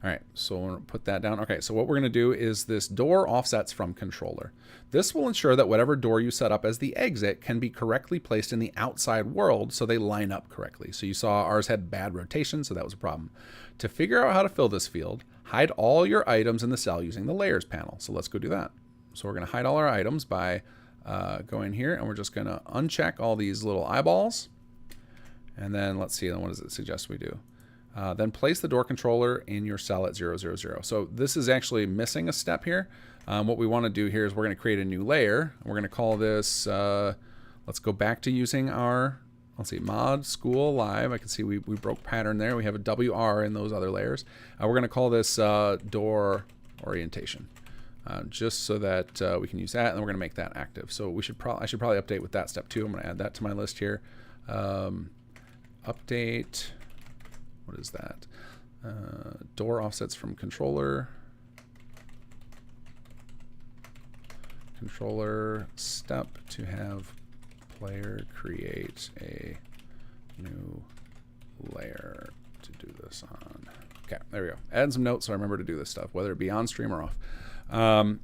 All right, so we'll put that down. Okay, so what we're going to do is this door offsets from controller. This will ensure that whatever door you set up as the exit can be correctly placed in the outside world so they line up correctly. So you saw ours had bad rotation, so that was a problem. To figure out how to fill this field, hide all your items in the cell using the layers panel. So let's go do that. So we're going to hide all our items by going here, and we're just going to uncheck all these little eyeballs. And then let's see, then what does it suggest we do? Then place the door controller in your cell at 000. So this is actually missing a step here. What we want to do here is we're going to create a new layer. We're going to call this, let's go back to using our, let's see, mod school live. I can see we broke pattern there. We have a WR in those other layers. We're going to call this door orientation. Just so that we can use that, and then we're going to make that active. So I should probably update with that step too. I'm going to add that to my list here. Update. What is that? Door offsets from controller. Controller step to have player create a new layer to do this on. Okay, there we go. Add some notes so I remember to do this stuff, whether it be on stream or off.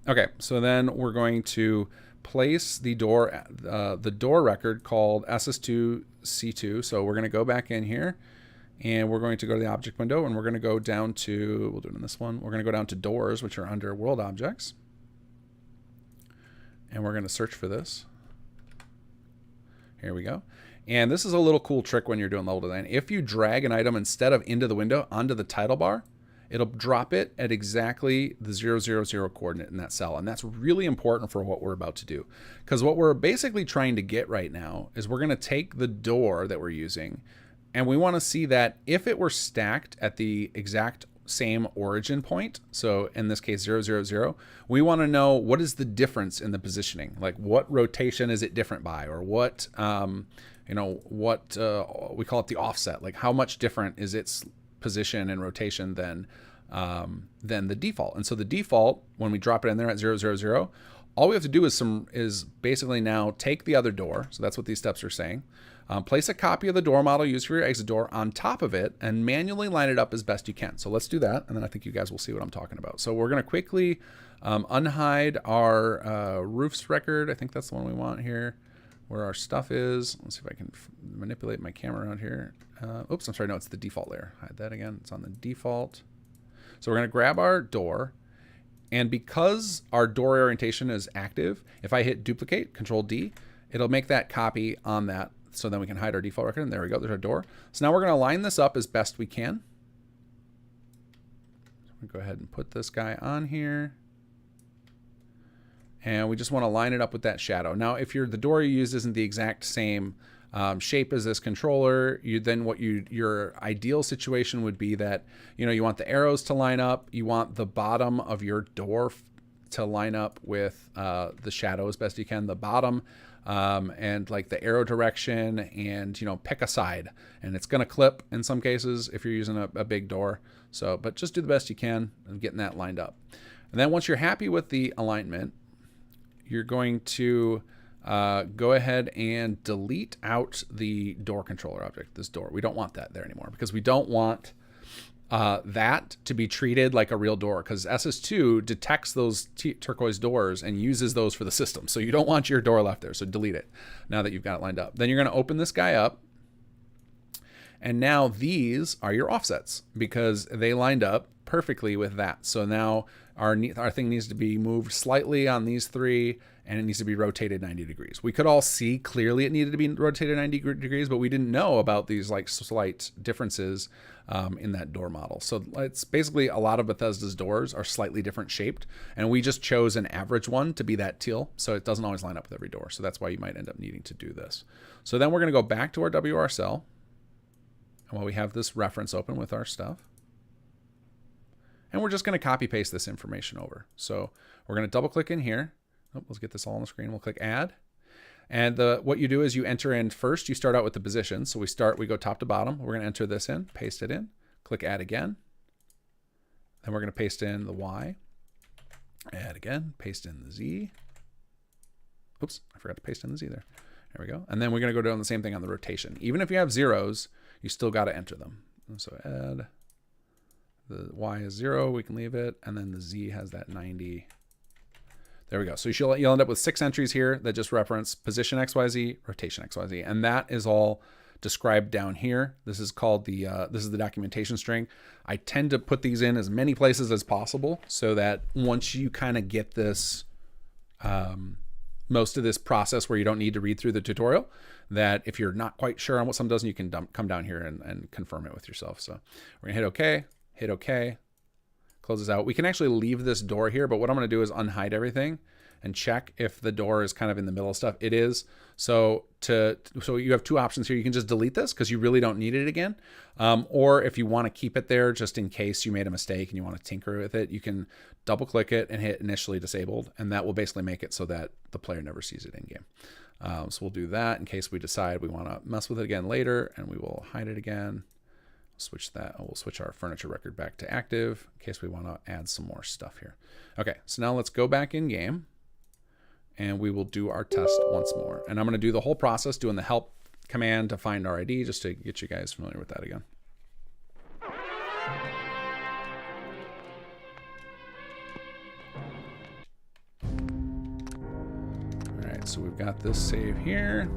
Okay, so then we're going to place the door record called SS2C2. So we're going to go back in here, and we're going to go to the object window, and we're going to go down to, we'll do it in this one, we're going to go down to doors, which are under world objects. And we're going to search for this. Here we go. And this is a little cool trick when you're doing level design. If you drag an item instead of into the window onto the title bar, it'll drop it at exactly the 000 coordinate in that cell. And that's really important for what we're about to do. Because what we're basically trying to get right now is we're going to take the door that we're using, and we want to see that if it were stacked at the exact same origin point, so in this case 000, we want to know what is the difference in the positioning. Like what rotation is it different by, or what, we call it the offset. Like how much different is its position and rotation than the default. And so the default, when we drop it in there at 000, all we have to do is basically now take the other door. So that's what these steps are saying. Place a copy of the door model used for your exit door on top of it and manually line it up as best you can. So let's do that, and then I think you guys will see what I'm talking about. So we're going to quickly unhide our roofs record. I think that's the one we want here, where our stuff is. Let's see if I can manipulate my camera around here. Oops, I'm sorry. No, it's the default layer. Hide that again. It's on the default. So we're going to grab our door. And because our door orientation is active, if I hit duplicate, Control D, it'll make that copy on that. So then we can hide our default record. And there we go. There's our door. So now we're going to line this up as best we can. So I'm going to go ahead and put this guy on here. And we just want to line it up with that shadow. Now, if the door you use isn't the exact same shape as this controller, your ideal situation would be that, you want the arrows to line up. You want the bottom of your door to line up with the shadow as best you can. The bottom and like the arrow direction, and pick a side, and it's going to clip in some cases if you're using a big door. So, but just do the best you can in getting that lined up. And then once you're happy with the alignment, you're going to go ahead and delete out the door controller object, this door. We don't want that there anymore, because we don't want that to be treated like a real door, because SS2 detects those turquoise doors and uses those for the system. So you don't want your door left there. So delete it now that you've got it lined up. Then you're going to open this guy up, And now these are your offsets because they lined up perfectly with that. So now our thing needs to be moved slightly on these 3, and it needs to be rotated 90 degrees. We could all see clearly it needed to be rotated 90 degrees, but we didn't know about these like slight differences in that door model. So it's basically a lot of Bethesda's doors are slightly different shaped, and we just chose an average one to be that teal, so it doesn't always line up with every door. So that's why you might end up needing to do this. So then we're going to go back to our WR cell, and while we have this reference open with our stuff, and we're just going to copy paste this information over. So we're going to double click in here. Oh, let's get this all on the screen. We'll click add. And what you do is you enter in first, you start out with the position. So we go top to bottom. We're going to enter this in, paste it in, click add again. Then we're going to paste in the Y, add again, paste in the Z. Oops, I forgot to paste in the Z there. There we go. And then we're going to go down the same thing on the rotation. Even if you have zeros, you still got to enter them. And so add, the Y is 0, we can leave it. And then the Z has that 90. There we go. So you'll end up with 6 entries here that just reference position XYZ, rotation XYZ. And that is all described down here. This is called this is the documentation string. I tend to put these in as many places as possible so that once you kind of get this, most of this process where you don't need to read through the tutorial, that if you're not quite sure on what something does, you can come down here and confirm it with yourself. So we're gonna hit OK, close this out. We can actually leave this door here, but what I'm gonna do is unhide everything and check if the door is kind of in the middle of stuff. It is. So you have 2 options here. You can just delete this because you really don't need it again. Or if you want to keep it there just in case you made a mistake and you want to tinker with it, you can double click it and hit initially disabled. And that will basically make it so that the player never sees it in game. So we'll do that in case we decide we want to mess with it again later, and we will hide it again. Switch that. We'll switch our furniture record back to active in case we want to add some more stuff here. Okay, so now let's go back in game and we will do our test once more. And I'm going to do the whole process doing the help command to find our ID just to get you guys familiar with that again. All right, so we've got this save here.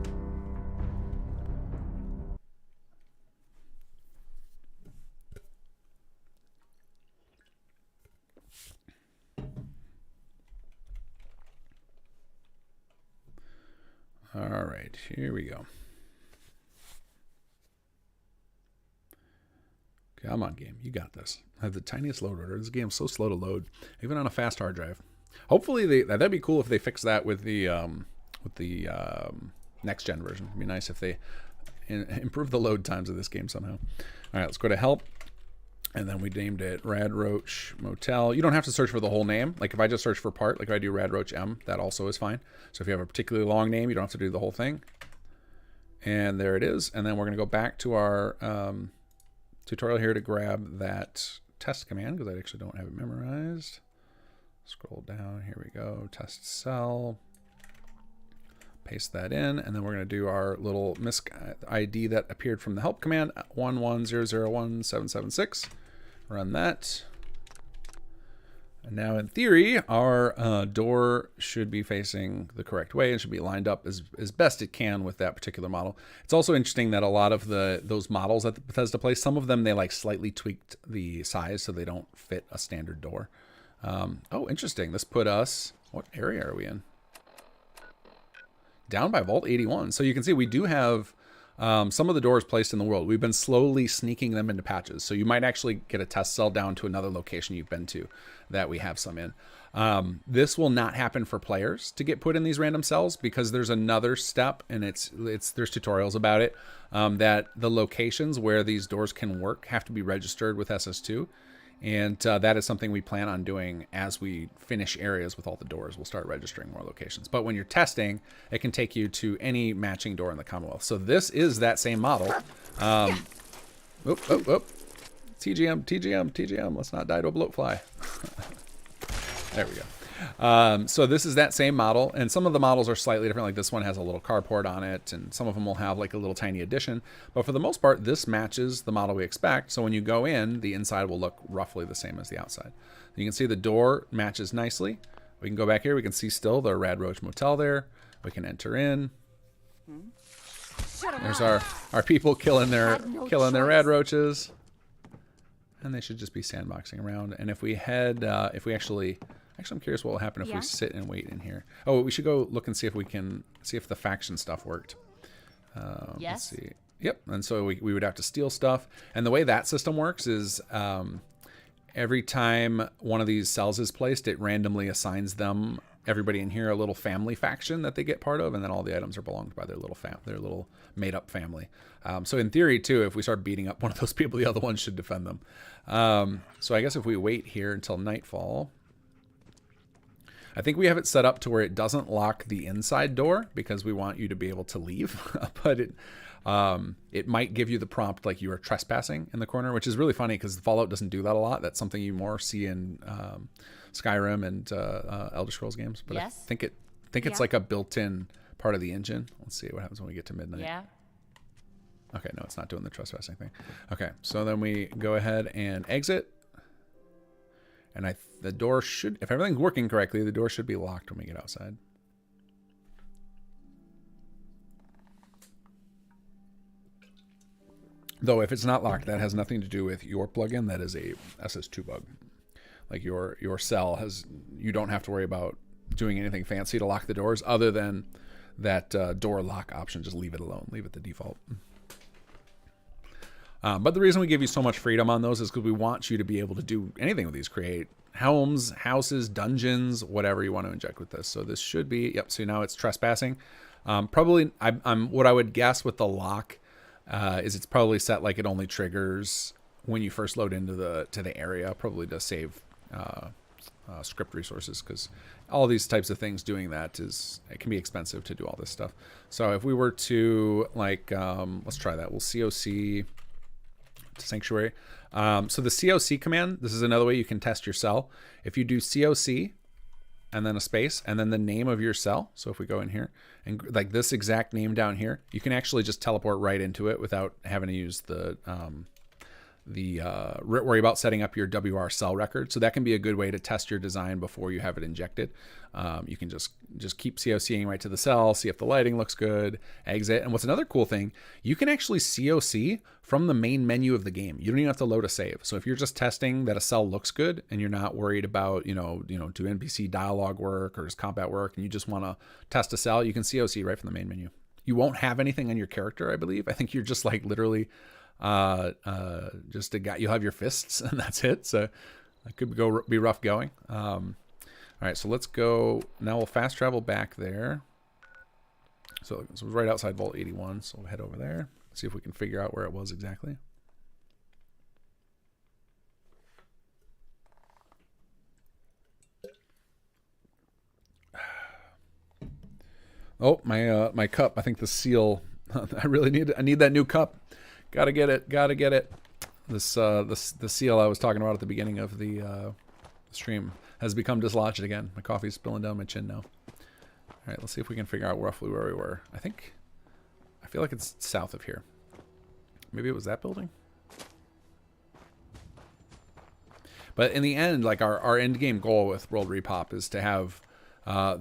All right, here we go. Come on, game. You got this. I have the tiniest load order. This game's so slow to load, even on a fast hard drive. Hopefully, that'd be cool if they fix that with the next gen version. It'd be nice if they improve the load times of this game somehow. All right, let's go to help. And then we named it Rad Roach Motel. You don't have to search for the whole name. Like if I just search for part, like if I do Rad Roach M, that also is fine. So if you have a particularly long name, you don't have to do the whole thing. And there it is. And then we're going to go back to our tutorial here to grab that test command because I actually don't have it memorized. Scroll down. Here we go. Test cell. Paste that in. And then we're going to do our little misc ID that appeared from the help command, 11001776. Run that. And now in theory, our door should be facing the correct way and should be lined up as best it can with that particular model. It's also interesting that a lot of those models that the Bethesda plays, some of them they like slightly tweaked the size so they don't fit a standard door. Oh, interesting. This put us, what area are we in? Down by Vault 81. So you can see we do have some of the doors placed in the world. We've been slowly sneaking them into patches. So you might actually get a test cell down to another location you've been to that we have some in. This will not happen for players to get put in these random cells because there's another step, and there's tutorials about it, that the locations where these doors can work have to be registered with SS2. And that is something we plan on doing as we finish areas with all the doors. We'll start registering more locations. But when you're testing, it can take you to any matching door in the Commonwealth. So this is that same model. TGM. Let's not die to a bloatfly. There we go. So this is that same model, and some of the models are slightly different. Like this one has a little carport on it, and some of them will have like a little tiny addition. But for the most part, this matches the model we expect. So when you go in, the inside will look roughly the same as the outside. You can see the door matches nicely. We can go back here. We can see still the Rad Roach Motel there. We can enter in. There's our people killing their red roaches. And they should just be sandboxing around. And if we head, if we actually, I'm curious what will happen if we sit and wait in here. Oh, we should go look and see if we can see if the faction stuff worked. Let's see. Yep. And so we would have to steal stuff. And the way that system works is every time one of these cells is placed, it randomly assigns them, everybody in here, a little family faction that they get part of, and then all the items are belonged by their little made-up family. So in theory, too, if we start beating up one of those people, the other ones should defend them. So I guess if we wait here until nightfall, I think we have it set up to where it doesn't lock the inside door because we want you to be able to leave, but it might give you the prompt like you are trespassing in the corner, which is really funny because Fallout doesn't do that a lot. That's something you more see in Skyrim and Elder Scrolls games. But I think it's like a built-in part of the engine. Let's see what happens when we get to midnight.
Yeah.
Okay, no, it's not doing the trespassing thing. Okay, so then we go ahead and exit. And the door should, if everything's working correctly, the door should be locked when we get outside. Though if it's not locked, that has nothing to do with your plugin. That is a SS2 bug. Like your cell you don't have to worry about doing anything fancy to lock the doors other than that door lock option. Just leave it alone. Leave it the default. But the reason we give you so much freedom on those is because we want you to be able to do anything with these. Create homes, houses, dungeons, whatever you want to inject with this. So this should be, yep, so now it's trespassing. Probably, what I would guess with the lock is it's probably set like it only triggers when you first load into the area, probably to save script resources, because all these types of things doing that it can be expensive to do all this stuff. So if we were to like, let's try that. We'll COC to Sanctuary. So the COC command, this is another way you can test your cell. If you do COC and then a space and then the name of your cell. So if we go in here and like this exact name down here, you can actually just teleport right into it without having to use worry about setting up your WR cell record. So that can be a good way to test your design before you have it injected. You can just keep COCing right to the cell, see if the lighting looks good, exit. And what's another cool thing, you can actually COC from the main menu of the game. You don't even have to load a save. So if you're just testing that a cell looks good and you're not worried about, do NPC dialogue work or does combat work, and you just want to test a cell, you can COC right from the main menu. You won't have anything on your character, I believe. I think you're just like literally just a guy. You'll have your fists and that's it. So it could be rough going. All right, so let's go now. We'll fast travel back there. So it's right outside Vault 81. So we'll head over there, see if we can figure out where it was exactly. Oh, my cup. I think the seal. I need that new cup. Gotta get it. The seal I was talking about at the beginning of the stream has become dislodged again. My coffee's spilling down my chin now. All right, let's see if we can figure out roughly where we were. I feel like it's south of here. Maybe it was that building. But in the end, like our end game goal with World Repop is to have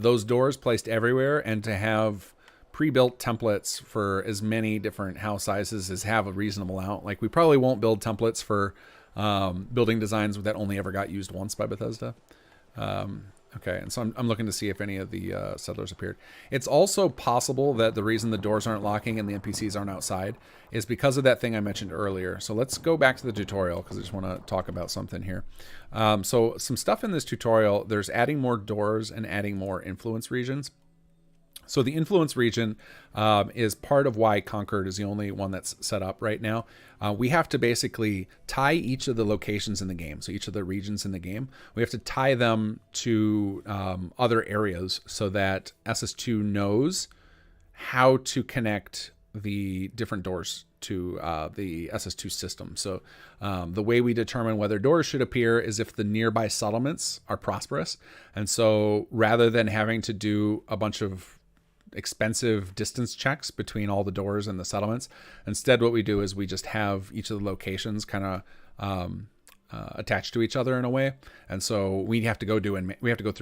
those doors placed everywhere and to have pre-built templates for as many different house sizes as have a reasonable amount. Like we probably won't build templates for building designs that only ever got used once by Bethesda. Okay, and so I'm looking to see if any of the settlers appeared. It's also possible that the reason the doors aren't locking and the NPCs aren't outside is because of that thing I mentioned earlier. So let's go back to the tutorial because I just want to talk about something here. So some stuff in this tutorial, there's adding more doors and adding more influence regions. So the influence region is part of why Concord is the only one that's set up right now. We have to basically tie each of the locations in the game, so each of the regions in the game, we have to tie them to other areas so that SS2 knows how to connect the different doors to the SS2 system. So the way we determine whether doors should appear is if the nearby settlements are prosperous. And so rather than having to do a bunch of expensive distance checks between all the doors and the settlements, instead what we do is we just have each of the locations kind of attached to each other in a way, and so we have to go through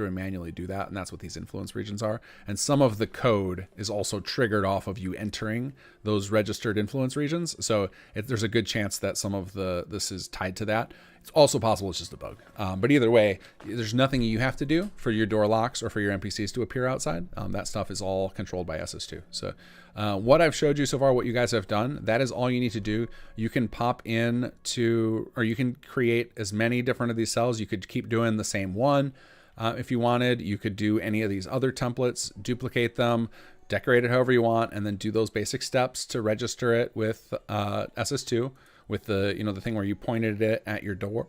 and manually do that, and that's what these influence regions are. And some of the code is also triggered off of you entering those registered influence regions, so there's a good chance that some of this is tied to that. It's also possible it's just a bug, but either way, there's nothing you have to do for your door locks or for your NPCs to appear outside. That stuff is all controlled by SS2. So what I've showed you so far, what you guys have done, that is all you need to do. You can pop in to, or you can create as many different of these cells. You could keep doing the same one if you wanted. You could do any of these other templates, duplicate them, decorate it however you want, and then do those basic steps to register it with SS2. With the, the thing where you pointed it at your door,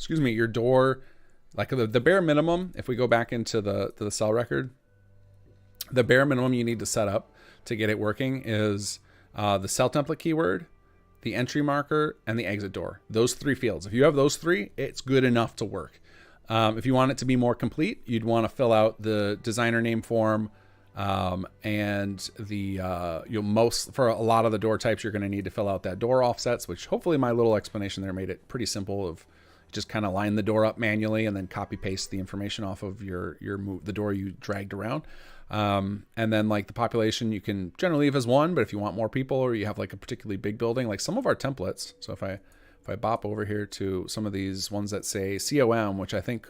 your door, like the bare minimum. If we go back into the cell record, the bare minimum you need to set up to get it working is the cell template keyword, the entry marker, and the exit door. Those 3 fields. If you have those 3, it's good enough to work. If you want it to be more complete, you'd want to fill out the designer name form, and the for a lot of the door types, you're going to need to fill out that door offsets, which hopefully my little explanation there made it pretty simple. Of just kind of line the door up manually and then copy paste the information off of the door you dragged around. And then like the population, you can generally leave as 1, but if you want more people or you have like a particularly big building, like some of our templates. So if I bop over here to some of these ones that say COM, which I think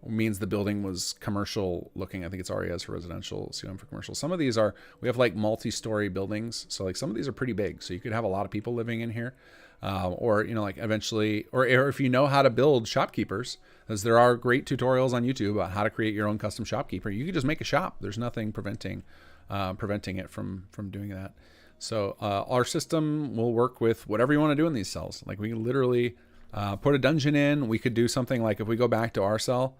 means the building was commercial looking. I think it's RES for residential, COM for commercial. Some of these we have like multi-story buildings. So like some of these are pretty big. So you could have a lot of people living in here. Or, like eventually, or if you know how to build shopkeepers, as there are great tutorials on YouTube about how to create your own custom shopkeeper, you could just make a shop. There's nothing preventing it from doing that. So our system will work with whatever you want to do in these cells. Like we can literally put a dungeon in. We could do something like, if we go back to our cell,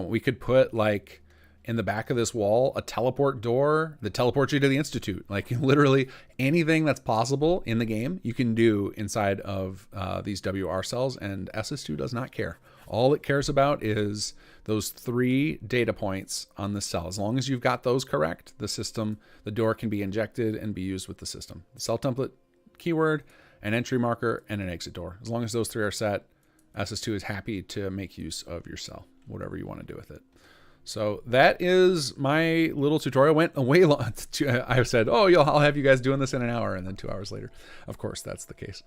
we could put like in the back of this wall a teleport door that teleports you to the Institute. Like literally anything that's possible in the game you can do inside of these WR cells, and SS2 does not care. All it cares about is those 3 data points on the cell. As long as you've got those correct, the door can be injected and be used with the system. The cell template keyword, an entry marker, and an exit door. As long as those 3 are set, SS2 is happy to make use of your cell, whatever you want to do with it. So that is my little tutorial. Went way long. I said, I'll have you guys doing this in an hour, and then 2 hours later. Of course, that's the case.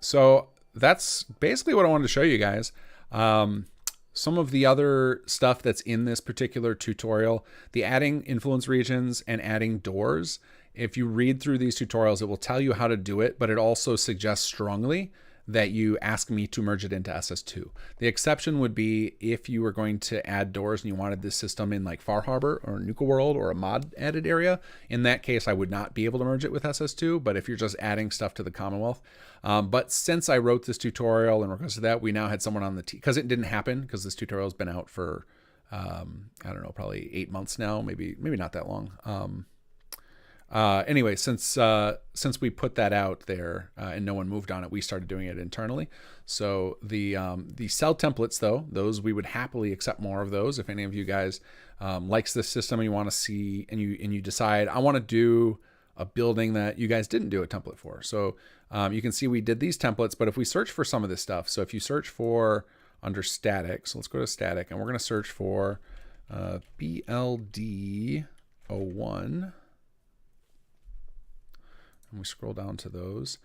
So that's basically what I wanted to show you guys. Some of the other stuff that's in this particular tutorial, the adding influence regions and adding doors. If you read through these tutorials, it will tell you how to do it, but it also suggests strongly that you ask me to merge it into SS2. The exception would be if you were going to add doors and you wanted this system in like Far Harbor or Nuka World or a mod added area. In that case, I would not be able to merge it with SS2, but if you're just adding stuff to the Commonwealth. But since I wrote this tutorial and requested that, we now had someone on the team, because it didn't happen, because this tutorial has been out for, I don't know, probably 8 months now, maybe not that long. Anyway, since we put that out there and no one moved on it, we started doing it internally. So the cell templates, though, those we would happily accept more of those. If any of you guys likes this system and you want to see, and you decide, I want to do a building that you guys didn't do a template for. So you can see we did these templates, but if we search for some of this stuff, so if you search for under static, so let's go to static, and we're going to search for BLD01. And we scroll down to those,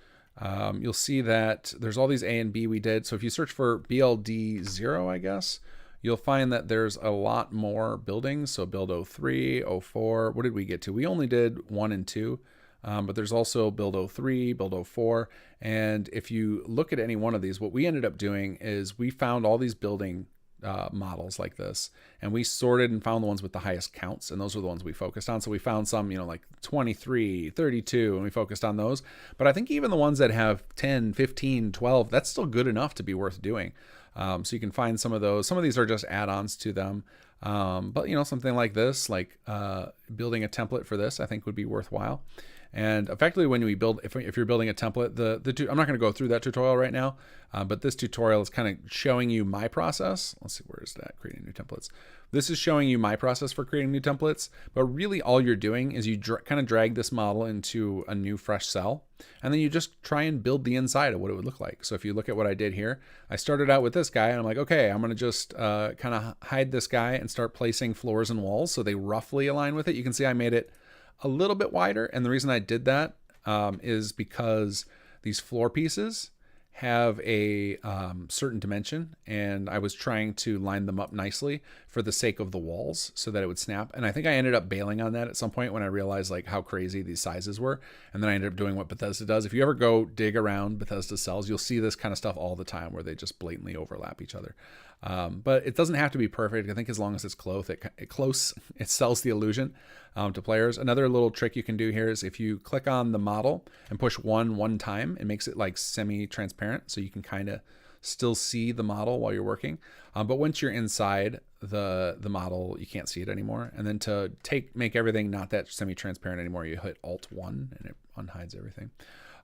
you'll see that there's all these A and B we did. So if you search for BLD0, I guess, you'll find that there's a lot more buildings. So build 03, 04, what did we get to? We only did 1 and 2, but there's also build 03, build 04. And if you look at any one of these, what we ended up doing is we found all these building models like this, and we sorted and found the ones with the highest counts, and those were the ones we focused on. So we found some, like 23, 32, and we focused on those. But I think even the ones that have 10, 15, 12, that's still good enough to be worth doing. So you can find some of those. Some of these are just add-ons to them. But something like this, like building a template for this, I think would be worthwhile. And effectively, when we build, if you're building a template, I'm not going to go through that tutorial right now, but this tutorial is kind of showing you my process. Let's see, where is that? Creating new templates. This is showing you my process for creating new templates, but really all you're doing is you kind of drag this model into a new fresh cell, and then you just try and build the inside of what it would look like. So if you look at what I did here, I started out with this guy, and I'm like, okay, I'm going to just kind of hide this guy and start placing floors and walls so they roughly align with it. You can see I made it a little bit wider, and the reason I did that is because these floor pieces have a certain dimension, and I was trying to line them up nicely for the sake of the walls so that it would snap. And I think I ended up bailing on that at some point when I realized like how crazy these sizes were, and then I ended up doing what Bethesda does. If you ever go dig around Bethesda cells, you'll see this kind of stuff all the time where they just blatantly overlap each other. But it doesn't have to be perfect. I think as long as it's close, it sells the illusion to players. Another little trick you can do here is if you click on the model and push one time, it makes it like semi-transparent, so you can kind of still see the model while you're working. But once you're inside the model, you can't see it anymore. And then to make everything not that semi-transparent anymore, you hit Alt-1 and it unhides everything.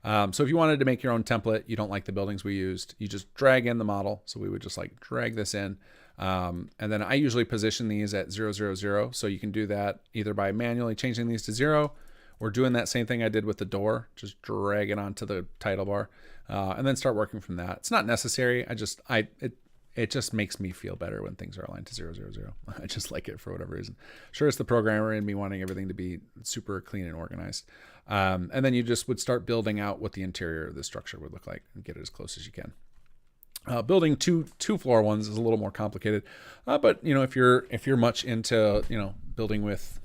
So if you wanted to make your own template, you don't like the buildings we used, you just drag in the model. So we would just like drag this in. And then I usually position these at 0, 0, 0. So you can do that either by manually changing these to 0 or doing that same thing I did with the door, just drag it onto the title bar, and then start working from that. It's not necessary. It just makes me feel better when things are aligned to 0, 0, 0. I just like it for whatever reason. Sure, it's the programmer in me wanting everything to be super clean and organized. And then you just would start building out what the interior of the structure would look like and get it as close as you can. Building two floor ones is a little more complicated, but if you're much into building with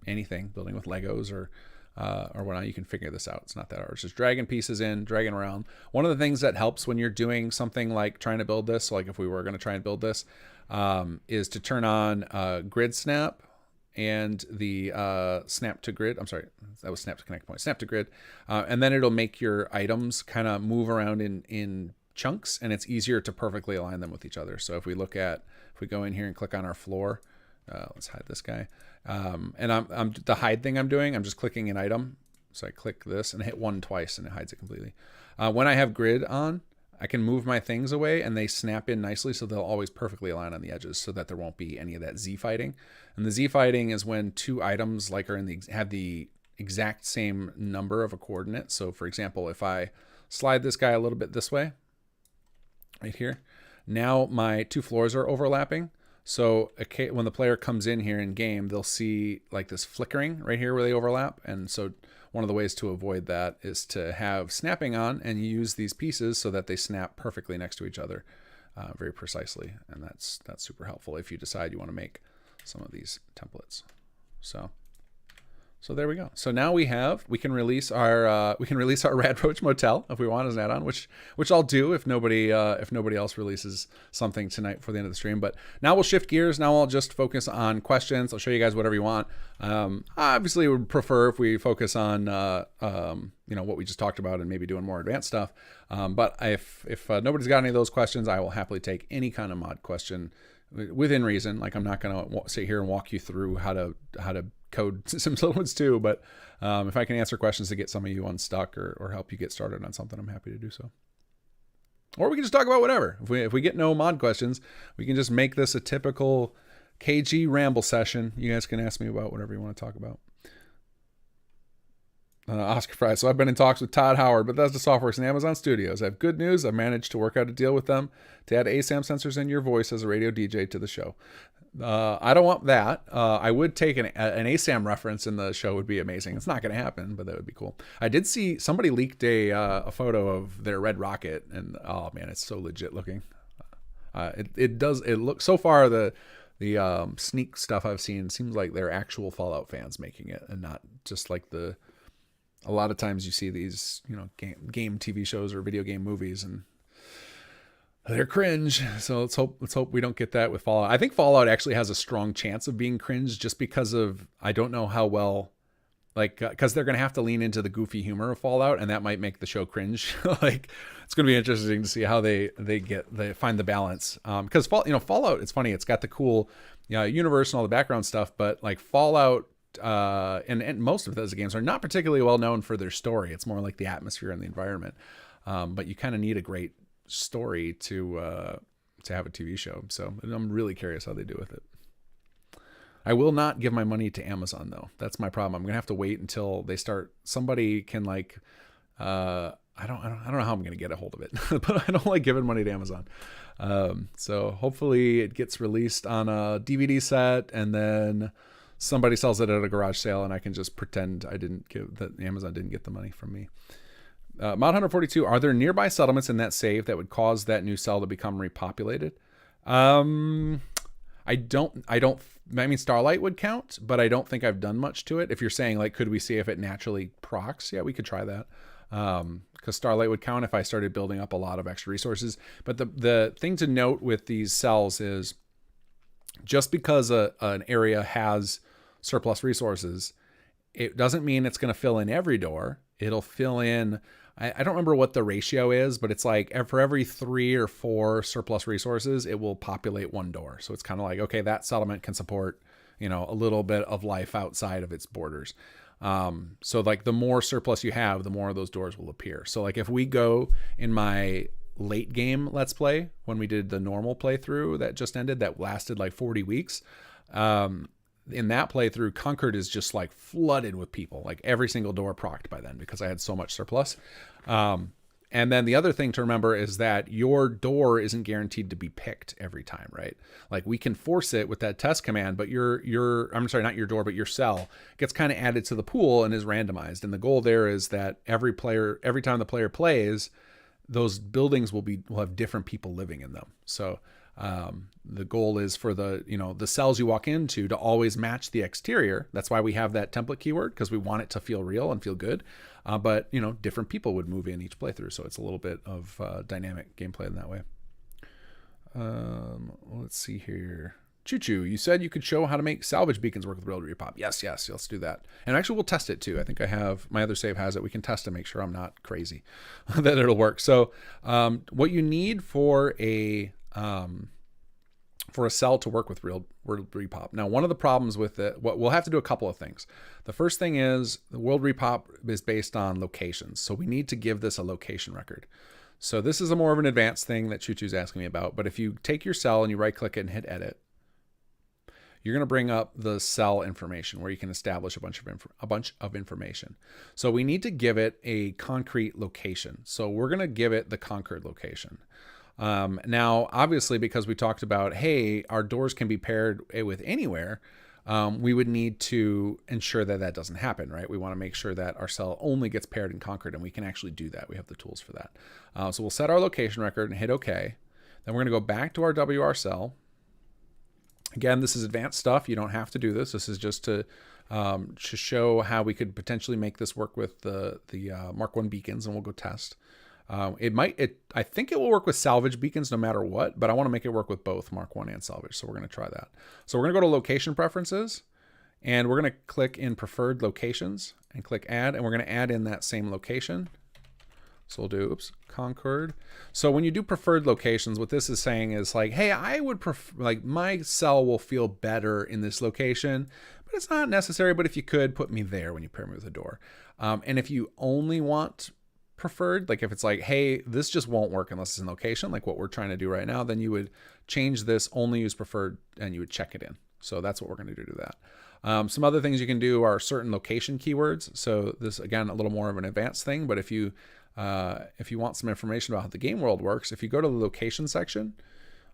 anything, building with Legos or whatnot, you can figure this out. It's not that hard. It's just dragging pieces in, dragging around. One of the things that helps when you're doing something like trying to build this, so like if we were going to try and build this, is to turn on grid snap and the snap to grid. I'm sorry, that was snap to connect point. Snap to grid, and then it'll make your items kind of move around in chunks, and it's easier to perfectly align them with each other. So if we go in here and click on our floor, let's hide this guy. And I'm the hide thing I'm doing, I'm just clicking an item. So I click this and hit 1 twice and it hides it completely. When I have grid on, I can move my things away and they snap in nicely, so they'll always perfectly align on the edges so that there won't be any of that Z fighting. And the Z fighting is when two items like have the exact same number of a coordinate. So for example, if I slide this guy a little bit this way, right here, now my 2 floors are overlapping. So when the player comes in here in game, they'll see like this flickering right here where they overlap. And so one of the ways to avoid that is to have snapping on, and you use these pieces so that they snap perfectly next to each other very precisely. And that's super helpful if you decide you want to make some of these templates. So there we go. So now we can release our Rad Roach Motel if we want as an add-on, which I'll do if nobody else releases something tonight before the end of the stream. But now we'll shift gears. Now I'll just focus on questions. I'll show you guys whatever you want. Obviously, would prefer if we focus on what we just talked about and maybe doing more advanced stuff. But if nobody's got any of those questions, I will happily take any kind of mod question within reason. Like I'm not going to sit here and walk you through how to code Sims Littlewoods 2, but if I can answer questions to get some of you unstuck or help you get started on something, I'm happy to do so. Or we can just talk about whatever. If we get no mod questions, we can just make this a typical KG ramble session. You guys can ask me about whatever you want to talk about. Oscar Price. So I've been in talks with Todd Howard, Bethesda Softworks and Amazon Studios. I have good news. I've managed to work out a deal with them to add ASAM sensors in your voice as a radio DJ to the show. I don't want that. I would take an ASAM reference in the show would be amazing. It's not going to happen, but that would be cool. I did see somebody leaked a photo of their red rocket, and oh man, it's so legit looking. It looks so far the sneak stuff I've seen seems like they're actual Fallout fans making it, and not just like a lot of times you see these game TV shows or video game movies and they're cringe. So let's hope we don't get that with Fallout. I think Fallout actually has a strong chance of being cringe just because of, I don't know how well, because they're going to have to lean into the goofy humor of Fallout, and that might make the show cringe. It's going to be interesting to see how they find the balance. Because Fallout, it's funny, it's got the cool universe and all the background stuff, but like Fallout and most of those games are not particularly well known for their story. It's more like the atmosphere and the environment. But you kind of need a great story to have a TV show. So I'm really curious how they do with it. I will not give my money to Amazon though. That's my problem. I'm gonna have to wait until they start. Somebody can like, I don't know how I'm gonna get a hold of it, but I don't like giving money to Amazon. So hopefully it gets released on a DVD set, and then somebody sells it at a garage sale, and I can just pretend that Amazon didn't get the money from me. Mod 142, are there nearby settlements in that save that would cause that new cell to become repopulated? I mean, Starlight would count, but I don't think I've done much to it. If you're saying like, could we see if it naturally procs? Yeah, we could try that. Because Starlight would count if I started building up a lot of extra resources. But the thing to note with these cells is just because an area has surplus resources, it doesn't mean it's going to fill in every door. It'll fill in, I don't remember what the ratio is, but it's like for every 3 or 4 surplus resources, it will populate 1 door. So it's kind of like, okay, that settlement can support, a little bit of life outside of its borders. So like the more surplus you have, the more of those doors will appear. So like if we go in my late game Let's Play, when we did the normal playthrough that just ended, that lasted like 40 weeks, in that playthrough, Concord is just like flooded with people. Like every single door procced by then because I had so much surplus. And then the other thing to remember is that your door isn't guaranteed to be picked every time, right? Like we can force it with that test command, but I'm sorry, not your door, but your cell gets kind of added to the pool and is randomized. And the goal there is that every time the player plays, those buildings will have different people living in them. So the goal is for the cells you walk into to always match the exterior. That's why we have that template keyword, because we want it to feel real and feel good. But different people would move in each playthrough. So it's a little bit of dynamic gameplay in that way. Let's see here. Choo Choo, you said you could show how to make salvage beacons work with real repop. Yes, let's do that. And actually we'll test it too. I think I have, my other save has it. We can test to make sure I'm not crazy that it'll work. So what you need for a cell to work with real world repop. Now, one of the problems with it, we'll have to do a couple of things. The first thing is the world repop is based on locations. So we need to give this a location record. So this is a more of an advanced thing that Choo Choo's asking me about. But if you take your cell and you right click it and hit edit, you're going to bring up the cell information where you can establish a bunch of information. So we need to give it a concrete location. So we're going to give it the Concord location. Now, obviously, because we talked about, hey, our doors can be paired with anywhere, we would need to ensure that that doesn't happen, right? We want to make sure that our cell only gets paired in Concord, and we can actually do that. We have the tools for that. So we'll set our location record and hit OK. Then we're going to go back to our WR cell. Again, this is advanced stuff. You don't have to do this. This is just to show how we could potentially make this work with the Mark 1 beacons, and we'll go test. I think it will work with salvage beacons no matter what, but I want to make it work with both Mark 1 and salvage. So we're going to try that. So we're going to go to location preferences, and we're going to click in preferred locations and click add, and we're going to add in that same location. So we'll do, Concord. So when you do preferred locations, what this is saying is like, hey, I would prefer, like my cell will feel better in this location, but it's not necessary. But if you could put me there when you pair me with a door. And if you only want preferred, like if it's like, hey, this just won't work unless it's in location, like what we're trying to do right now, then you would change this, only use preferred, and you would check it in. So that's what we're going to do to that. Some other things you can do are certain location keywords. So this, again, a little more of an advanced thing, but if you want some information about how the game world works, if you go to the location section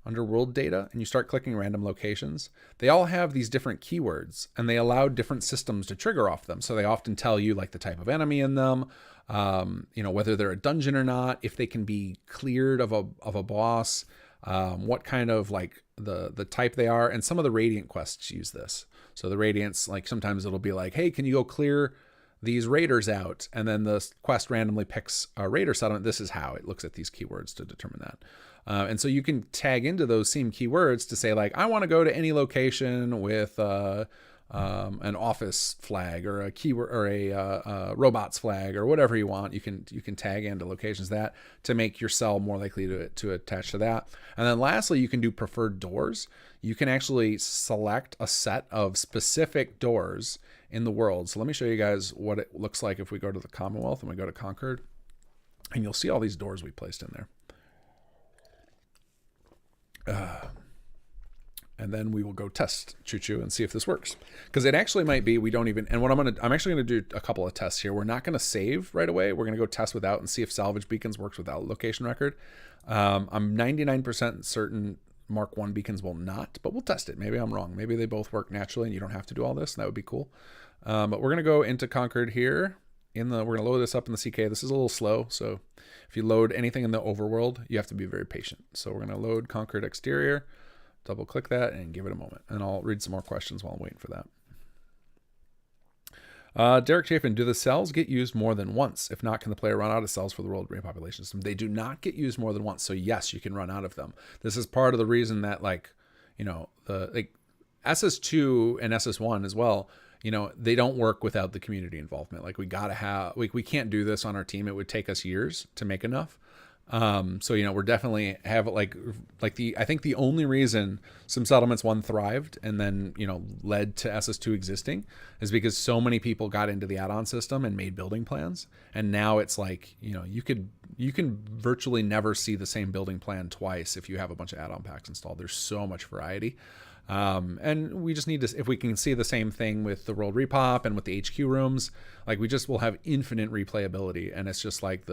under world data and you start clicking random locations, they all have these different keywords and they allow different systems to trigger off them. So they often tell you like the type of enemy in them, whether they're a dungeon or not, if they can be cleared of a boss, what kind of like the type they are. And some of the Radiant quests use this. So the Radiants, like sometimes it'll be like, hey, can you go clear these raiders out? And then the quest randomly picks a raider settlement. This is how it looks at these keywords to determine that. And so you can tag into those same keywords to say like, I want to go to any location with an office flag or a keyword or a robots flag or whatever you want. You can tag into locations that to make your cell more likely to attach to that. And then lastly, you can do preferred doors. You can actually select a set of specific doors in the world. So let me show you guys what it looks like if we go to the Commonwealth and we go to Concord, and you'll see all these doors we placed in there. And then we will go test Choo-Choo and see if this works. Because it actually might be, we don't even, and what I'm actually going to do a couple of tests here. We're not going to save right away. We're going to go test without and see if salvage beacons works without location record. I'm 99% certain Mark 1 beacons will not, but we'll test it. Maybe I'm wrong. Maybe they both work naturally and you don't have to do all this, and that would be cool. But we're going to go into Concord here. We're going to load this up in the CK. This is a little slow, so if you load anything in the overworld, you have to be very patient. So we're going to load Concord exterior. Double click that and give it a moment. And I'll read some more questions while I'm waiting for that. Derek Chafin, do the cells get used more than once? If not, can the player run out of cells for the world repopulation system? They do not get used more than once. So yes, you can run out of them. This is part of the reason that the SS2 and SS1 as well, they don't work without the community involvement. Like we can't do this on our team. It would take us years to make enough. So we're definitely have I think the only reason Sim Settlements 1 thrived and then led to SS2 existing is because so many people got into the add-on system and made building plans, and now it's like you can virtually never see the same building plan twice if you have a bunch of add-on packs installed. There's so much variety. And we just need to, if we can see the same thing with the World Repop and with the HQ rooms, like we just will have infinite replayability, and it's just like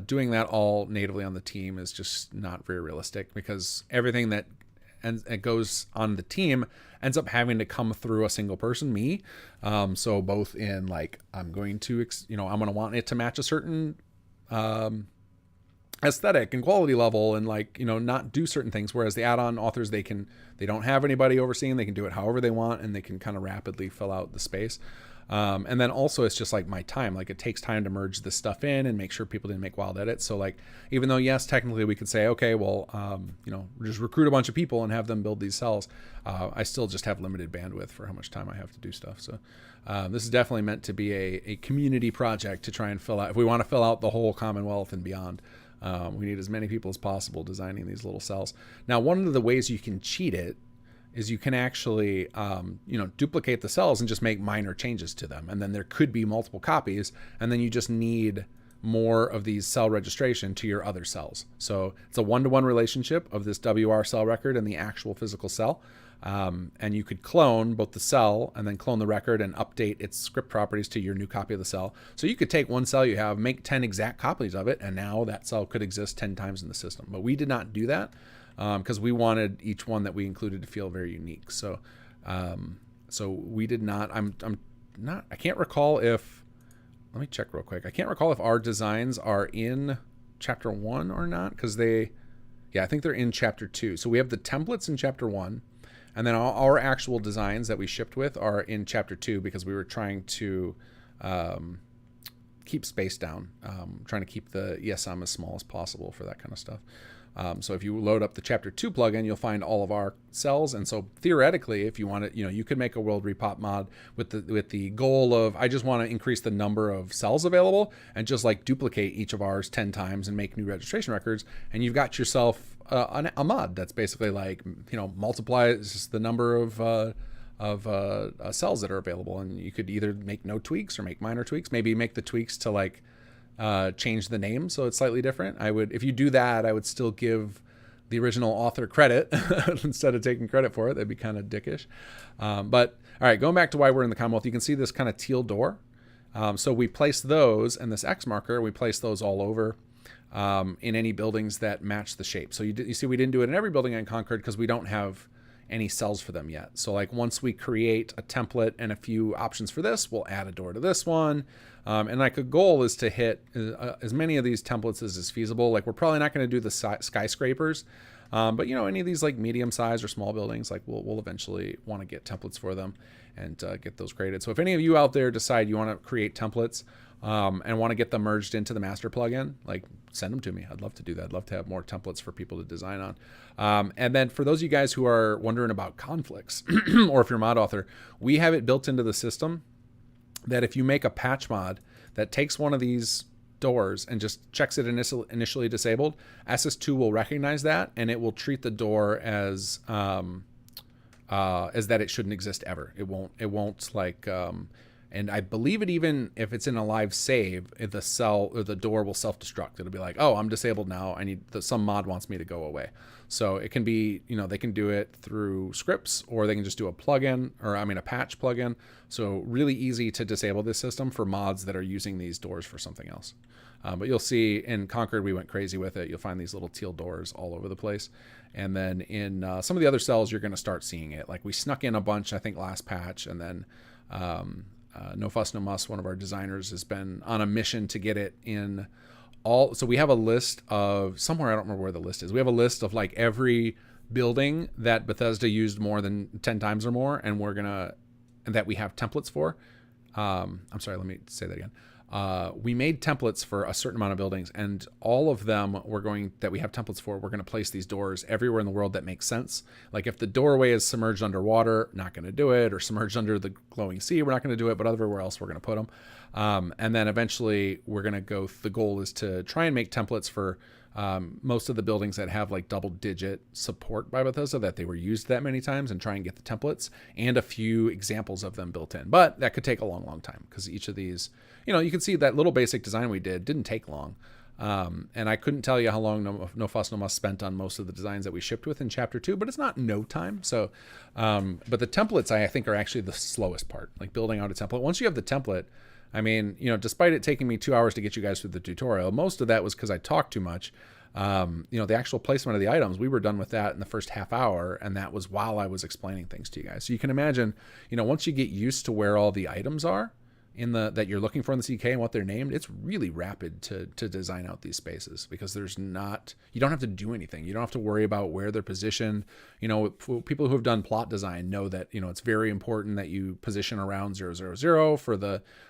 doing that all natively on the team is just not very realistic, because everything that it goes on the team ends up having to come through a single person, me. So both in I'm going to want it to match a certain aesthetic and quality level, and not do certain things. Whereas the add-on authors, they don't have anybody overseeing. They can do it however they want, and they can kind of rapidly fill out the space. And then also it's just my time, it takes time to merge this stuff in and make sure people didn't make wild edits. So even though, yes, technically we could say, okay, well, just recruit a bunch of people and have them build these cells. I still just have limited bandwidth for how much time I have to do stuff. So, this is definitely meant to be a community project to try and fill out. If we want to fill out the whole Commonwealth and beyond, we need as many people as possible designing these little cells. Now, one of the ways you can cheat it is you can actually, duplicate the cells and just make minor changes to them. And then there could be multiple copies, and then you just need more of these cell registration to your other cells. So it's a one-to-one relationship of this WR cell record and the actual physical cell. And you could clone both the cell and then clone the record and update its script properties to your new copy of the cell. So you could take one cell you have, make 10 exact copies of it, and now that cell could exist 10 times in the system. But we did not do that, because we wanted each one that we included to feel very unique. So, so we did not. I can't recall if. Let me check real quick. I can't recall if our designs are in chapter 1 or not, because I think they're in chapter 2. So we have the templates in chapter 1, and then our actual designs that we shipped with are in chapter 2, because we were trying to keep space down, trying to keep the ESM as small as possible for that kind of stuff. So if you load up the chapter 2 plugin, you'll find all of our cells. And so theoretically, if you want it, you could make a world repop mod with the goal of, I just want to increase the number of cells available and just duplicate each of ours 10 times and make new registration records. And you've got yourself a mod that's basically multiplies the number of cells that are available. And you could either make no tweaks or make minor tweaks, maybe make the tweaks to change the name so it's slightly different. If you do that, I would still give the original author credit instead of taking credit for it. That'd be kind of dickish. But all right, going back to why we're in the Commonwealth, you can see this kind of teal door. So we place those, and this X marker, we place those all over in any buildings that match the shape. So you see we didn't do it in every building in Concord because we don't have any cells for them yet. So once we create a template and a few options for this, we'll add a door to this one. And a goal is to hit as many of these templates as is feasible. We're probably not going to do the skyscrapers, but any of these medium size or small buildings, we'll eventually want to get templates for them and get those created. So if any of you out there decide you want to create templates and want to get them merged into the master plugin, send them to me. I'd love to do that. I'd love to have more templates for people to design on. And then for those of you guys who are wondering about conflicts, or if you're a mod author, we have it built into the system that if you make a patch mod that takes one of these doors and just checks it initially disabled, SS2 will recognize that, and it will treat the door as is that it shouldn't exist ever. It won't like, and I believe it even if it's in a live save, if the cell or the door will self-destruct. It'll be like, oh, I'm disabled now. Some mod wants me to go away. So it can be, they can do it through scripts, or they can just do a plugin, a patch plugin. So really easy to disable this system for mods that are using these doors for something else. But you'll see in Concord, we went crazy with it. You'll find these little teal doors all over the place. And then in some of the other cells, you're going to start seeing it. Like we snuck in a bunch, I think, last patch. And then No Fuss, No Muss, one of our designers, has been on a mission to get it in all. So we have a list of somewhere, I don't remember where the list is. We have a list of like every building that Bethesda used more than 10 times or more. And that we have templates for. I'm sorry, let me say that again. We made templates for a certain amount of buildings, and all of them that we have templates for, we're going to place these doors everywhere in the world that makes sense. Like if the doorway is submerged underwater, not going to do it, or submerged under the glowing sea, we're not going to do it, but everywhere else we're going to put them. And then eventually we're going to the goal is to try and make templates for most of the buildings that have like double-digit support by Bethesda, that they were used that many times, and try and get the templates and a few examples of them built in. But that could take a long, long time, because each of these, you can see that little basic design we didn't take long. And I couldn't tell you how long No Fuss, No Muss spent on most of the designs that we shipped with in Chapter 2, but it's not no time. So, but the templates I think are actually the slowest part, like building out a template. Once you have the template, despite it taking me 2 hours to get you guys through the tutorial, most of that was because I talked too much. The actual placement of the items, we were done with that in the first half hour, and that was while I was explaining things to you guys. So you can imagine, once you get used to where all the items are that you're looking for in the CK and what they're named, it's really rapid to design out these spaces, because you don't have to do anything. You don't have to worry about where they're positioned. People who have done plot design know that, it's very important that you position around 000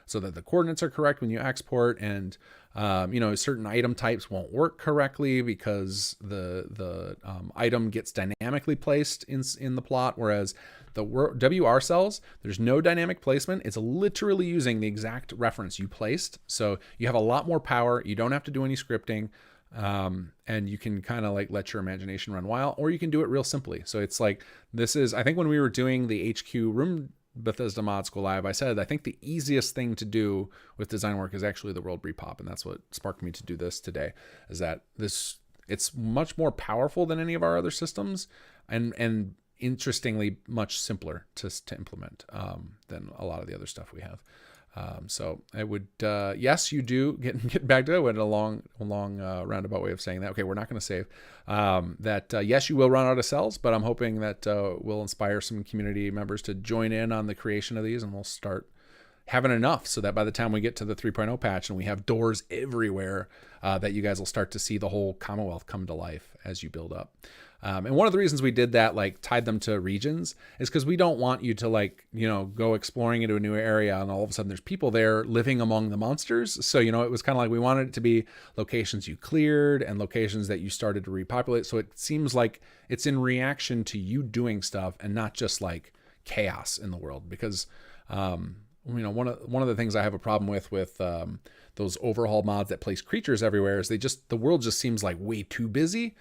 so that the coordinates are correct when you export. And, certain item types won't work correctly because the item gets dynamically placed in the plot, whereas the WR cells, there's no dynamic placement. It's literally using the exact reference you placed. So you have a lot more power. You don't have to do any scripting. And you can kind of like let your imagination run wild, or you can do it real simply. So it's like, I think when we were doing the HQ room Bethesda Mod School Live, I said, I think the easiest thing to do with design work is actually the world repop. And that's what sparked me to do this today, is that it's much more powerful than any of our other systems, and interestingly much simpler to implement than a lot of the other stuff we have. So I would, yes, you do get back to it. Went a long roundabout way of saying that. Okay, we're not going to save yes, you will run out of cells, but I'm hoping that we'll inspire some community members to join in on the creation of these, and we'll start having enough so that by the time we get to the 3.0 patch and we have doors everywhere, that you guys will start to see the whole Commonwealth come to life as you build up. And one of the reasons we did that, like tied them to regions, is because we don't want you to go exploring into a new area and all of a sudden there's people there living among the monsters. So, it was kind of like we wanted it to be locations you cleared and locations that you started to repopulate. So it seems like it's in reaction to you doing stuff and not just like chaos in the world. Because, one of the things I have a problem with those overhaul mods that place creatures everywhere is the world just seems like way too busy.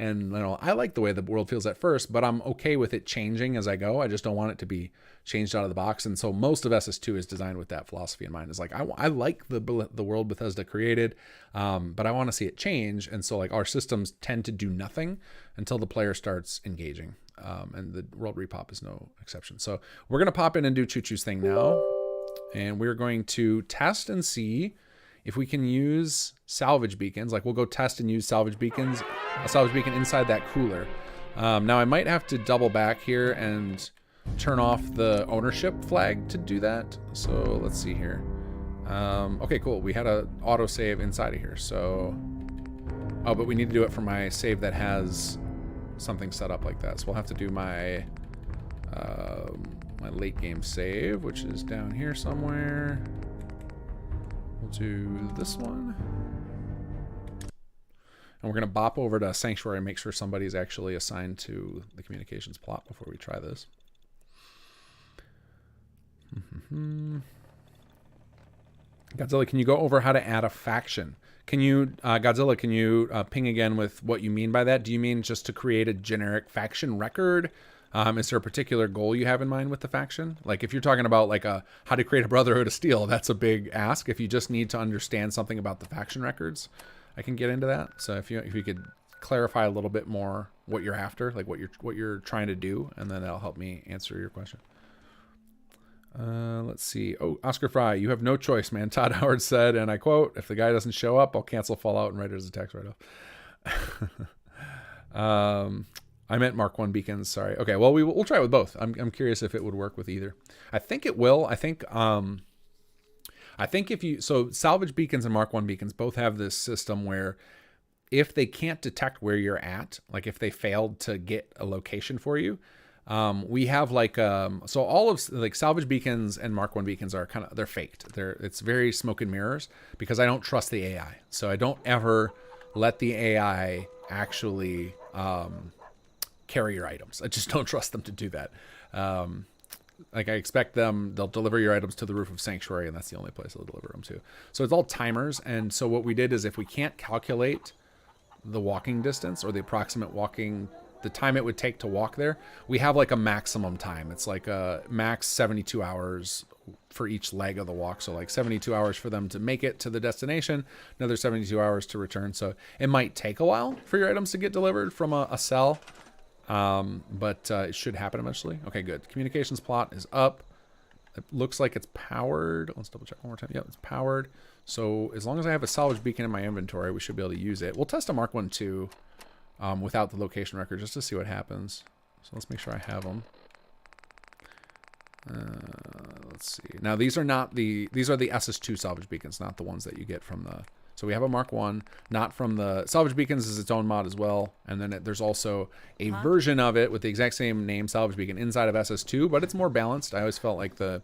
And I like the way the world feels at first, but I'm okay with it changing as I go. I just don't want it to be changed out of the box. And so most of SS2 is designed with that philosophy in mind. It's like, I like the world Bethesda created, but I want to see it change. And so like our systems tend to do nothing until the player starts engaging. And the world repop is no exception. So we're going to pop in and do Choo Choo's thing now. And we're going to test and see if we can use salvage beacons. Like we'll go test and use salvage beacons, a salvage beacon inside that cooler. Now I might have to double back here and turn off the ownership flag to do that. So let's see here. Okay, cool. We had a autosave inside of here. So, but we need to do it from my save that has something set up like that. So we'll have to do my my late game save, which is down here somewhere. We'll do this one. And we're going to bop over to Sanctuary and make sure somebody's actually assigned to the communications plot before we try this. Godzilla, can you go over how to add a faction? Can you, Godzilla, can you ping again with what you mean by that? Do you mean just to create a generic faction record? Is there a particular goal you have in mind with the faction? Like if you're talking about like how to create a Brotherhood of Steel, that's a big ask. If you just need to understand something about the faction records, I can get into that. So if you could clarify a little bit more what you're after, like what you're trying to do, and then that'll help me answer your question. Let's see. Oh, Oscar Fry, you have no choice, man. Todd Howard said, and I quote, "If the guy doesn't show up, I'll cancel Fallout and write it as a text write-off." I meant Mark 1 beacons. Sorry. Okay. Well, we'll try it with both. I'm curious if it would work with either. I think it will. I think if you, so salvage beacons and Mark 1 beacons both have this system where if they can't detect where you're at, like if they failed to get a location for you, we have like, so all of like salvage beacons and Mark 1 beacons are they're faked. It's very smoke and mirrors because I don't trust the AI. So I don't ever let the AI actually, carry your items. I just don't trust them to do that. Like I expect they'll deliver your items to the roof of Sanctuary, and that's the only place they'll deliver them to. So it's all timers. And so what we did is if we can't calculate the walking distance or the approximate the time it would take to walk there, we have like a maximum time. It's like a max 72 hours for each leg of the walk. So like 72 hours for them to make it to the destination, another 72 hours to return. So it might take a while for your items to get delivered from a cell. But it should happen eventually. Okay, good. Communications plot is up. It looks like it's powered. Let's double check one more time. Yep, it's powered. So as long as I have a salvage beacon in my inventory, we should be able to use it. We'll test a Mark 1 too, without the location record just to see what happens. So let's make sure I have them. Let's see. Now these are the SS2 salvage beacons, not the ones that you get from the. So we have a Mark 1, not from the salvage beacons is its own mod as well. And then there's also a version of it with the exact same name, salvage beacon, inside of SS2, but it's more balanced. I always felt like the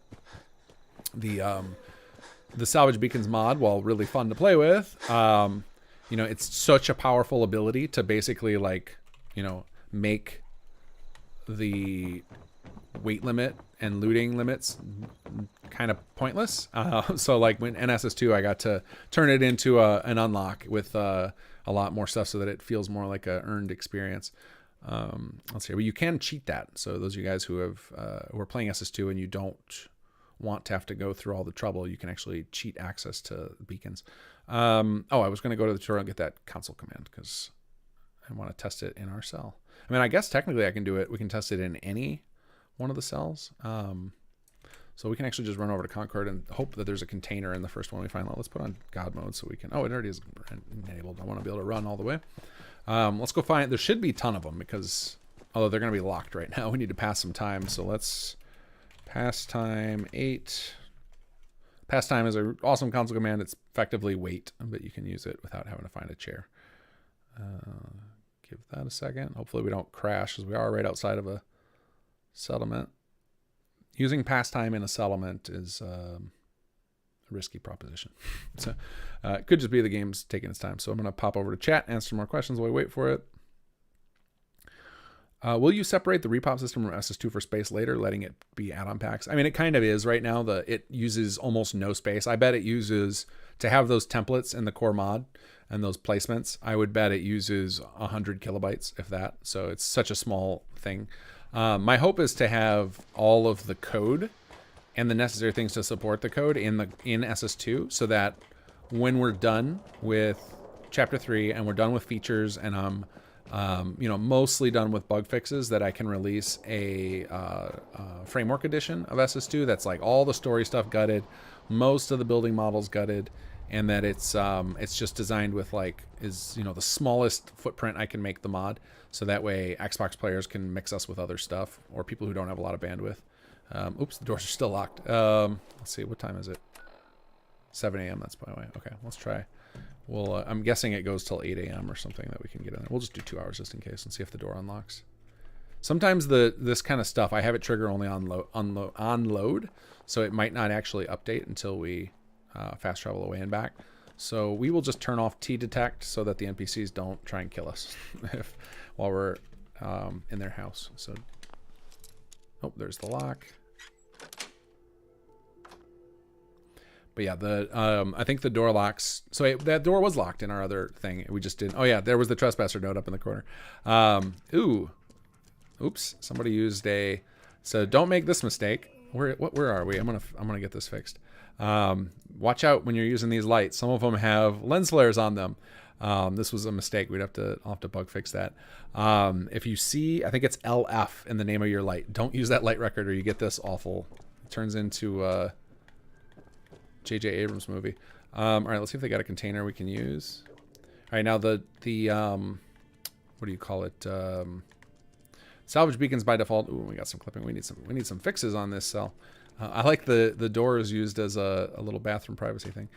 salvage beacons mod, while really fun to play with, it's such a powerful ability to basically like, make the weight limit and looting limits kind of pointless. So like when NSS2, I got to turn it into an unlock with a lot more stuff so that it feels more like a earned experience. Let's see. Well, you can cheat that. So those of you guys who are playing SS2 and you don't want to have to go through all the trouble, you can actually cheat access to beacons. I was going to go to the tutorial and get that console command because I want to test it in our cell. I mean, I guess technically I can do it. We can test it in any one of the cells. So we can actually just run over to Concord and hope that there's a container in the first one we find out. Let's put on God mode so we can, it already is enabled. I want to be able to run all the way. Let's go find, there should be a ton of them because, although they're going to be locked right now, we need to pass some time. So let's pass time 8. Pass time is an awesome console command. It's effectively wait, but you can use it without having to find a chair. Give that a second. Hopefully we don't crash because we are right outside of a settlement. Using pastime in a settlement is a risky proposition. So it could just be the game's taking its time. So I'm going to pop over to chat, answer more questions while we wait for it. Will you separate the repop system from SS2 for space later, letting it be add-on packs? I mean, it kind of is right now. It uses almost no space. I bet it uses, to have those templates in the core mod and those placements, I would bet it uses 100 kilobytes, if that. So it's such a small thing. My hope is to have all of the code and the necessary things to support the code in SS2 so that when we're done with chapter 3 and we're done with features and I'm mostly done with bug fixes, that I can release a framework edition of SS2 that's like all the story stuff gutted, most of the building models gutted, and that it's just designed with the smallest footprint I can make the mod, so that way Xbox players can mix us with other stuff or people who don't have a lot of bandwidth. Oops, the doors are still locked. Let's see, what time is it? 7 a.m. That's by the way. Okay, let's try. Well, I'm guessing it goes till 8 a.m. or something that we can get in there. We'll just do 2 hours just in case and see if the door unlocks. Sometimes this kind of stuff, I have it trigger only on load, so it might not actually update until we fast travel away and back. So we will just turn off T-detect so that the NPCs don't try and kill us while we're in their house. So, there's the lock. But yeah, I think the door locks. So that door was locked in our other thing. We just didn't. Oh yeah, there was the trespasser note up in the corner. Ooh, Oops, somebody used a. So don't make this mistake. Where are we? I'm gonna get this fixed. Watch out when you're using these lights. Some of them have lens flares on them. This was a mistake. I'll have to bug fix that. If you see, I think it's LF in the name of your light. Don't use that light record or you get this awful. It turns into J.J. Abrams movie. All right, let's see if they got a container we can use. All right, now the what do you call it? Salvage beacons by default. Ooh, we got some clipping. We need some fixes on this cell. I like the door is used as a little bathroom privacy thing.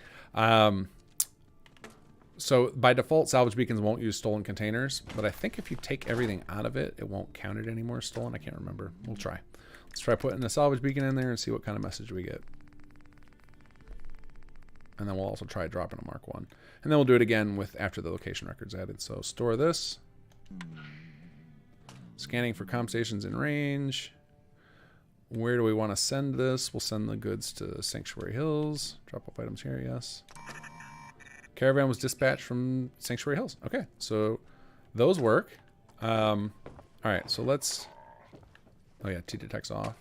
So by default, salvage beacons won't use stolen containers, but I think if you take everything out of it, it won't count it anymore. Stolen, I can't remember. We'll try. Let's try putting a salvage beacon in there and see what kind of message we get. And then we'll also try dropping a Mark 1. And then we'll do it again after the location record's added. So store this. Scanning for comm stations in range. Where do we want to send this? We'll send the goods to Sanctuary Hills. Drop off items here, yes. Caravan was dispatched from Sanctuary Hills. Okay, so those work. All right, so let's... Oh yeah, T-detect's off.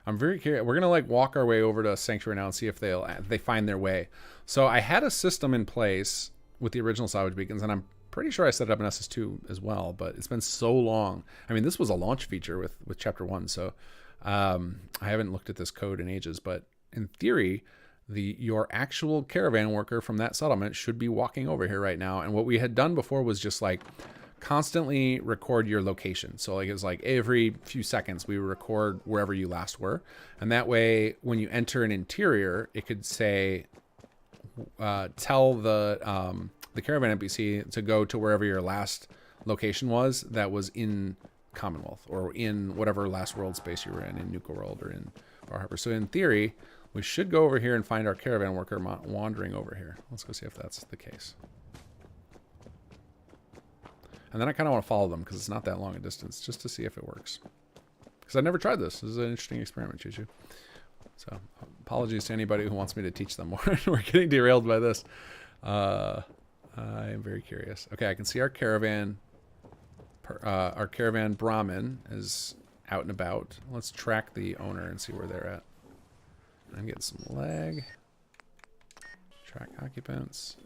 I'm very curious. We're gonna like walk our way over to Sanctuary now and see if they find their way. So I had a system in place with the original salvage beacons, and I'm pretty sure I set it up in SS2 as well. But it's been so long. I mean, this was a launch feature with Chapter 1, so I haven't looked at this code in ages. But in theory, your actual caravan worker from that settlement should be walking over here right now. And what we had done before was just like constantly record your location. So like it was like every few seconds we would record wherever you last were, and that way when you enter an interior, it could say tell the caravan NPC to go to wherever your last location was that was in Commonwealth or in whatever last world space you were in Nuka World or in Bar Harbor. So in theory, we should go over here and find our caravan worker wandering over here. Let's go see if that's the case. And then I kind of want to follow them because it's not that long a distance, just to see if it works. Because I never tried this. This is an interesting experiment, Choo-Choo. So apologies to anybody who wants me to teach them more. We're getting derailed by this. I am very curious. Okay, I can see our caravan. Our caravan Brahmin is out and about. Let's track the owner and see where they're at. I'm getting some lag. Track occupants.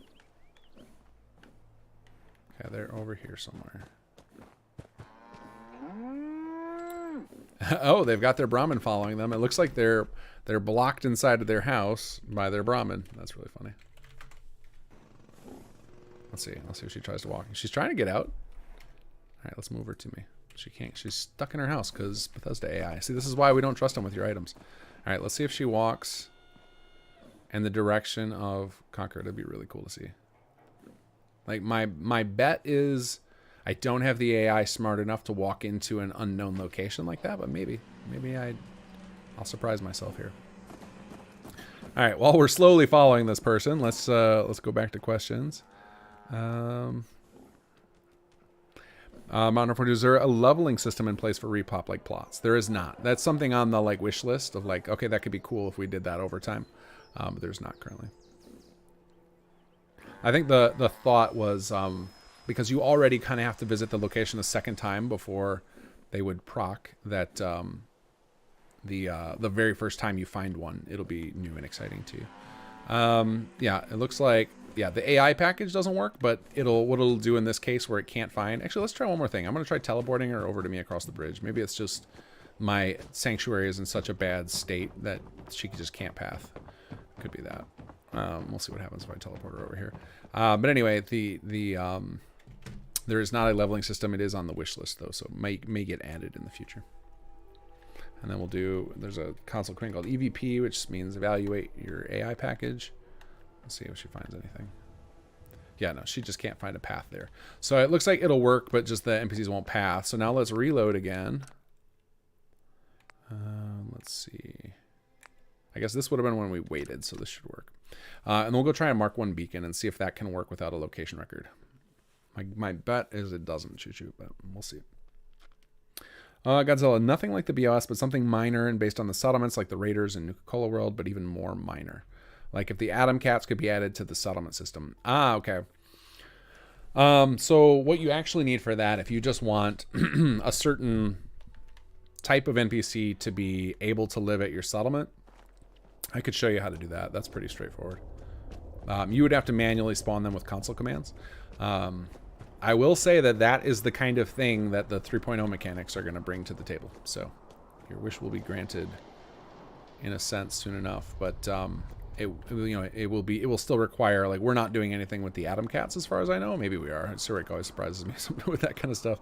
Okay, they're over here somewhere. Oh, they've got their Brahmin following them. It looks like they're blocked inside of their house by their Brahmin. That's really funny. Let's see. Let's see if she tries to walk. She's trying to get out. All right, let's move her to me. She can't. She's stuck in her house because Bethesda AI. See, this is why we don't trust them with your items. All right, let's see if she walks in the direction of Concord. It'd be really cool to see. Like my bet is I don't have the AI smart enough to walk into an unknown location like that, but maybe I'll surprise myself here. All right, while we're slowly following this person, let's go back to questions. Mountain Report, is there a leveling system in place for repop like plots? There is not. That's something on the like wish list of like, okay, that could be cool if we did that over time. But there's not currently. I think the thought was because you already kind of have to visit the location a second time before they would proc that the very first time you find one, it'll be new and exciting to you. Yeah, it looks like the AI package doesn't work, but what it'll do in this case where it can't find. Actually, let's try one more thing. I'm gonna try teleporting her over to me across the bridge. Maybe it's just my sanctuary is in such a bad state that she just can't path. Could be that. We'll see what happens if I teleport her over here. But anyway, there is not a leveling system. It is on the wish list though, so it may get added in the future. And then there's a console command called EVP, which means evaluate your AI package. Let's see if she finds anything. Yeah, no, she just can't find a path there. So it looks like it'll work, but just the NPCs won't path. So now let's reload again. Let's see. I guess this would have been when we waited, so this should work. And we'll go try a Mark 1 beacon and see if that can work without a location record. My bet is it doesn't, Choo-Choo, but we'll see. Godzilla, nothing like the BOS, but something minor and based on the settlements like the Raiders in Nuka-Cola World, but even more minor. Like if the Atom Cats could be added to the settlement system. Ah, okay. So what you actually need for that, if you just want a certain type of NPC to be able to live at your settlement, I could show you how to do that. That's pretty straightforward. You would have to manually spawn them with console commands. I will say that that is the kind of thing that the 3.0 mechanics are going to bring to the table. So your wish will be granted in a sense soon enough, but it will still require, like, we're not doing anything with the Atom Cats as far as I know. Maybe we are. Surik always surprises me with that kind of stuff.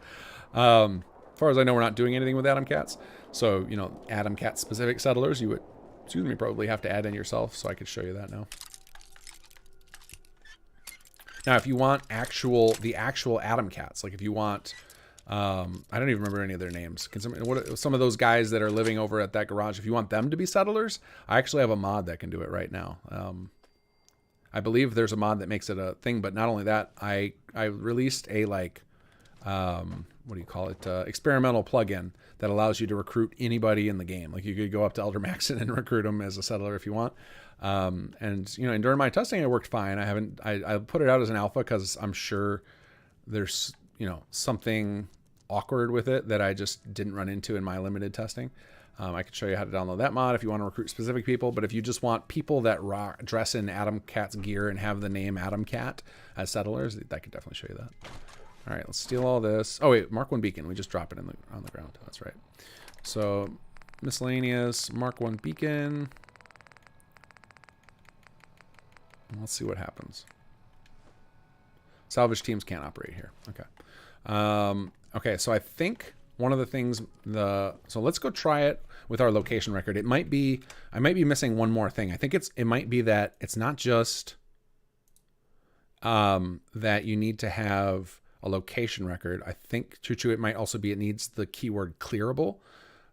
As far as I know, we're not doing anything with Atom Cats. So, you know, Atom Cat specific settlers, you would, probably have to add in yourself. So I could show you that now. Now, if you want the actual Atom Cats, like if you want, I don't even remember any of their names. Some of those guys that are living over at that garage, if you want them to be settlers, I actually have a mod that can do it right now. I believe there's a mod that makes it a thing, but not only that, I released a, like, what do you call it? Experimental plugin that allows you to recruit anybody in the game. Like, you could go up to Elder Maxon and recruit them as a settler if you want. And you know, and during my testing, it worked fine. I put it out as an alpha because I'm sure there's, you know, something awkward with it that I just didn't run into in my limited testing. I could show you how to download that mod if you want to recruit specific people, but if you just want people that dress in Atom Cat's gear and have the name Atom Cat as settlers, I could definitely show you that. All right, let's steal all this. Oh wait, Mark 1 beacon. We just drop it on the ground. That's right. So miscellaneous, Mark 1 beacon. Let's see what happens. Salvage teams can't operate here. Okay. Okay, so I think one of the things so let's go try it with our location record. I might be missing one more thing. I think it might be that it's not just that you need to have a location record. I think, Choo-Choo, it might also be it needs the keyword clearable,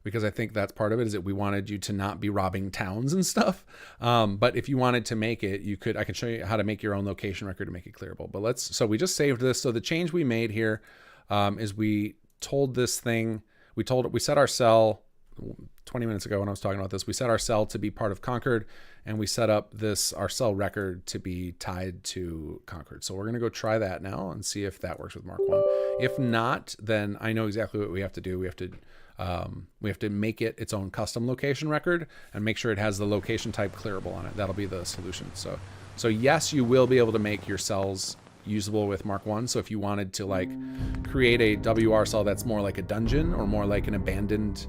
because I think that's part of it, is that we wanted you to not be robbing towns and stuff. But if you wanted to make it, I can show you how to make your own location record to make it clearable. But so we just saved this. So the change we made here is we told this thing, we set our cell 20 minutes ago when I was talking about this, we set our cell to be part of Concord, and we set up our cell record to be tied to Concord. So we're going to go try that now and see if that works with Mark 1. If not, then I know exactly what we have to do. We have to make it its own custom location record and make sure it has the location type clearable on it. That'll be the solution. So yes, you will be able to make your cells usable with Mark 1. So if you wanted to, like, create a WR cell that's more like a dungeon or more like an abandoned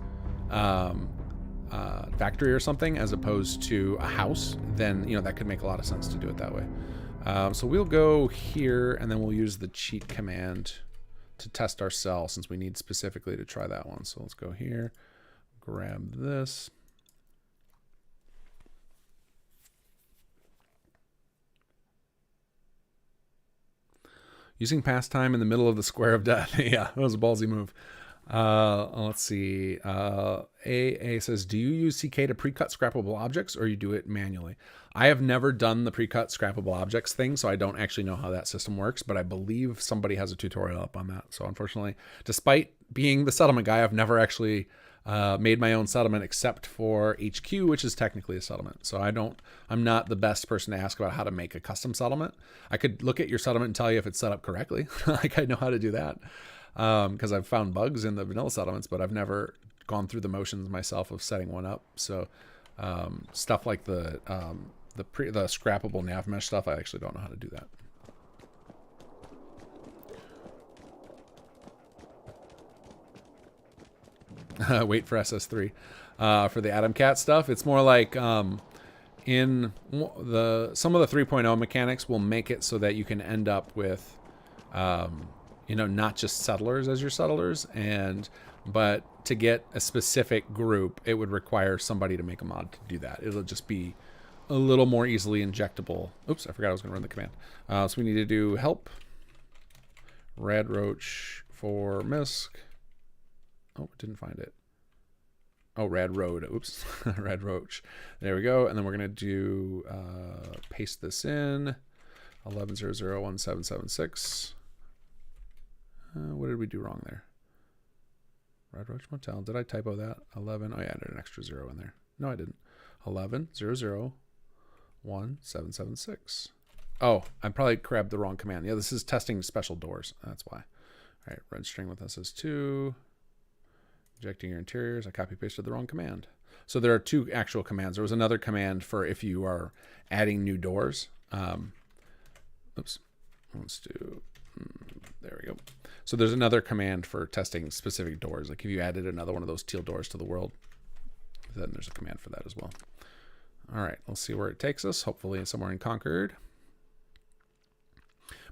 factory or something, as opposed to a house, then, you know, that could make a lot of sense to do it that way. So we'll go here, and then we'll use the cheat command to test our cell, since we need specifically to try that one. So let's go here, grab this. Using pastime in the middle of the square of death. Yeah, that was a ballsy move. Let's see. AA says, do you use CK to pre-cut scrappable objects, or you do it manually? I have never done the pre-cut scrappable objects thing, so I don't actually know how that system works, but I believe somebody has a tutorial up on that. So unfortunately, despite being the settlement guy, I've never actually made my own settlement except for HQ, which is technically a settlement. So I'm not the best person to ask about how to make a custom settlement. I could look at your settlement and tell you if it's set up correctly. Like, I know how to do that. Because I've found bugs in the vanilla settlements, but I've never gone through the motions myself of setting one up. So stuff like the scrappable nav mesh stuff, I actually don't know how to do that. Wait for SS3 for the Atom Cat stuff. It's more like some of the 3.0 mechanics will make it so that you can end up with you know, not just settlers as your settlers, but to get a specific group, it would require somebody to make a mod to do that. It'll just be a little more easily injectable. Oops, I forgot I was going to run the command. So we need to do help red roach for misc. Oh, didn't find it. Oh, rad road. Oops, rad roach. There we go. And then we're going to do paste this in 11001776. What did we do wrong there? Red Roach Motel. Did I typo that? 11. Oh, yeah, I added an extra 0 in there. No, I didn't. 11001776. Oh, I probably grabbed the wrong command. Yeah, this is testing special doors. That's why. All right, registering with SS2. Injecting your interiors. I copy pasted the wrong command. So there are two actual commands. There was another command for if you are adding new doors. Oops. Let's do, there we go. So there's another command for testing specific doors. Like if you added another one of those teal doors to the world, then there's a command for that as well. All right, let's see where it takes us. Hopefully somewhere in Concord.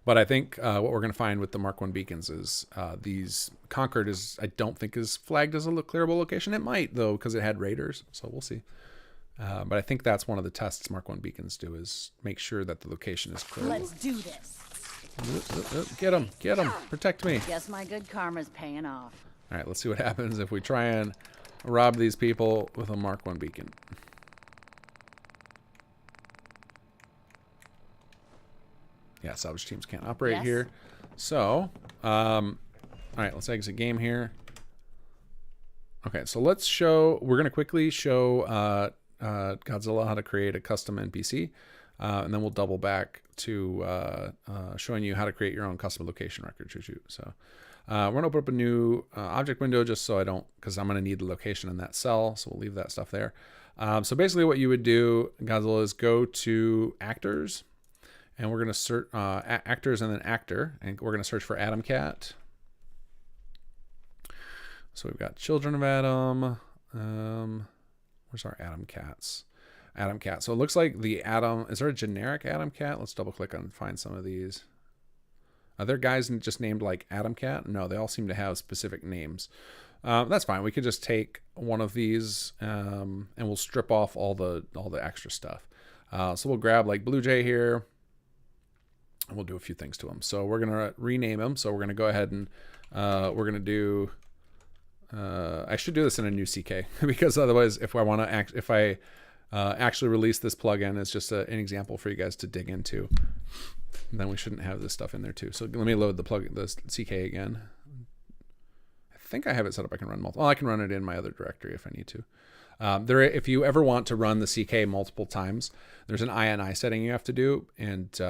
But I think what we're going to find with the Mark 1 beacons is these Concord is, I don't think is flagged as a clearable location. It might though, because it had raiders. So we'll see. But I think that's one of the tests Mark 1 beacons do is make sure that the location is clearable.
Let's do this.
Get him, protect me.
Guess my good karma's paying off.
All right, let's see what happens if we try and rob these people with a Mark 1 beacon. Yeah, salvage teams can't operate here. So, all right, let's exit game here. Okay, so let's show, we're going to quickly show Godzilla how to create a custom NPC. And then we'll double back to showing you how to create your own custom location record. So we're going to open up a new object window just so I don't, because I'm going to need the location in that cell. So we'll leave that stuff there. So basically what you would do, Godzilla, is go to actors. And we're going to search actors and then actor. And we're going to search for Adam Cat. So we've got Children of Adam. Where's our Adam Cats? Adam Cat. So it looks like the Adam, is there a generic Adam Cat? Let's double click and find some of these. Are there guys just named like Adam Cat? No, they all seem to have specific names. That's fine. We could just take one of these and we'll strip off all the extra stuff. So we'll grab like Blue Jay here. And we'll do a few things to him. So we're going to rename him. So we're going to go ahead and we're going to do, I should do this in a new CK because otherwise if I want to actually release this plugin as just an example for you guys to dig into, then we shouldn't have this stuff in there too. So let me load the CK again. I think I have it set up. I can run multiple. Oh, I can run it in my other directory if I need to. If you ever want to run the CK multiple times, there's an INI setting you have to do. And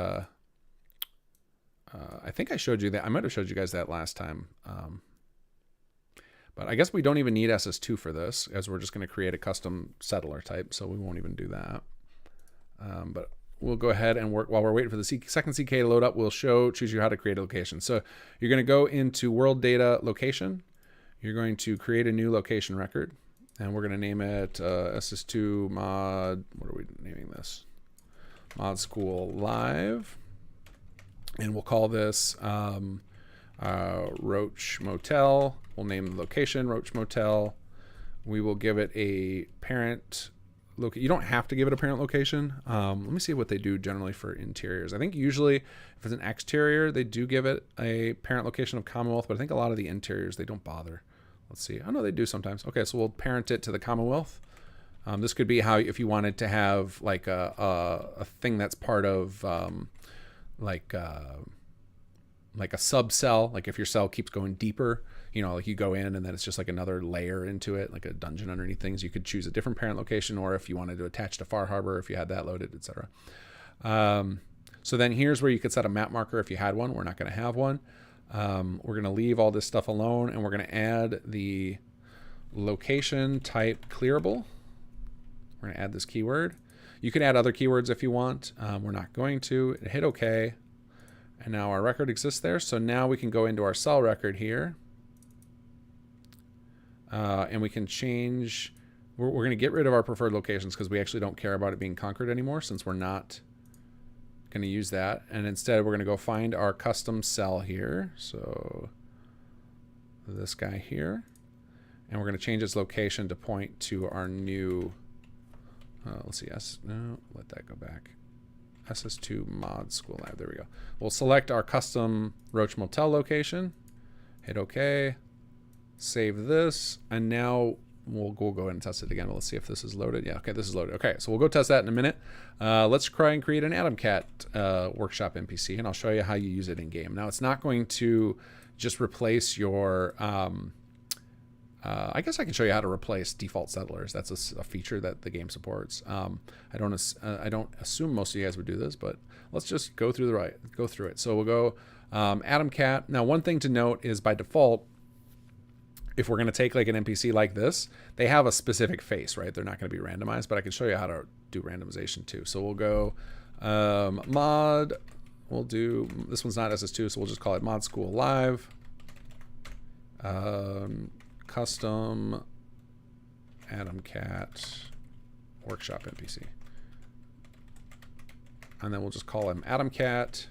I think I showed you that. I might have showed you guys that last time. But I guess we don't even need SS2 for this, as we're just going to create a custom settler type, so we won't even do that. But we'll go ahead and work while we're waiting for the second CK to load up. We'll choose you how to create a location. So you're going to go into World Data Location. You're going to create a new location record, and we're going to name it SS2 Mod. What are we naming this? Mod School Live, and we'll call this Roach Motel. We'll name the location Roach Motel. We will give it a parent location. You don't have to give it a parent location. Let me see what they do generally for interiors. I think usually if it's an exterior, they do give it a parent location of Commonwealth, but I think a lot of the interiors, they don't bother. Let's see. I know they do sometimes. Okay, so we'll parent it to the Commonwealth. This could be how, if you wanted to have like a thing that's part of like a sub cell, like if your cell keeps going deeper, you know, like you go in and then it's just like another layer into it, like a dungeon underneath things. You could choose a different parent location, or if you wanted to attach to Far Harbor, if you had that loaded, etc. So then here's where you could set a map marker if you had one. We're not going to have one. We're going to leave all this stuff alone, and we're going to add the location type clearable. We're going to add this keyword. You can add other keywords if you want. We're not going to. Hit OK. And now our record exists there. So now we can go into our cell record here. And we can change. We're going to get rid of our preferred locations because we actually don't care about it being conquered anymore, since we're not going to use that. And instead, we're going to go find our custom cell here. So this guy here. And we're going to change its location to point to our new. Let's see. No, let that go back. SS2 Mod School Lab. There we go. We'll select our custom Roach Motel location. Hit OK. Save this. And now we'll go ahead and test it again. Let's see if this is loaded. Yeah, okay, this is loaded. Okay, so we'll go test that in a minute. Let's try and create an Adam Cat workshop NPC, and I'll show you how you use it in game. Now, it's not going to just replace your I guess I can show you how to replace default settlers. That's a feature that the game supports. I don't assume most of you guys would do this, but let's just go through it. So we'll go Adam Cat. Now, one thing to note is by default, if we're going to take like an NPC like this, they have a specific face, right? They're not going to be randomized, but I can show you how to do randomization too. So we'll go mod. We'll do, this one's not SS2, so we'll just call it mod school live. Custom Adam Cat workshop NPC. And then we'll just call him Adam Cat.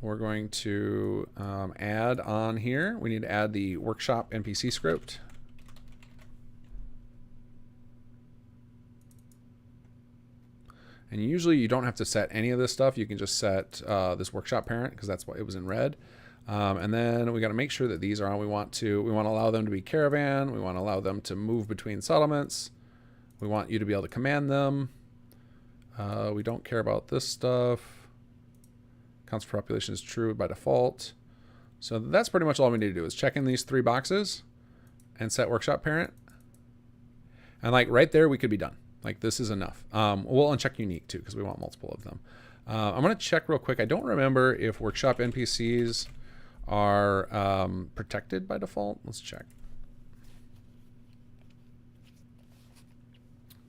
We're going to add on here. We need to add the workshop NPC script. And usually you don't have to set any of this stuff. You can just set this workshop parent because that's what it was in red. And then we got to make sure that these are on. We want to allow them to be caravan. We want to allow them to move between settlements. We want you to be able to command them. We don't care about this stuff. Counts for population is true by default. So that's pretty much all we need to do is check in these 3 boxes and set workshop parent. And like right there, we could be done. Like this is enough. We'll uncheck unique too because we want multiple of them. I'm going to check real quick. I don't remember if workshop NPCs are protected by default. Let's check.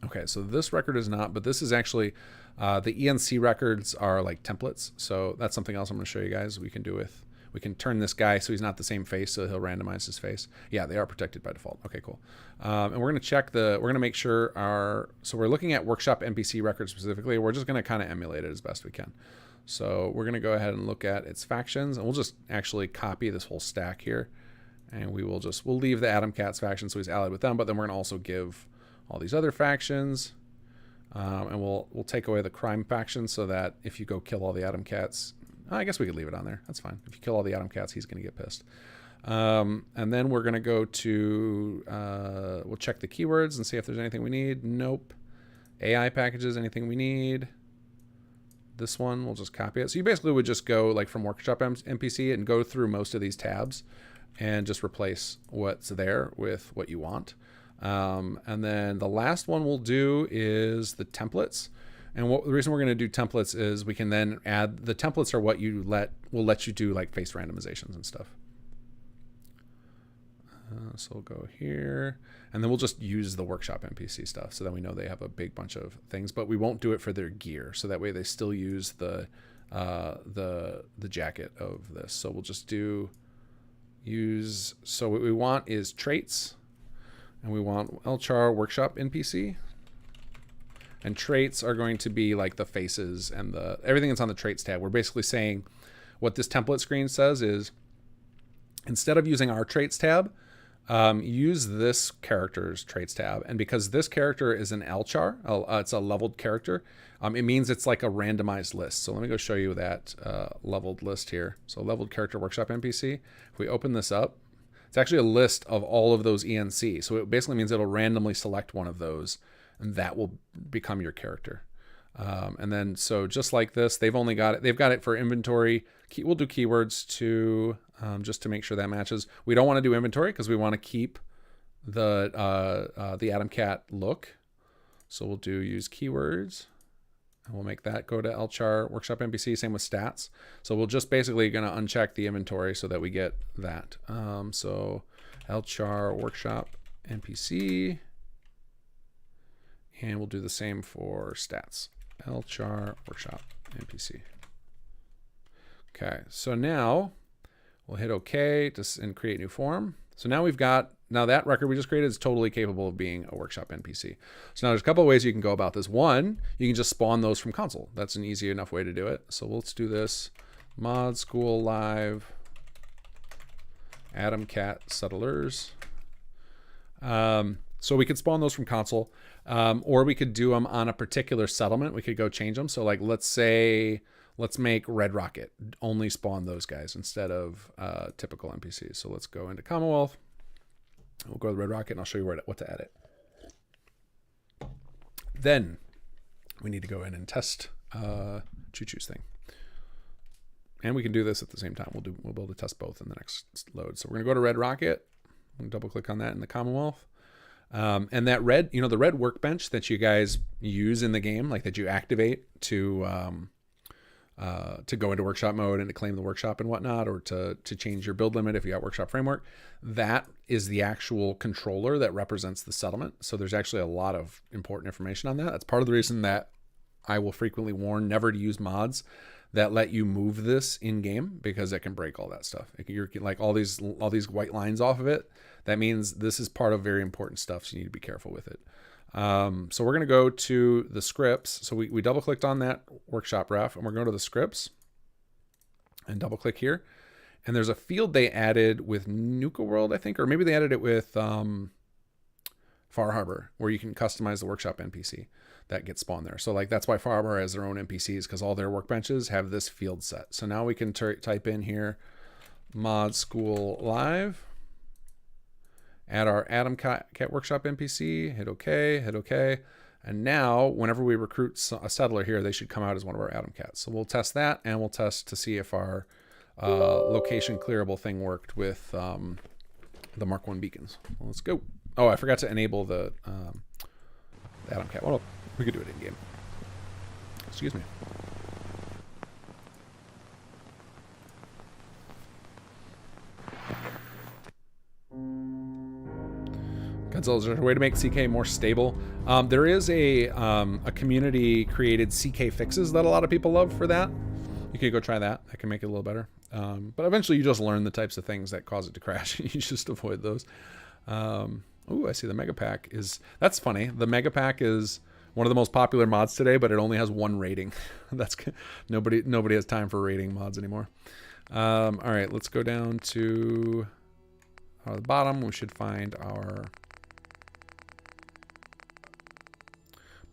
Okay, so this record is not, but this is actually the ENC records are like templates. So that's something else I'm going to show you guys. We can do with, we can turn this guy so he's not the same face, so he'll randomize his face. Yeah, they are protected by default. Okay, cool. And we're going to check we're going to make sure so we're looking at workshop NPC records specifically. We're just going to kind of emulate it as best we can. So we're going to go ahead and look at its factions, and we'll just actually copy this whole stack here. And we'll leave the Adam Cats faction so he's allied with them, but then we're going to also give all these other factions. And we'll take away the crime faction so that if you go kill all the Adam Cats, I guess we could leave it on there. That's fine. If you kill all the Adam Cats, he's going to get pissed. And then we're going to go to, we'll check the keywords and see if there's anything we need. Nope. AI packages, anything we need. This one, we'll just copy it. So you basically would just go like from workshop NPC and go through most of these tabs and just replace what's there with what you want. And then the last one we'll do is the templates. And the reason we're going to do templates is we can then add, the templates are what will let you do like face randomizations and stuff. So we'll go here, and then we'll just use the workshop NPC stuff so that we know they have a big bunch of things, but we won't do it for their gear. So that way they still use the jacket of this. So we'll just so what we want is traits, and we want LCHAR workshop NPC. And traits are going to be like the faces and everything that's on the traits tab. We're basically saying what this template screen says is instead of using our traits tab, use this character's traits tab. And because this character is an LCHAR, it's a leveled character, it means it's like a randomized list. So let me go show you that leveled list here. So leveled character workshop NPC. If we open this up, it's actually a list of all of those ENC. So it basically means it'll randomly select one of those, and that will become your character. And then, so just like this, they've got it for inventory. We'll do keywords too, just to make sure that matches. We don't want to do inventory because we want to keep the Adam Cat look. So we'll use keywords, and we'll make that go to LCHAR workshop NPC. Same with stats. So we'll just basically going to uncheck the inventory so that we get that. So LCHAR workshop NPC. And we'll do the same for stats. LCHAR workshop NPC. Okay, so now we'll hit OK and create new form. So now now that record we just created is totally capable of being a workshop NPC. So now there's a couple of ways you can go about this. One, you can just spawn those from console. That's an easy enough way to do it. So let's do this. Mod school live Adam Cat settlers. So we could spawn those from console, or we could do them on a particular settlement. We could go change them. So like, let's make Red Rocket only spawn those guys instead of typical NPCs. So let's go into Commonwealth. We'll go to Red Rocket, and I'll show you what to edit. Then we need to go in and test Choo-Choo's thing. And we can do this at the same time. We'll be able to test both in the next load. So we're gonna go to Red Rocket. We'll double click on that in the Commonwealth. And that red, the red workbench that you guys use in the game, like that you activate to go into workshop mode and to claim the workshop and whatnot, or to change your build limit if you got workshop framework, that is the actual controller that represents the settlement. So there's actually a lot of important information on that. That's part of the reason that I will frequently warn never to use mods that let you move this in game, because it can break all that stuff. You're like all these white lines off of it. That means this is part of very important stuff, so you need to be careful with it. So we're going to go to the scripts. So we double clicked on that workshop ref, and we're going to the scripts and double click here. And there's a field they added with Nuka World, I think, or maybe they added it with Far Harbor, where you can customize the workshop NPC that gets spawned there. So like that's why Far Harbor has their own NPCs, because all their workbenches have this field set. So now we can type in here mod school live, add our Adam Cat workshop NPC, hit OK. And now whenever we recruit a settler here, they should come out as one of our Adam Cats. So we'll test that, and we'll test to see if our location clearable thing worked with the Mark 1 beacons. Well, let's go. Oh, I forgot to enable the Adam Cat. Well, we could do it in game. Excuse me. Godzilla, is there a way to make CK more stable? There is a community created CK fixes that a lot of people love for that. You could go try that. That can make it a little better. But eventually you just learn the types of things that cause it to crash. You just avoid those. Ooh, I see the Mega Pack is... That's funny. The Mega Pack is one of the most popular mods today, but it only has 1 rating. That's nobody has time for rating mods anymore. All right, let's go down to the bottom. We should find our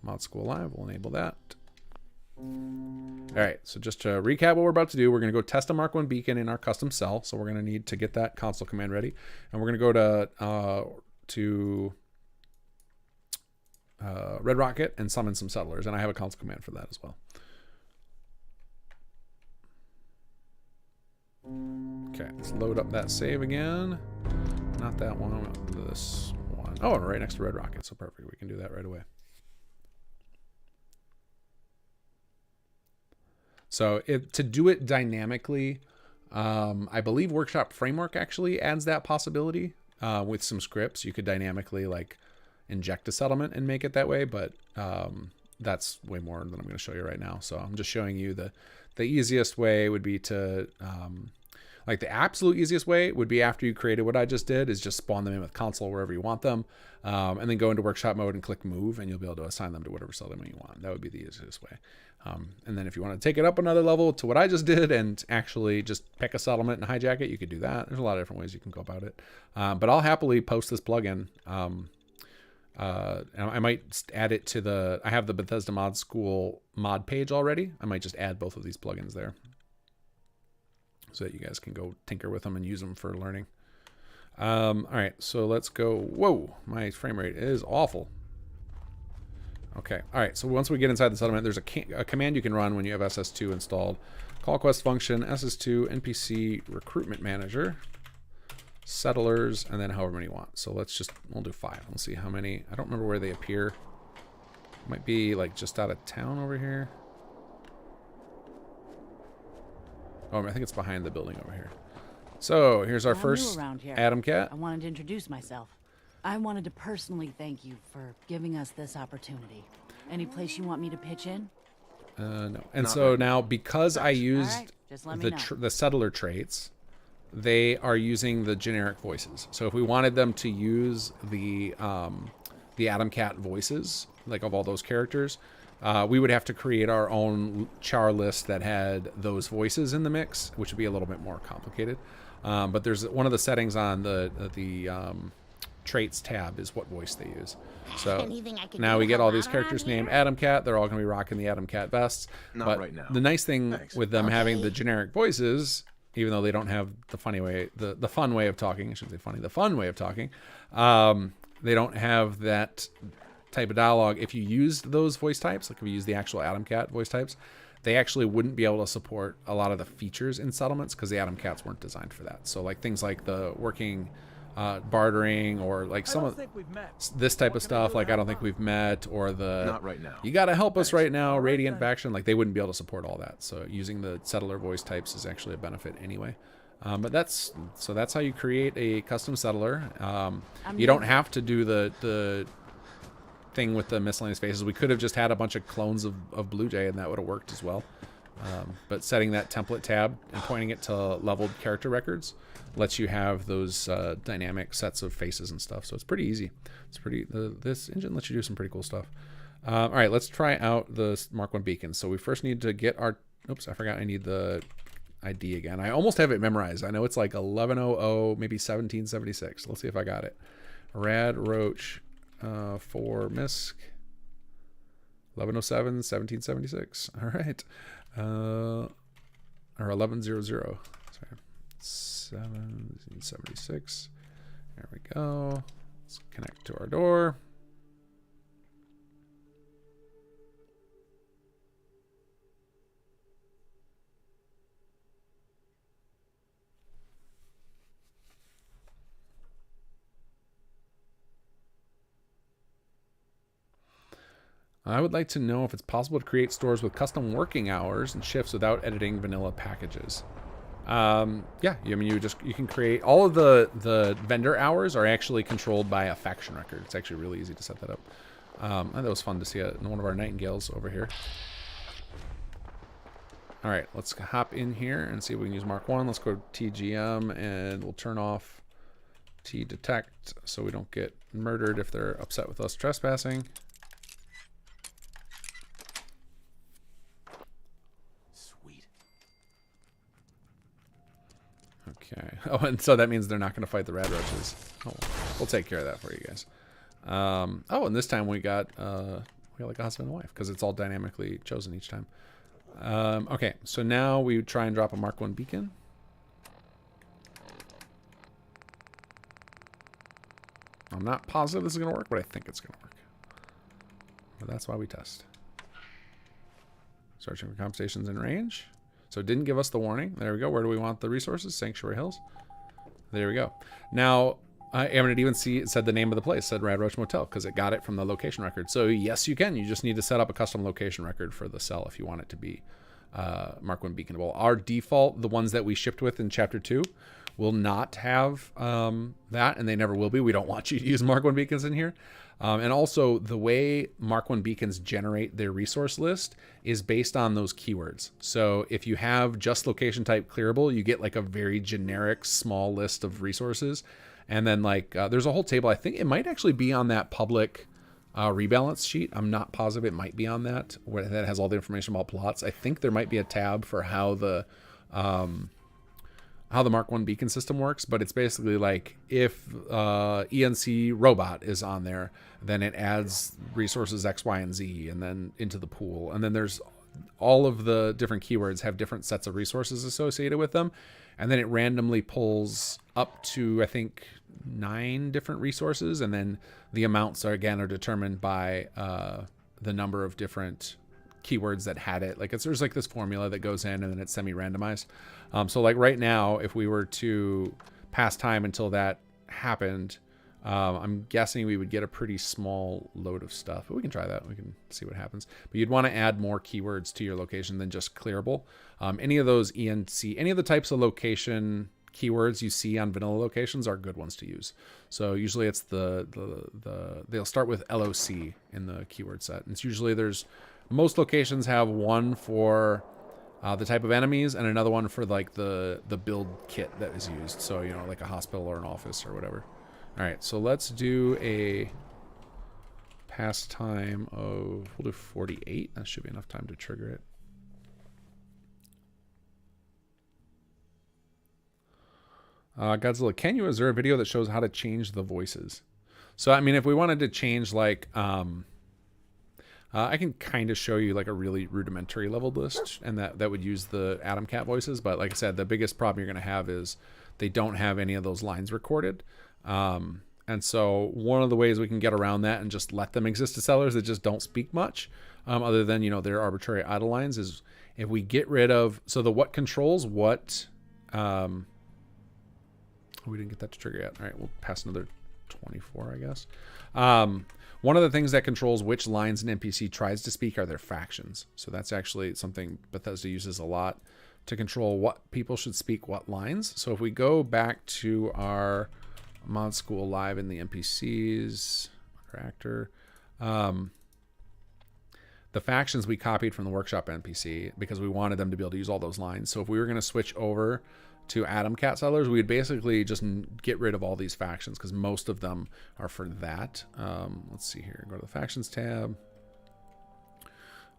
Mod School Live. We'll enable that. All right, so just to recap what we're about to do, we're going to go test a Mark 1 beacon in our custom cell. So we're going to need to get that console command ready. And we're going to go to Red Rocket and summon some settlers. And I have a console command for that as well. Okay, let's load up that save again. Not that one, this one. Oh, right next to Red Rocket, so perfect. We can do that right away. So to do it dynamically, I believe Workshop Framework actually adds that possibility with some scripts. You could dynamically like inject a settlement and make it that way, but that's way more than I'm going to show you right now. So I'm just showing you the easiest way would be to, like the absolute easiest way would be after you created what I just did is just spawn them in with console wherever you want them, and then go into workshop mode and click move, and you'll be able to assign them to whatever settlement you want. That would be the easiest way. And then if you want to take it up another level to what I just did and actually just pick a settlement and hijack it, you could do that. There's a lot of different ways you can go about it. But I'll happily post this plugin. I might add it to I have the Bethesda Mod School mod page already. I might just add both of these plugins there so that you guys can go tinker with them and use them for learning. All right, so let's go. Whoa, my frame rate is awful. Okay, all right, so once we get inside the settlement, there's a command you can run when you have SS2 installed. Call quest function, SS2 NPC recruitment manager, settlers, and then however many you want. So we'll do 5. We'll see how many. I don't remember where they appear. Might be like just out of town over here. Oh, I think it's behind the building over here. So here's our first Adam Cat.
I wanted to introduce myself. I wanted to personally thank you for giving us this opportunity. Any place you want me to pitch in?
No. And so now, because I used the settler traits, they are using the generic voices. So if we wanted them to use the Adam Cat voices, like of all those characters, we would have to create our own char list that had those voices in the mix, which would be a little bit more complicated. But there's one of the settings on the traits tab is what voice they use. So now we get all these characters named Adam Cat. They're all going to be rocking the Adam Cat vests. But right now. The nice thing with them having the generic voices, even though they don't have the funny way, the fun way of talking, I shouldn't say funny, the fun way of talking, they don't have that type of dialogue. If you used those voice types, like if you use the actual Adam Cat voice types, they actually wouldn't be able to support a lot of the features in settlements because the Adam Cats weren't designed for that. So like things like the working bartering, or like some of this type of stuff. Like, I don't think we've met, or the
Not right now.
you got to help us right now, Radiant faction. Like, they wouldn't be able to support all that. So using the settler voice types is actually a benefit anyway. But that's how you create a custom settler. You don't have to do the thing with the miscellaneous faces. We could have just had a bunch of clones of Blue Jay, and that would have worked as well. But setting that template tab and pointing it to leveled character records lets you have those dynamic sets of faces and stuff. So it's pretty easy. It's pretty. This engine lets you do some pretty cool stuff. All right, let's try out the Mark 1 beacons. So we first need to get our. Oops, I forgot. I need the ID again. I almost have it memorized. I know it's like 1100, maybe 1776. Let's see if I got it. Rad Roach for MISC 1107 1776. All right. Or 1100. Sorry. 1776. There we go. Let's connect to our door. I would like to know if it's possible to create stores with custom working hours and shifts without editing vanilla packages. Yeah, I mean, you can create all of the vendor hours are actually controlled by a faction record. It's actually really easy to set that up. That was fun to see one of our nightingales over here. All right, let's hop in here and see if we can use Mark 1. Let's go to TGM, and we'll turn off T-detect so we don't get murdered if they're upset with us trespassing. Okay. Oh, and so that means they're not going to fight the rad roaches. Oh, we'll take care of that for you guys. Oh, and this time we got like a husband and wife because it's all dynamically chosen each time. Okay, so now we try and drop a Mark 1 beacon. I'm not positive this is going to work, but I think it's going to work. But that's why we test. Searching for conversations in range. So it didn't give us the warning. There we go. Where do we want the resources? Sanctuary Hills. There we go. Now, Aaron, it even said the name of the place, said Rad Roach Motel, because it got it from the location record. So yes, you can. You just need to set up a custom location record for the cell if you want it to be Mark 1 beaconable. Our default, the ones that we shipped with in Chapter 2, will not have that, and they never will be. We don't want you to use Mark 1 beacons in here. And also, the way Mark 1 beacons generate their resource list is based on those keywords. So if you have just location type clearable, you get like a very generic small list of resources. And then like there's a whole table. I think it might actually be on that public rebalance sheet. I'm not positive. It might be on that, where that has all the information about plots. I think there might be a tab for how the Mark 1 beacon system works, but it's basically like if ENC robot is on there, then it adds resources X, Y, and Z, and then into the pool. And then there's all of the different keywords have different sets of resources associated with them. And then it randomly pulls up to, I think, 9 different resources. And then the amounts are determined by the number of different keywords that had it. Like there's like this formula that goes in, and then it's semi-randomized. So like right now, if we were to pass time until that happened, I'm guessing we would get a pretty small load of stuff, but we can try that. We can see what happens. But you'd want to add more keywords to your location than just clearable. Any of those ENC, any of the types of location keywords you see on vanilla locations are good ones to use. So usually it's they'll start with LOC in the keyword set. And it's usually most locations have one for the type of enemies and another one for like the build kit that is used. So, you know, like a hospital or an office or whatever. All right, so let's do a pass time of, we'll do 48. That should be enough time to trigger it. Godzilla, is there a video that shows how to change the voices? So, I mean, if we wanted to change like, I can kind of show you like a really rudimentary leveled list, and that would use the Atom Cat voices. But like I said, the biggest problem you're going to have is they don't have any of those lines recorded. And so one of the ways we can get around that and just let them exist as sellers that just don't speak much, other than, you know, their arbitrary idle lines, is if we get rid of, so the what controls what We didn't get that to trigger yet. All right, we'll pass another 24, I guess. One of the things that controls which lines an NPC tries to speak are their factions. So that's actually something Bethesda uses a lot to control what people should speak what lines. So if we go back to our mod school live in the NPCs, our actor, the factions we copied from the workshop NPC because we wanted them to be able to use all those lines. So if we were going to switch over to Atom Cat settlers, we'd basically just get rid of all these factions because most of them are for that. Let's see here. Go to the factions tab.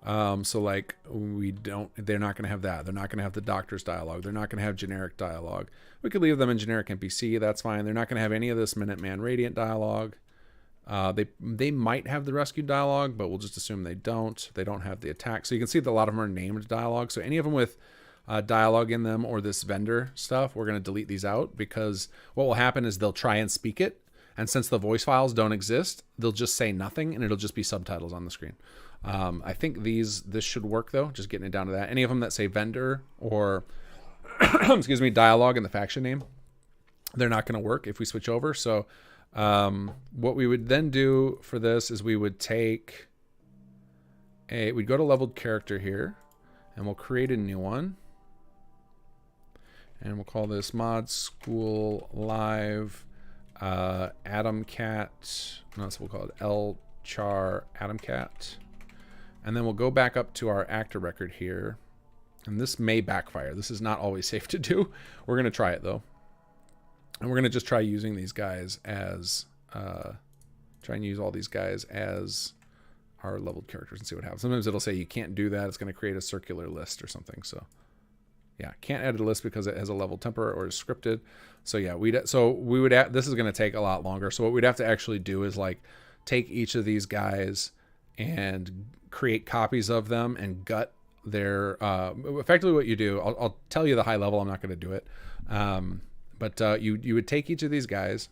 So like they're not going to have that. They're not going to have the doctor's dialogue. They're not going to have generic dialogue. We could leave them in generic NPC. That's fine. They're not going to have any of this Minuteman Radiant dialogue. They might have the rescue dialogue, but we'll just assume they don't. They don't have the attack. So you can see that a lot of them are named dialogue. So any of them with dialogue in them or this vendor stuff, we're going to delete these out because what will happen is they'll try and speak it. And since the voice files don't exist, they'll just say nothing and it'll just be subtitles on the screen. I think this should work though, just getting it down to that. Any of them that say vendor or excuse me, dialogue in the faction name, they're not going to work if we switch over. So what we would then do for this is we would we'd go to leveled character here and we'll create a new one. And we'll call this mod school live Atom Cat. No, that's what we'll call it. L char Atom Cat. And then we'll go back up to our actor record here. And this may backfire. This is not always safe to do. We're going to try it though. And we're going to just try using these guys as, try and use all these guys as our leveled characters and see what happens. Sometimes it'll say you can't do that. It's going to create a circular list or something. So yeah, can't edit a list because it has a leveled temper or is scripted. So yeah, this is going to take a lot longer. So what we'd have to actually do is like take each of these guys and create copies of them and gut their, effectively what you do, I'll tell you the high level. I'm not going to do it. But you would take each of these guys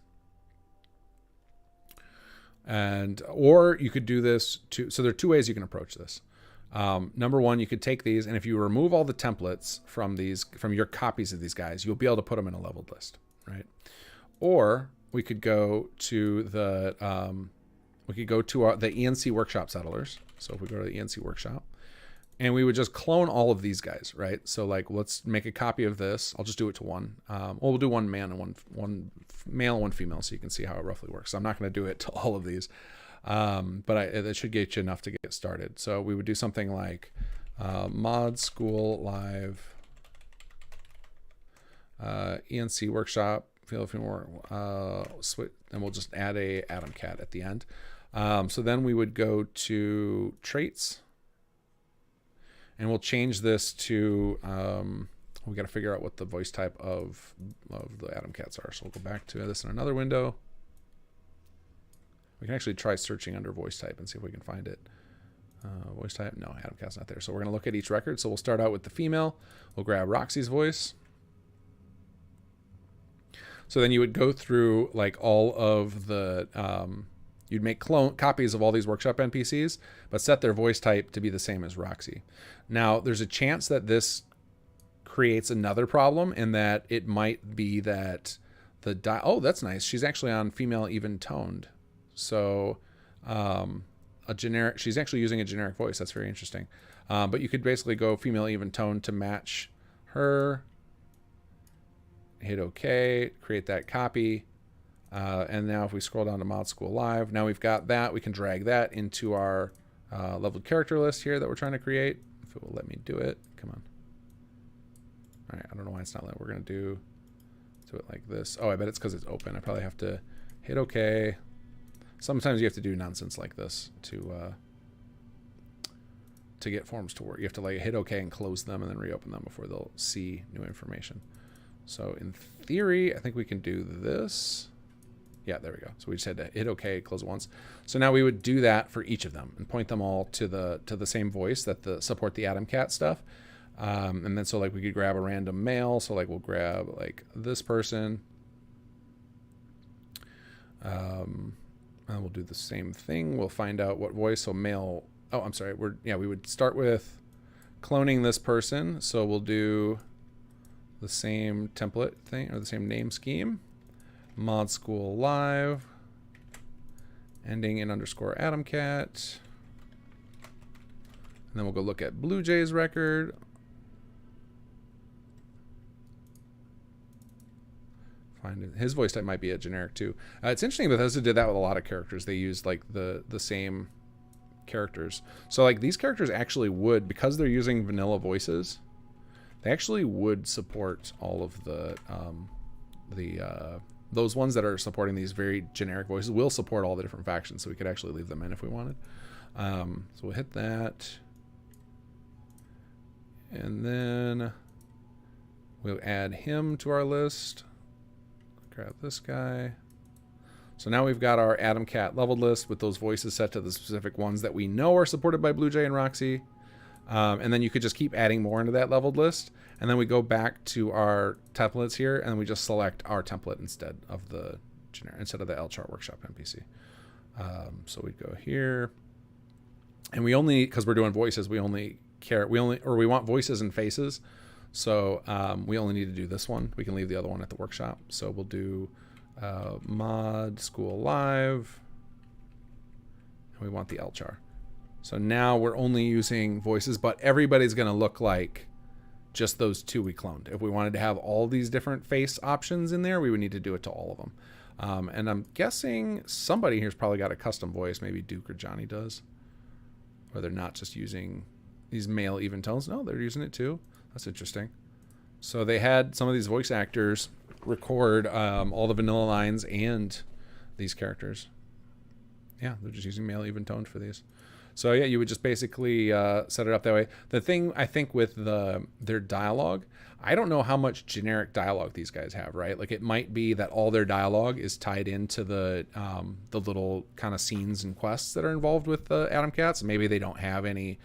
or you could do this so there are two ways you can approach this. Number one, you could take these, and if you remove all the templates from your copies of these guys, you'll be able to put them in a leveled list, right? Or we could go to the ENC workshop settlers. So if we go to the ENC workshop, and we would just clone all of these guys, right? So like, let's make a copy of this. I'll just do it to one. We'll do one man and one male and one female, so you can see how it roughly works. So I'm not going to do it to all of these. But it should get you enough to get started. So we would do something like mod school live ENC workshop, feel a few more, and we'll just add a Atom Cat at the end. So then we would go to traits and we'll change this to, we got to figure out what the voice type of the Atom Cats are. So we'll go back to this in another window. We can actually try searching under voice type and see if we can find it. Voice type, no, Atom Cat's not there. So we're going to look at each record. So we'll start out with the female. We'll grab Roxy's voice. So then you would go through like all of the, you'd make copies of all these workshop NPCs, but set their voice type to be the same as Roxy. Now, there's a chance that this creates another problem in that it might be that oh, that's nice. She's actually on female even toned. So she's actually using a generic voice. That's very interesting. But you could basically go female even tone to match her, hit OK, create that copy. And now if we scroll down to mod school live, now we've got that. We can drag that into our leveled character list here that we're trying to create. If it will let me do it, come on. All right, I don't know why it's not letting. We're going to do it like this. Oh, I bet it's because it's open. I probably have to hit OK. Sometimes you have to do nonsense like this to get forms to work. You have to like hit OK and close them and then reopen them before they'll see new information. So in theory, I think we can do this. Yeah, there we go. So we just had to hit OK, close it once. So now we would do that for each of them and point them all to the same voice that support the Atom Cat stuff. And then so like we could grab a random male. So like we'll grab like this person. And we'll do the same thing. We'll find out what voice. So male. Oh, I'm sorry. We would start with cloning this person. So we'll do the same template thing or the same name scheme. mod school live, ending in _AdamCat. And then we'll go look at Blue Jay's record. Find it. His voice type might be a generic too. It's interesting, Bethesda did that with a lot of characters. They used like the same characters. So like these characters actually would, because they're using vanilla voices, they actually would support all of the those ones that are supporting these very generic voices will support all the different factions. So we could actually leave them in if we wanted. So we'll hit that. And then we'll add him to our list. Grab this guy. So now we've got our AdamCat leveled list with those voices set to the specific ones that we know are supported by Blue Jay and Roxy. And then you could just keep adding more into that leveled list. And then we go back to our templates here and we just select our template instead of the L-Chart Workshop NPC. So we'd go here. And we only, because we're doing voices, we want voices and faces. So we only need to do this one. We can leave the other one at the workshop. So we'll do mod school live. And we want the L-Char. So now we're only using voices, but everybody's going to look like just those two we cloned. If we wanted to have all these different face options in there, we would need to do it to all of them. And I'm guessing somebody here's probably got a custom voice. Maybe Duke or Johnny does. Or they're not just using these male even tones. No, they're using it too. That's interesting. So they had some of these voice actors record all the vanilla lines and these characters. Yeah, they're just using male even toned for these. So yeah, you would just basically set it up that way. The thing I think with their dialogue, I don't know how much generic dialogue these guys have, right? Like it might be that all their dialogue is tied into the little kind of scenes and quests that are involved with the AdamCats. Maybe they don't have any,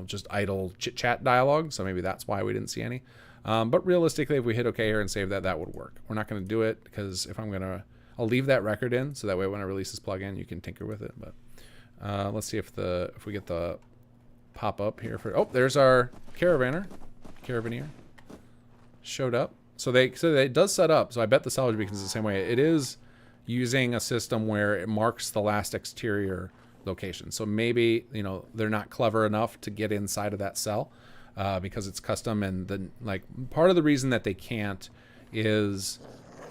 just idle chit chat dialogue. So maybe that's why we didn't see any. But realistically, if we hit OK here and save that, that would work. We're not going to do it because if I'll leave that record in so that way when I release this plugin, you can tinker with it. But let's see if we get the pop up here for. Oh, there's our caravaneer showed up. So it does set up. So I bet the salvage beacon is the same way. It is using a system where it marks the last exterior location. So maybe they're not clever enough to get inside of that cell because it's custom. And then part of the reason that they can't is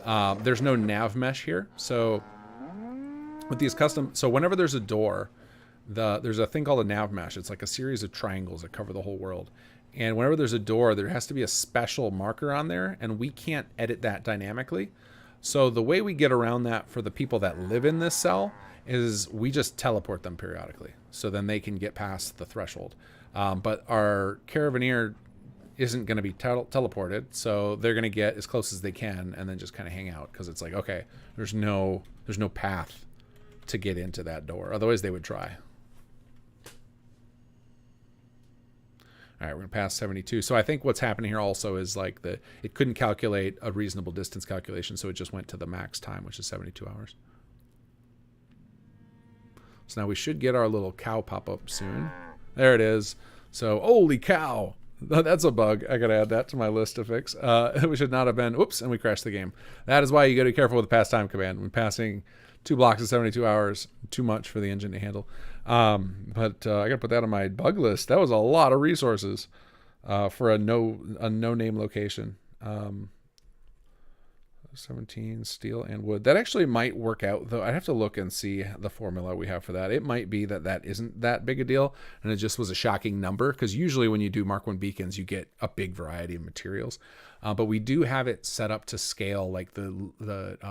there's no nav mesh here. So with these custom, so whenever there's a door, there's a thing called a nav mesh. It's like a series of triangles that cover the whole world. And whenever there's a door, there has to be a special marker on there, and we can't edit that dynamically. So the way we get around that for the people that live in this cell is we just teleport them periodically. So then they can get past the threshold. But our caravaneer isn't going to be teleported, so they're going to get as close as they can and then just kind of hang out because it's like, okay, there's no path to get into that door. Otherwise, they would try. All right, we're going to pass 72. So I think what's happening here also is it couldn't calculate a reasonable distance calculation, so it just went to the max time, which is 72 hours. So now we should get our little cow pop up soon. There it is. So, holy cow. That's a bug. I got to add that to my list to fix. We should not have been, oops, and we crashed the game. That is why you got to be careful with the pass time command. When passing 2 blocks in 72 hours, too much for the engine to handle. But I got to put that on my bug list. That was a lot of resources for a no-name location. 17 steel and wood. That actually might work out, though. I'd have to look and see the formula we have for that. It might be that isn't that big a deal, and it just was a shocking number, because usually when you do Mark 1 beacons, you get a big variety of materials. But we do have it set up to scale, like the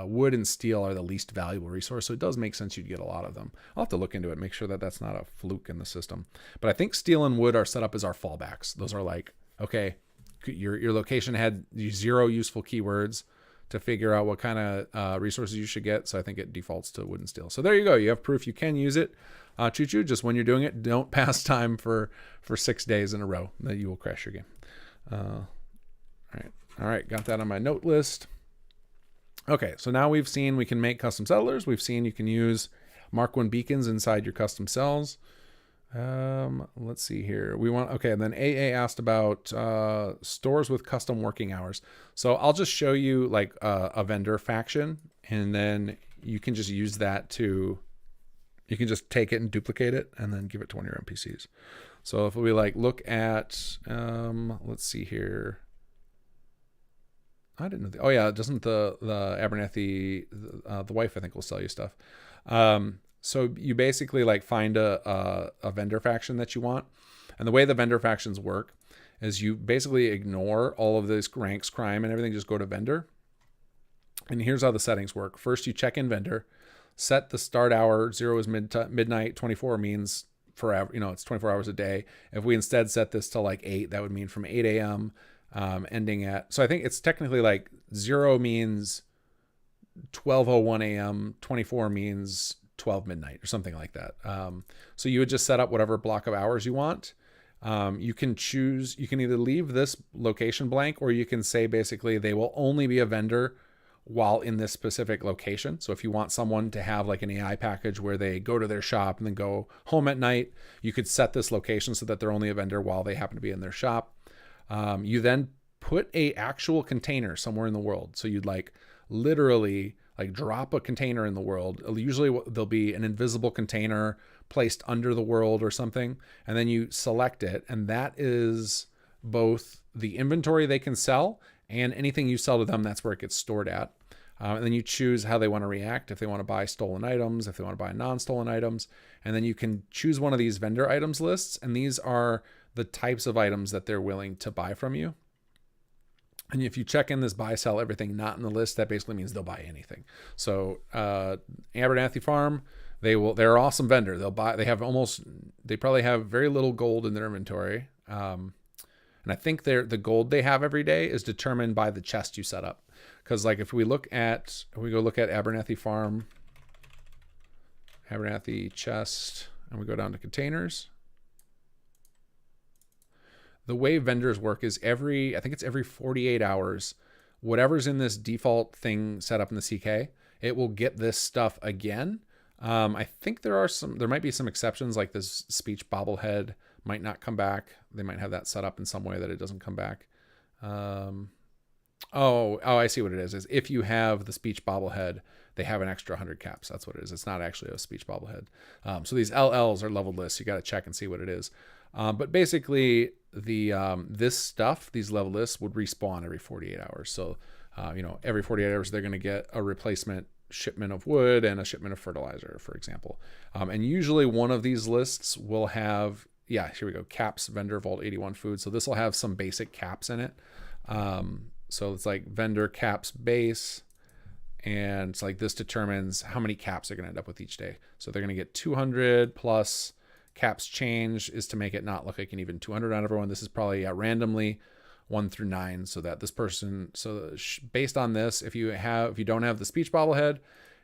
wood and steel are the least valuable resource, so it does make sense you'd get a lot of them. I'll have to look into it, make sure that that's not a fluke in the system. But I think steel and wood are set up as our fallbacks. Those are like, okay, your location had 0 useful keywords to figure out what kind of resources you should get. So I think it defaults to wood and steel. So there you go. You have proof you can use it. Choo-choo, just when you're doing it, don't pass time for 6 days in a row. That you will crash your game. All right. Got that on my note list. Okay, so now we've seen we can make custom settlers. We've seen you can use Mark 1 beacons inside your custom cells. Let's see here. Okay. And then AA asked about stores with custom working hours. So I'll just show you like a vendor faction, and then you can just use that to, you can just take it and duplicate it and then give it to one of your NPCs. So if we like look at, let's see here. I didn't know. Oh yeah, doesn't the Abernathy, the wife, I think, will sell you stuff. So you basically like find a vendor faction that you want. And the way the vendor factions work is you basically ignore all of this ranks, crime, and everything. Just go to vendor. And here's how the settings work. First, you check in vendor, set the start hour. 0 is midnight. 24 means forever. It's 24 hours a day. If we instead set this to like 8, that would mean from 8 a.m. Ending at, so I think it's technically like 0 means 12:01 a.m. 24 means 12 midnight or something like that. So you would just set up whatever block of hours you want. You can choose, you can either leave this location blank, or you can say basically they will only be a vendor while in this specific location. So if you want someone to have like an AI package where they go to their shop and then go home at night, you could set this location so that they're only a vendor while they happen to be in their shop. You then put a actual container somewhere in the world. So you'd like literally like drop a container in the world. Usually there'll be an invisible container placed under the world or something. And then you select it. And that is both the inventory they can sell and anything you sell to them. That's where it gets stored at. And then you choose how they want to react. If they want to buy stolen items, if they want to buy non-stolen items, and then you can choose one of these vendor items lists. And these are the types of items that they're willing to buy from you. And if you check in this buy, sell, everything not in the list, that basically means they'll buy anything. So Abernathy Farm, they're an awesome vendor. They probably have very little gold in their inventory. And I think the gold they have every day is determined by the chest you set up. Because like if we go look at Abernathy Farm, Abernathy chest, and we go down to containers. The way vendors work is every 48 hours, whatever's in this default thing set up in the CK, it will get this stuff again. I think there might be some exceptions, like this speech bobblehead might not come back. They might have that set up in some way that it doesn't come back. I see what it is if you have the speech bobblehead, they have an extra 100 caps. That's what it is. It's not actually a speech bobblehead. So these LLs are leveled lists. You got to check and see what it is. But basically this stuff, these level lists would respawn every 48 hours. So, every 48 hours, they're going to get a replacement shipment of wood and a shipment of fertilizer, for example. And usually one of these lists will have, here we go. Caps, vendor, vault 81 food. So this will have some basic caps in it. So it's like vendor caps base. And it's like this determines how many caps they're going to end up with each day. So they're going to get 200 plus caps change is to make it not look like an even 200 on everyone. This is probably randomly 1 through 9, so that this person, based on this, if you don't have the speech bobblehead,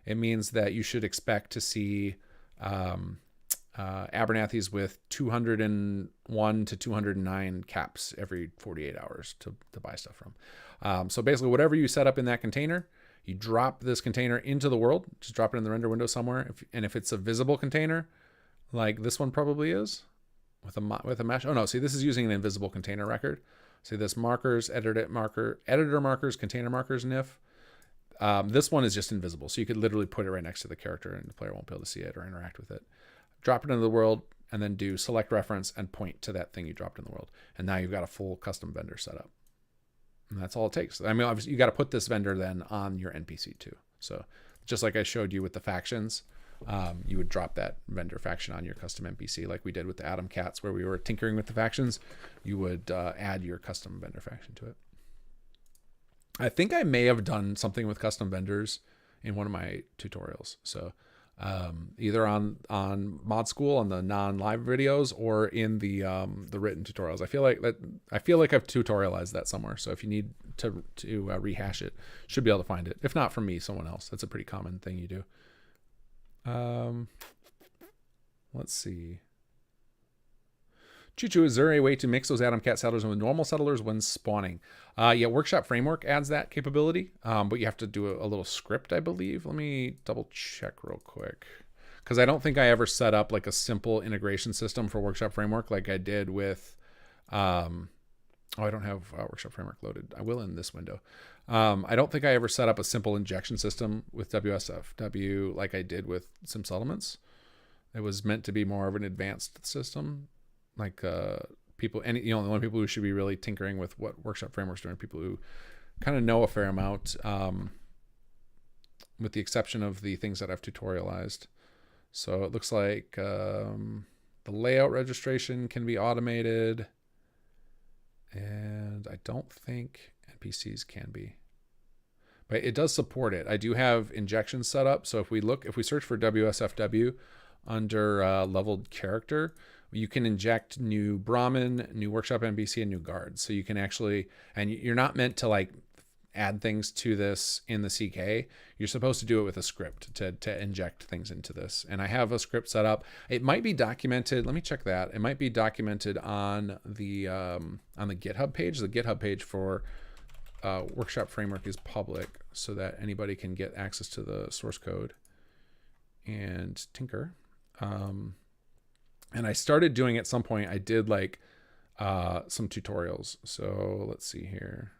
it means that you should expect to see Abernathy's with 201 to 209 caps every 48 hours to buy stuff from. So basically whatever you set up in that container, you drop this container into the world, just drop it in the render window somewhere. If it's a visible container, like this one probably is, with a mesh. Oh no, see, this is using an invisible container record. See this markers, editor markers, container markers, NIF. This one is just invisible. So you could literally put it right next to the character and the player won't be able to see it or interact with it. Drop it into the world and then do select reference and point to that thing you dropped in the world. And now you've got a full custom vendor set up. And that's all it takes. I mean, obviously you got to put this vendor then on your NPC too. So just like I showed you with the factions, you would drop that vendor faction on your custom NPC like we did with the Atom Cats where we were tinkering with the factions. You would add your custom vendor faction to it. I think I may have done something with custom vendors in one of my tutorials. So either on Mod School on the non-live videos or in the written tutorials. I feel like I've tutorialized that somewhere. So if you need to rehash it, should be able to find it. If not from me, someone else. That's a pretty common thing you do. Let's see. Choo-choo, is there a way to mix those Atom Cat settlers with normal settlers when spawning? Yeah, Workshop Framework adds that capability, but you have to do a little script, I believe. Let me double check real quick. because I don't think I ever set up like a simple integration system for Workshop Framework like I did with, I don't have Workshop Framework loaded. I will in this window. I don't think I ever set up a simple injection system with WSFW like I did with SimSettlements. It was meant to be more of an advanced system, like people, and the only people who should be really tinkering with what Workshop Framework's doing, people who kind of know a fair amount, with the exception of the things that I've tutorialized. So it looks like the layout registration can be automated, and I don't think NPCs can be, but it does support it. I do have injections set up. So if we search for WSFW under leveled character, you can inject new Brahmin, new Workshop NPC, and new guards. So you can actually, and you're not meant to like add things to this in the CK. You're supposed to do it with a script to inject things into this. And I have a script set up. It might be documented. Let me check that. It might be documented on the GitHub page. The GitHub page for Workshop Framework is public, so that anybody can get access to the source code and tinker. And I started doing at some point, I did like some tutorials. So let's see here.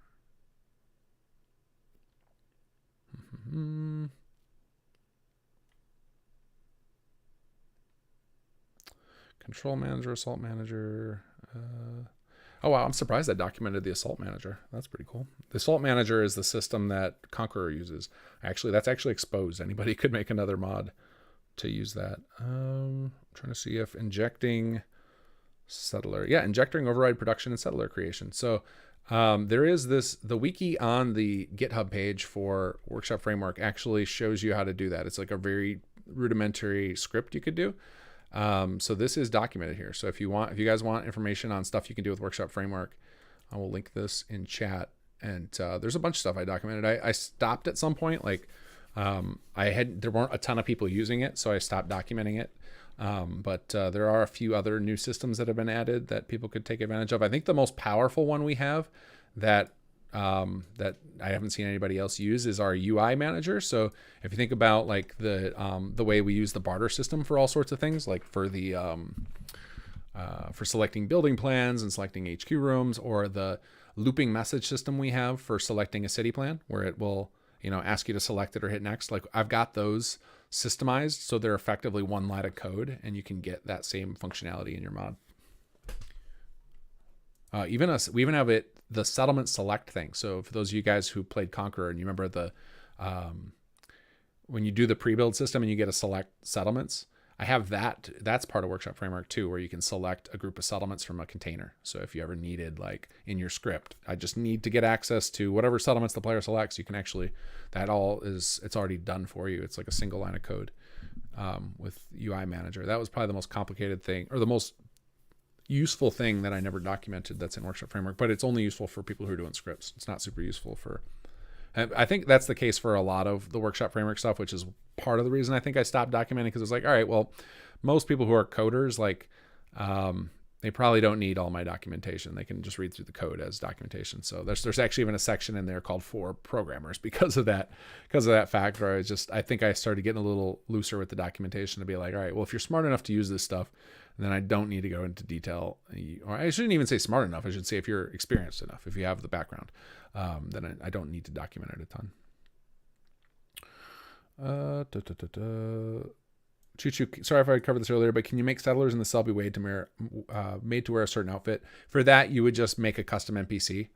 Control manager, assault manager. Oh wow, I'm surprised I documented the assault manager. That's pretty cool. The assault manager is the system that Conqueror uses. Actually, that's actually exposed. Anybody could make another mod to use that. I'm trying to see if injecting settler. Yeah, injecting override production and settler creation. So there is the wiki on the GitHub page for Workshop Framework actually shows you how to do that. It's like a very rudimentary script you could do. So this is documented here. So if you guys want information on stuff you can do with Workshop Framework, I will link this in chat. And there's a bunch of stuff I documented. I stopped at some point, like there weren't a ton of people using it, so I stopped documenting it. But there are a few other new systems that have been added that people could take advantage of. I think the most powerful one we have that I haven't seen anybody else use is our UI manager. So if you think about like the way we use the barter system for all sorts of things, like for the for selecting building plans and selecting HQ rooms, or the looping message system we have for selecting a city plan, where it will ask you to select it or hit next. Like I've got those systemized so they're effectively one line of code, and you can get that same functionality in your mod. We even have the settlement select thing. So for those of you guys who played Conqueror and you remember the when you do the pre-build system and you get to select settlements, I have that's part of Workshop Framework too, where you can select a group of settlements from a container. So if you ever needed, like in your script, I just need to get access to whatever settlements the player selects, you can actually, it's already done for you. It's like a single line of code with UI manager. That was probably the most complicated thing, or the most useful thing that I never documented that's in Workshop Framework, but it's only useful for people who are doing scripts. It's not super useful for, I think that's the case for a lot of the Workshop Framework stuff, which is part of the reason I think I stopped documenting, because it's like, all right, well, most people who are coders, like, they probably don't need all my documentation. They can just read through the code as documentation. So there's actually even a section in there called for programmers because of that fact, where I think I started getting a little looser with the documentation to be like, all right, well, if you're smart enough to use this stuff, then I don't need to go into detail. Or I shouldn't even say smart enough. I should say if you're experienced enough, if you have the background, then I don't need to document it a ton. Choo-choo, sorry if I covered this earlier, but can you make settlers in the cell be made to wear a certain outfit? For that, you would just make a custom NPC.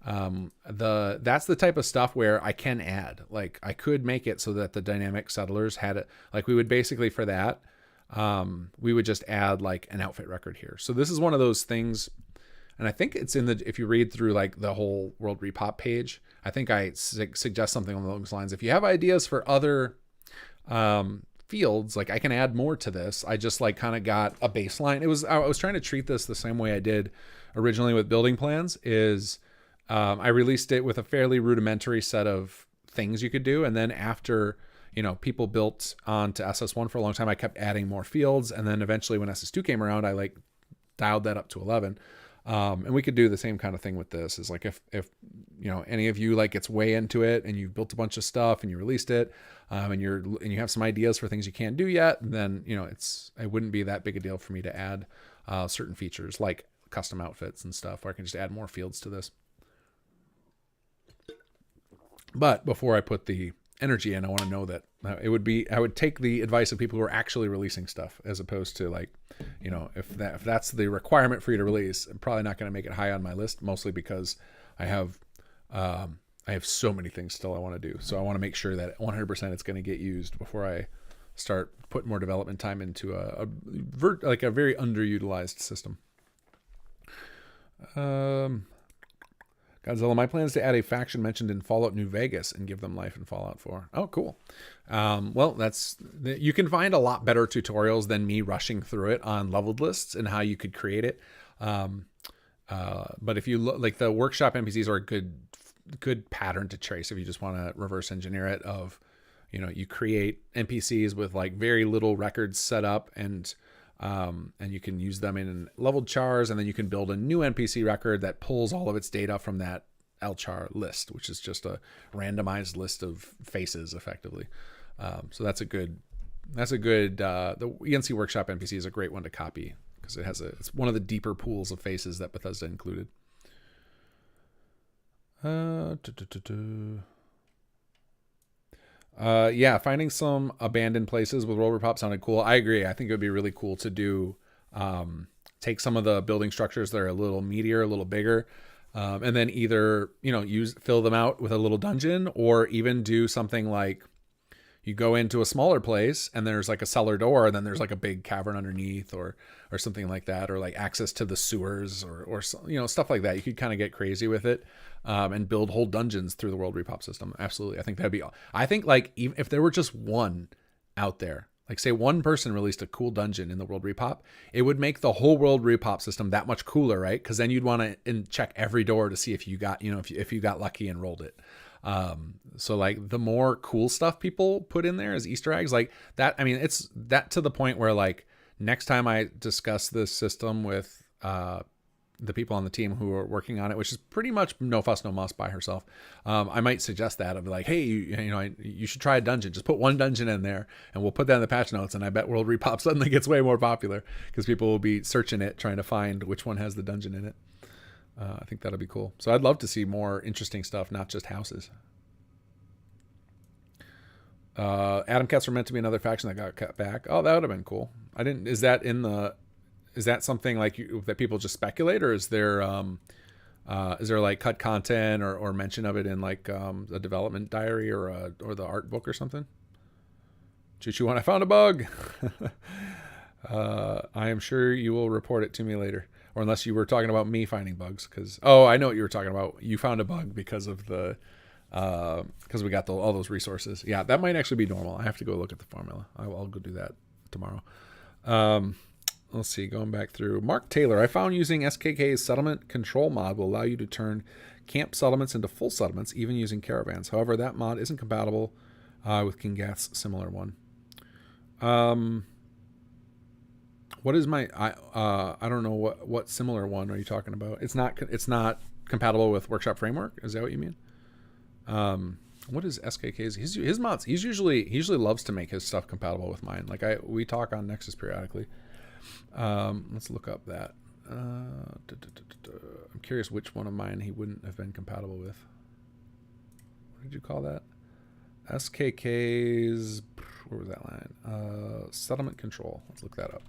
That's the type of stuff where I can add. Like I could make it so that the dynamic settlers had it. Like we would basically, for that, we would just add like an outfit record here. So this is one of those things, and I think it's if you read through like the whole World Repop page, I think I suggest something along those lines. If you have ideas for other fields, like I can add more to this. I just like kind of got a baseline. I was trying to treat this the same way I did originally with building plans. I released it with a fairly rudimentary set of things you could do, and then after people built onto SS1 for a long time, I kept adding more fields, and then eventually when SS2 came around, I like dialed that up to 11. And we could do the same kind of thing with this. Is like if you know any of you like gets way into it and you've built a bunch of stuff and you released it, and you have some ideas for things you can't do yet, then you know it wouldn't be that big a deal for me to add certain features like custom outfits and stuff, where I can just add more fields to this. But before I put the energy in, I want to know that I would take the advice of people who are actually releasing stuff, as opposed to like, you know, if that's the requirement for you to release, I'm probably not going to make it high on my list, mostly because I have so many things still I want to do. So I want to make sure that 100% it's going to get used before I start putting more development time into a very underutilized system. Godzilla, my plan is to add a faction mentioned in Fallout New Vegas and give them life in Fallout 4. Oh, cool. Well, you can find a lot better tutorials than me rushing through it on leveled lists and how you could create it. But if you look, like the workshop NPCs are a good pattern to trace if you just want to reverse engineer it. Of, you know, you create NPCs with like very little records set up, and you can use them in leveled chars, and then you can build a new NPC record that pulls all of its data from that LChar list, which is just a randomized list of faces, effectively. So that's a good. The ENC Workshop NPC is a great one to copy because it's one of the deeper pools of faces that Bethesda included. Yeah, finding some abandoned places with World Repop sounded cool. I agree. I think it would be really cool to do, take some of the building structures that are a little meatier, a little bigger, and then either, you know, fill them out with a little dungeon, or even do something like you go into a smaller place and there's like a cellar door, and then there's like a big cavern underneath, or something like that, or like access to the sewers, or you know, stuff like that. You could kind of get crazy with it, and build whole dungeons through the World Repop system. Absolutely. I think like even if there were just one out there, like say one person released a cool dungeon in the World Repop, it would make the whole World Repop system that much cooler, right? Because then you'd want to check every door to see if you got, you know, if you got lucky and rolled it. So like the more cool stuff people put in there as Easter eggs like that, I mean, it's that to the point where like next time I discuss this system with the people on the team who are working on it, which is pretty much no fuss, no muss by herself, I might suggest that. I'll be like, hey, you should try a dungeon. Just put one dungeon in there, and we'll put that in the patch notes. And I bet World Repop suddenly gets way more popular because people will be searching it, trying to find which one has the dungeon in it. I think that'll be cool. So I'd love to see more interesting stuff, not just houses. Atom Cats were meant to be another faction that got cut back. Oh, that would have been cool. Is that something like that people just speculate, or is there like cut content or mention of it in like a development diary or the art book or something? Choo-choo one, I found a bug. I am sure you will report it to me later. Or unless you were talking about me finding bugs, I know what you were talking about. You found a bug because of because we got all those resources. Yeah, that might actually be normal. I have to go look at the formula. I'll go do that tomorrow. Let's see, going back through. Mark Taylor, I found using SKK's settlement control mod will allow you to turn camp settlements into full settlements, even using caravans. However, that mod isn't compatible with King Gath's similar one. What is I don't know what similar one are you talking about? It's not compatible with Workshop Framework. Is that what you mean? What is SKK's? His mods. He usually loves to make his stuff compatible with mine. Like we talk on Nexus periodically. Let's look up that. I'm curious which one of mine he wouldn't have been compatible with. What did you call that? SKK's. Where was that line? Settlement control. Let's look that up.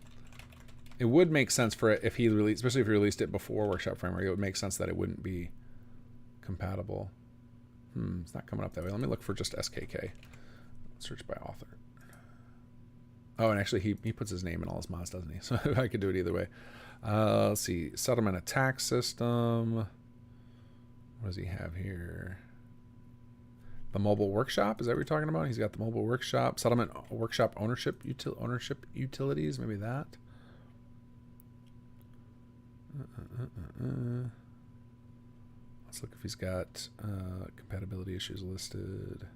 It would make sense for it if he released, especially if he released it before Workshop Framework. It would make sense that it wouldn't be compatible. It's not coming up that way. Let me look for just SKK. Search by author. Oh, and actually he puts his name in all his mods, doesn't he? So I could do it either way. Let's see. Settlement attack system. What does he have here? The mobile workshop. Is that what you're talking about? He's got the mobile workshop. Settlement workshop ownership utilities. Maybe that. Let's look if he's got compatibility issues listed.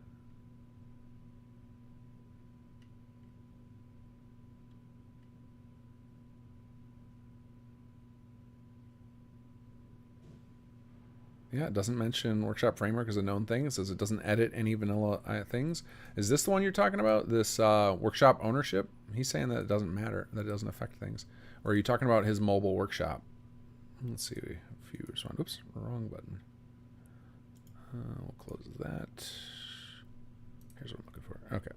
Yeah, it doesn't mention Workshop Framework as a known thing. It says it doesn't edit any vanilla things. Is this the one you're talking about? This Workshop ownership? He's saying that it doesn't matter, that it doesn't affect things. Or are you talking about his mobile workshop? Let's see if you respond. Oops, wrong button. We'll close that. Here's what I'm looking for. Okay.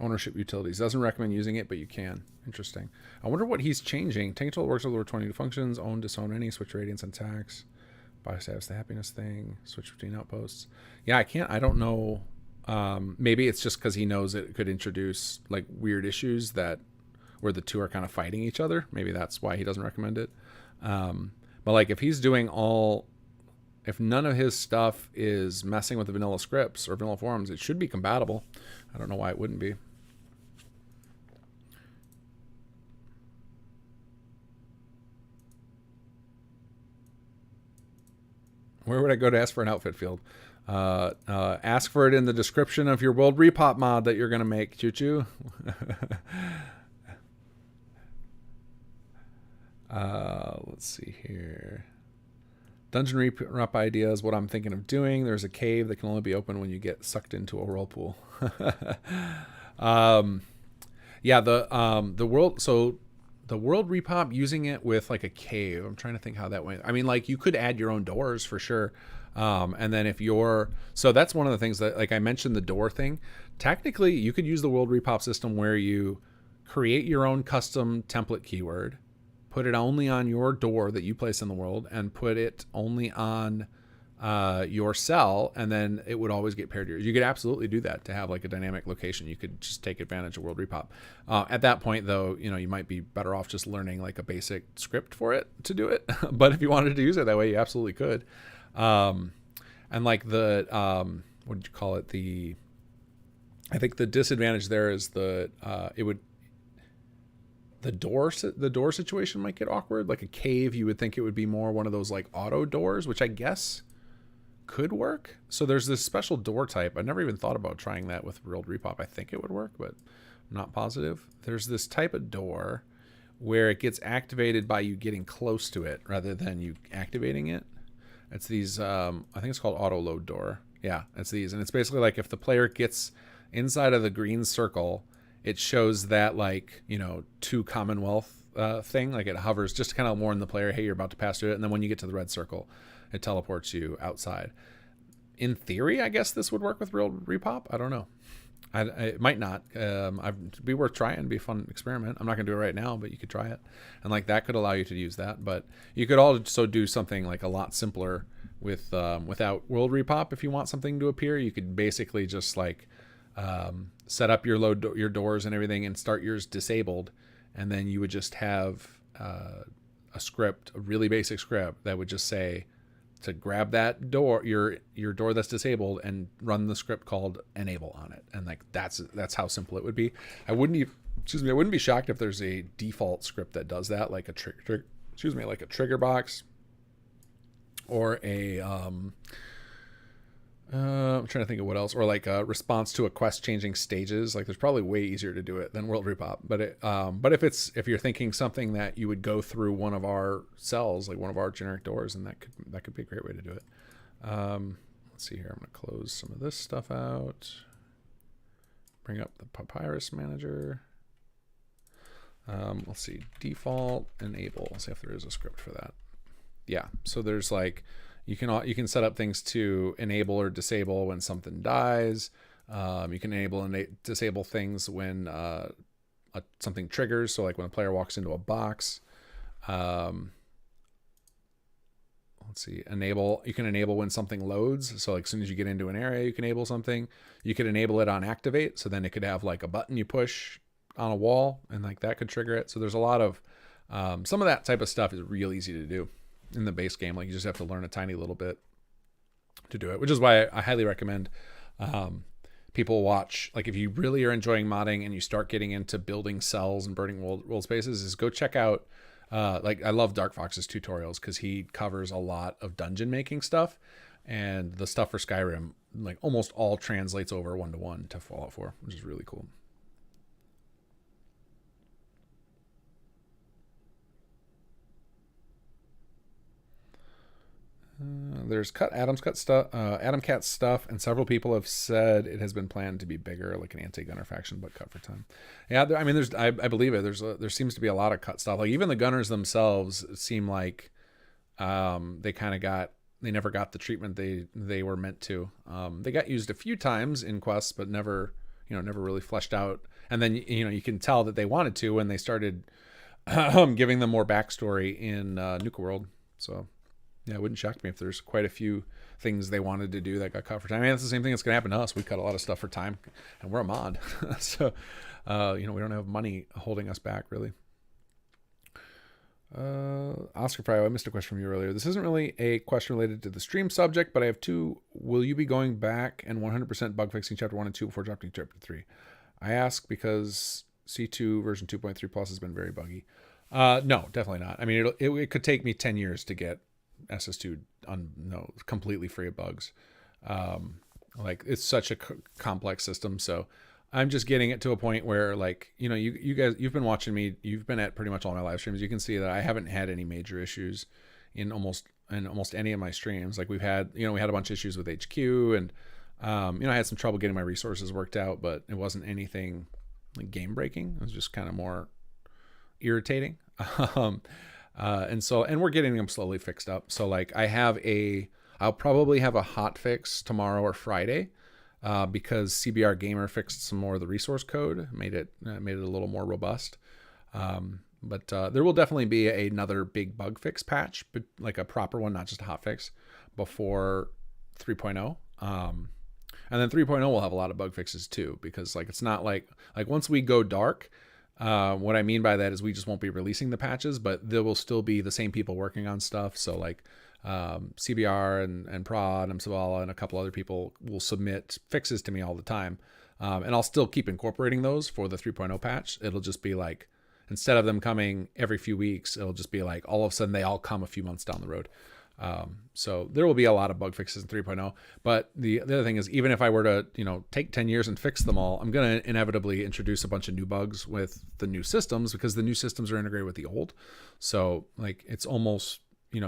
Ownership utilities. Doesn't recommend using it, but you can. Interesting. I wonder what he's changing. Take control works with over 22 functions. Own, disown any. Switch radiance and tax. Buy status the happiness thing. Switch between outposts. Yeah, I don't know. Maybe it's just because he knows it could introduce like weird issues that where the two are kind of fighting each other. Maybe that's why he doesn't recommend it. But like if he's doing if none of his stuff is messing with the vanilla scripts or vanilla forms, it should be compatible. I don't know why it wouldn't be. Where would I go to ask for an outfit field? Ask for it in the description of your World Repop mod that you're going to make, Choo-choo. Let's see here. Dungeon Rep idea is what I'm thinking of doing. There's a cave that can only be opened when you get sucked into a whirlpool. Yeah, the world. So the World Repop using it with like a cave. I'm trying to think how that went. I mean, like you could add your own doors for sure. And then if so that's one of the things that, like I mentioned, the door thing. Technically, you could use the World Repop system where you create your own custom template keyword, put it only on your door that you place in the world, and put it only on your cell, and then it would always get paired to yours. You could absolutely do that to have like a dynamic location. You could just take advantage of World Repop. At that point, though, you might be better off just learning like a basic script for it to do it. But if you wanted to use it that way, you absolutely could. And like the what did you call it? I think the disadvantage there is the door situation might get awkward. Like a cave, you would think it would be more one of those like auto doors, which I guess could work. So there's this special door type. I never even thought about trying that with World Repop. I think it would work, but I'm not positive. There's this type of door where it gets activated by you getting close to it rather than you activating it. It's these, I think it's called auto load door. Yeah, it's these. And it's basically like if the player gets inside of the green circle, it shows that like, to Commonwealth thing, like it hovers just to kind of warn the player, hey, you're about to pass through it. And then when you get to the red circle, it teleports you outside. In theory, I guess this would work with World Repop. I don't know. It might not. It'd be worth trying. It'd be a fun experiment. I'm not going to do it right now, but you could try it. And like that could allow you to use that. But you could also do something like a lot simpler with without World Repop. If you want something to appear, you could basically just like set up your your doors and everything and start yours disabled. And then you would just have a script, a really basic script that would just say to grab that door, your door that's disabled, and run the script called enable on it. And like that's how simple it would be. I wouldn't be shocked if there's a default script that does that, like a trigger box or a I'm trying to think of what else, or like a response to a quest changing stages. Like there's probably way easier to do it than World Repop. But if you're thinking something that you would go through one of our cells, like one of our generic doors, and that could be a great way to do it. Let's see here. I'm going to close some of this stuff out. Bring up the Papyrus Manager. Let's see, default enable. Let's see if there is a script for that. Yeah. So there's like, you can set up things to enable or disable when something dies. You can enable and disable things when something triggers. So like when a player walks into a box. Let's see, enable. You can enable when something loads. So like as soon as you get into an area, you can enable something. You could enable it on activate. So then it could have like a button you push on a wall, and like that could trigger it. So there's a lot of some of that type of stuff is real easy to do in the base game. Like you just have to learn a tiny little bit to do it, which is why I highly recommend people watch. Like if you really are enjoying modding and you start getting into building cells and burning world spaces, is go check out like I love Dark Fox's tutorials because he covers a lot of dungeon making stuff, and the stuff for Skyrim like almost all translates over 1-to-1 to Fallout 4, which is really cool. There's Adam Cat's stuff, and several people have said it has been planned to be bigger, like an anti-gunner faction, but cut for time. Yeah, I mean, I believe it. There seems to be a lot of cut stuff. Like even the gunners themselves seem like they never got the treatment they were meant to. They got used a few times in quests, but never really fleshed out. And then you can tell that they wanted to when they started giving them more backstory in Nuka World. So yeah, it wouldn't shock me if there's quite a few things they wanted to do that got cut for time. I mean, that's the same thing that's gonna happen to us. We cut a lot of stuff for time, and we're a mod, so we don't have money holding us back really. Oscar Fry, I missed a question from you earlier. This isn't really a question related to the stream subject, but I have two. Will you be going back and 100% bug fixing chapter 1 and 2 before dropping chapter 3? I ask because C2 version 2.3 plus has been very buggy. No, definitely not. I mean, it could take me 10 years to get SS2 completely free of bugs. Like it's such a complex system, so I'm just getting it to a point where, like, you guys, you've been watching me, you've been at pretty much all my live streams. You can see that I haven't had any major issues in almost any of my streams. Like we had a bunch of issues with HQ, and I had some trouble getting my resources worked out, but it wasn't anything like game breaking. It was just kind of more irritating. And we're getting them slowly fixed up. So like I'll probably have a hot fix tomorrow or Friday, because CBR Gamer fixed some more of the resource code, made it a little more robust. But there will definitely be another big bug fix patch, but like a proper one, not just a hot fix, before 3.0. And then 3.0 will have a lot of bug fixes too, because like it's not like once we go dark, what I mean by that is we just won't be releasing the patches, but there will still be the same people working on stuff. So like CBR and Prod and Savala and a couple other people will submit fixes to me all the time. And I'll still keep incorporating those for the 3.0 patch. It'll just be like, instead of them coming every few weeks, it'll just be like all of a sudden they all come a few months down the road. So there will be a lot of bug fixes in 3.0, but the other thing is, even if I were to, take 10 years and fix them all, I'm going to inevitably introduce a bunch of new bugs with the new systems, because the new systems are integrated with the old. So it's almost,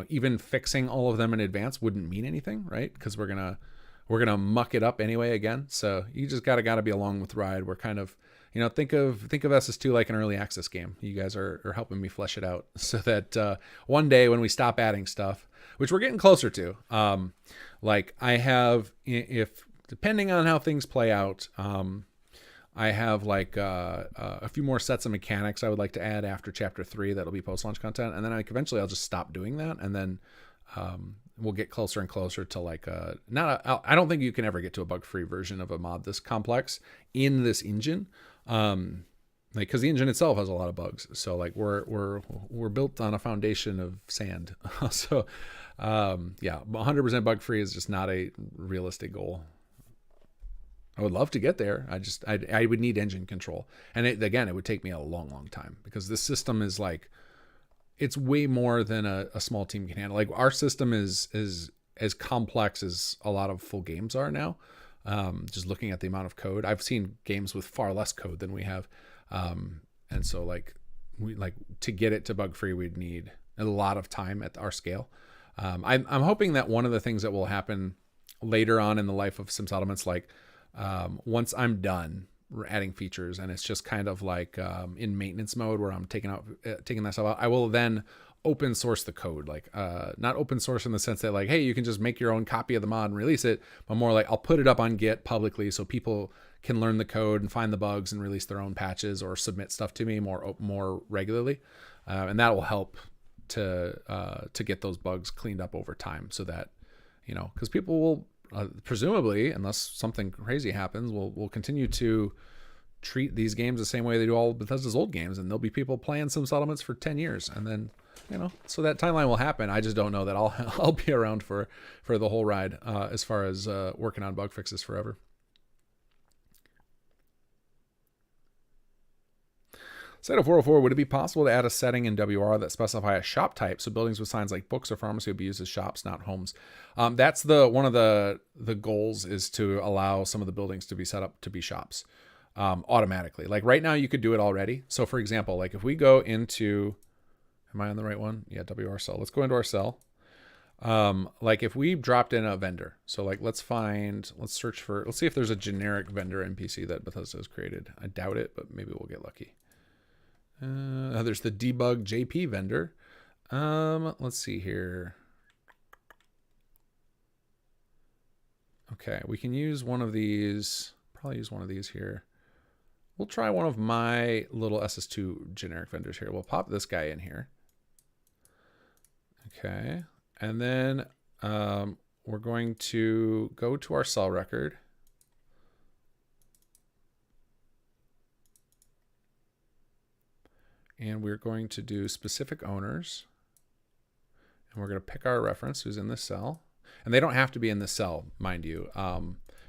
even fixing all of them in advance wouldn't mean anything, right? Because we're going to muck it up anyway again. So you just gotta be along with the ride. We're kind of, think of SS2 like an early access game. You guys are helping me flesh it out so that one day when we stop adding stuff, which we're getting closer to, I have, if depending on how things play out, I have a few more sets of mechanics I would like to add after chapter 3 that'll be post-launch content, and then eventually I'll just stop doing that, and then we'll get closer and closer to I don't think you can ever get to a bug-free version of a mod this complex in this engine, because the engine itself has a lot of bugs. So we're built on a foundation of sand. So 100% bug-free is just not a realistic goal. I would love to get there. I would need engine control, and it would take me a long, long time, because this system is it's way more than a small team can handle. Like our system is as complex as a lot of full games are now. Just looking at the amount of code, I've seen games with far less code than we have, and so to get it to bug free, we'd need a lot of time at our scale. I'm hoping that one of the things that will happen later on in the life of Sim Settlements, once I'm done adding features and it's just kind of in maintenance mode where I'm taking that stuff out, I will then open source the code. Not open source in the sense that hey, you can just make your own copy of the mod and release it, but more I'll put it up on Git publicly so people can learn the code and find the bugs and release their own patches or submit stuff to me more regularly, and that will help to get those bugs cleaned up over time, so that because people will presumably, unless something crazy happens, we'll continue to treat these games the same way they do all Bethesda's old games, and there'll be people playing Sim Settlements for 10 years, and then so that timeline will happen. I just don't know that I'll be around for the whole ride, as far as working on bug fixes forever. Site of 404, would it be possible to add a setting in WR that specify a shop type so buildings with signs like books or pharmacy would be used as shops, not homes? That's one of the goals, is to allow some of the buildings to be set up to be shops automatically. Right now you could do it already. So for example, if we go into, am I on the right one? Yeah, WR cell. Let's go into our cell. Like if we dropped in a vendor, so like let's see if there's a generic vendor NPC that Bethesda has created. I doubt it, but maybe we'll get lucky. There's the debug JP vendor. Let's see here. Okay, we can use one of these. Probably use one of these here. We'll try one of my little SS2 generic vendors here. We'll pop this guy in here. Okay, and then we're going to go to our cell record. And we're going to do specific owners. And we're going to pick our reference who's in this cell. And they don't have to be in this cell, mind you,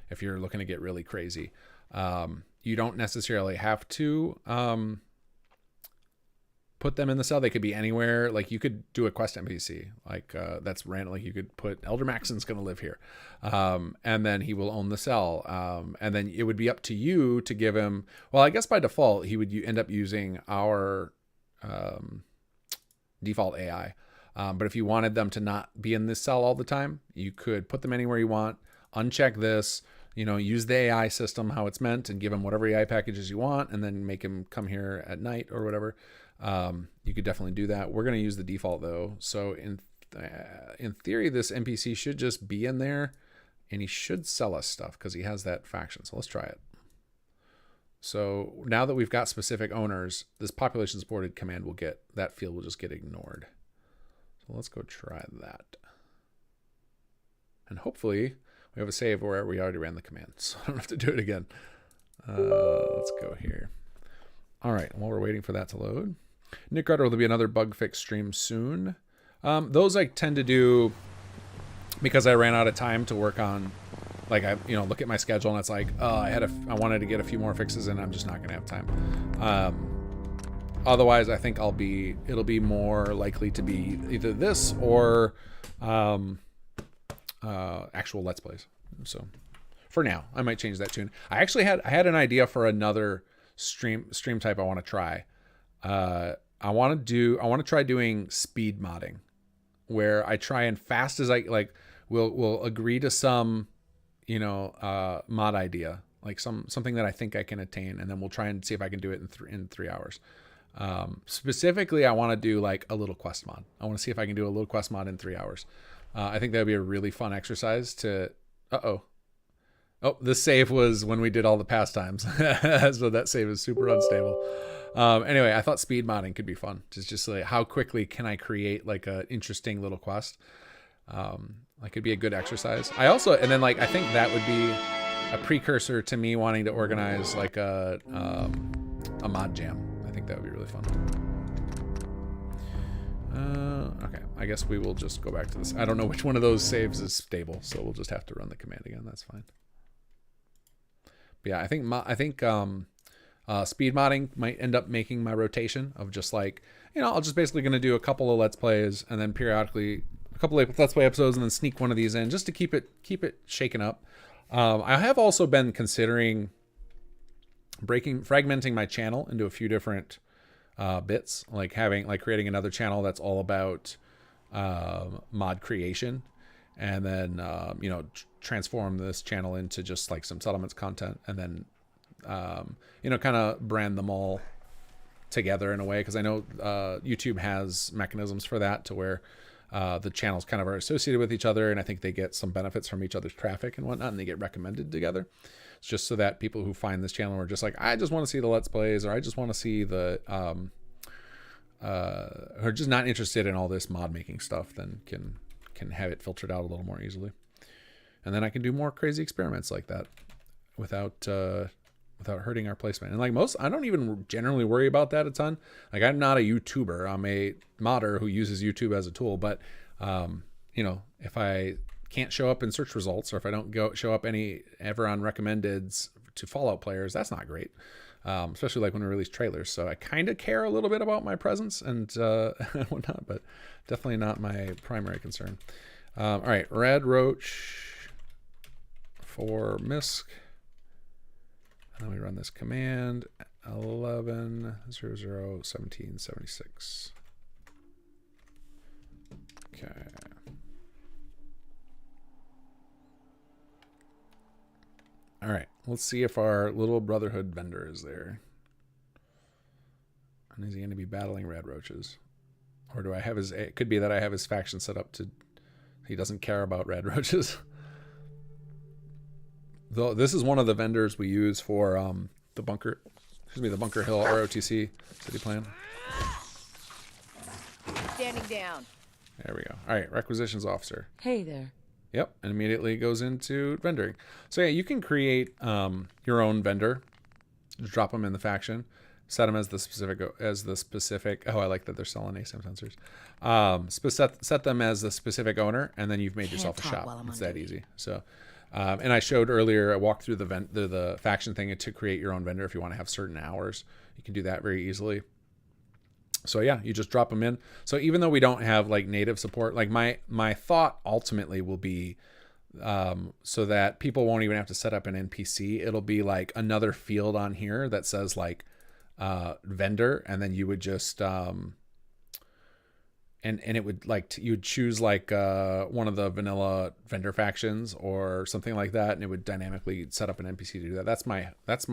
if you're looking to get really crazy. You don't necessarily have to put them in the cell. They could be anywhere. Like you could do a quest NPC. Like that's random. Like you could put Elder Maxon's going to live here. And then he will own the cell. And then it would be up to you to give him, well, I guess by default, he would end up using our default AI. But if you wanted them to not be in this cell all the time, you could put them anywhere you want, uncheck this, use the AI system how it's meant and give them whatever AI packages you want and then make him come here at night or whatever. You could definitely do that. We're going to use the default though. So in theory, this NPC should just be in there and he should sell us stuff because he has that faction. So let's try it. So now that we've got specific owners, this population supported command that field will just get ignored. So let's go try that. And hopefully we have a save where we already ran the command, so I don't have to do it again. Let's go here. All right, while we're waiting for that to load. Nick Rutter, will be another bug fix stream soon. Those I tend to do because I ran out of time to work on. Like I, look at my schedule and it's like, I wanted to get a few more fixes and I'm just not gonna have time. Otherwise, I think it'll be more likely to be either this or actual Let's Plays. So for now, I might change that tune. I had an idea for another stream type I want to try. I want to try doing speed modding, where I try and fast as we'll agree to some mod idea, like something that I think I can attain, and then we'll try and see if I can do it in 3 hours. Specifically, I want to do like a little quest mod. I want to see if I can do a little quest mod in 3 hours. I think that would be a really fun exercise to. Oh, this save was when we did all the pastimes, so that save is super unstable. Anyway, I thought speed modding could be fun. Just like how quickly can I create like an interesting little quest. Like it'd be a good exercise. I think that would be a precursor to me wanting to organize like a mod jam. I think that would be really fun. Okay, I guess we will just go back to this. I don't know which one of those saves is stable, so we'll just have to run the command again. That's fine. But yeah, I think speed modding might end up making my rotation of just like, I'll just basically going to do a couple of Let's Plays and then periodically a couple of Let's Play episodes and then sneak one of these in just to keep it shaken up. I have also been considering fragmenting my channel into a few different bits, like creating another channel that's all about mod creation, and then transform this channel into just like some settlements content, and then kind of brand them all together in a way, because I know YouTube has mechanisms for that to where the channels kind of are associated with each other, and I think they get some benefits from each other's traffic and whatnot, and they get recommended together. It's just so that people who find this channel are just like, I just want to see the Let's Plays, or I just want to see the are just not interested in all this mod making stuff, then can have it filtered out a little more easily, and then I can do more crazy experiments like that without hurting our placement. And like I don't even generally worry about that a ton. Like I'm not a YouTuber, I'm a modder who uses YouTube as a tool, but if I can't show up in search results, or if I don't show up ever on recommendeds to Fallout players, that's not great. Especially like when we release trailers. So I kind of care a little bit about my presence and whatnot, but definitely not my primary concern. All right, Red Roach for MISC. And then we run this command 11.00.17.76. Okay. Let's see if our little Brotherhood vendor is there. And is he going to be battling red roaches? Or do I have his... It could be that I have his faction set up to... He doesn't care about red roaches. Though this is one of the vendors we use for the Bunker... Excuse me, the Bunker Hill ROTC city plan.
Standing down.
There we go. All right, requisitions officer.
Hey there.
Yep, and immediately goes into vendoring. So yeah, you can create your own vendor. Just drop them in the faction. Set them as the specific. Oh, I like that they're selling ASIM sensors. Set them as the specific owner, and then you've made yourself a shop. It's that easy. So, and I showed earlier. I walked through the faction thing to create your own vendor. If you want to have certain hours, you can do that very easily. So yeah, you just drop them in. So even though we don't have like native support, like my thought ultimately will be so that people won't even have to set up an NPC. It'll be like another field on here that says like vendor, and then you would just and it would like you would choose like one of the vanilla vendor factions or something like that, and it would dynamically set up an NPC to do that. That's my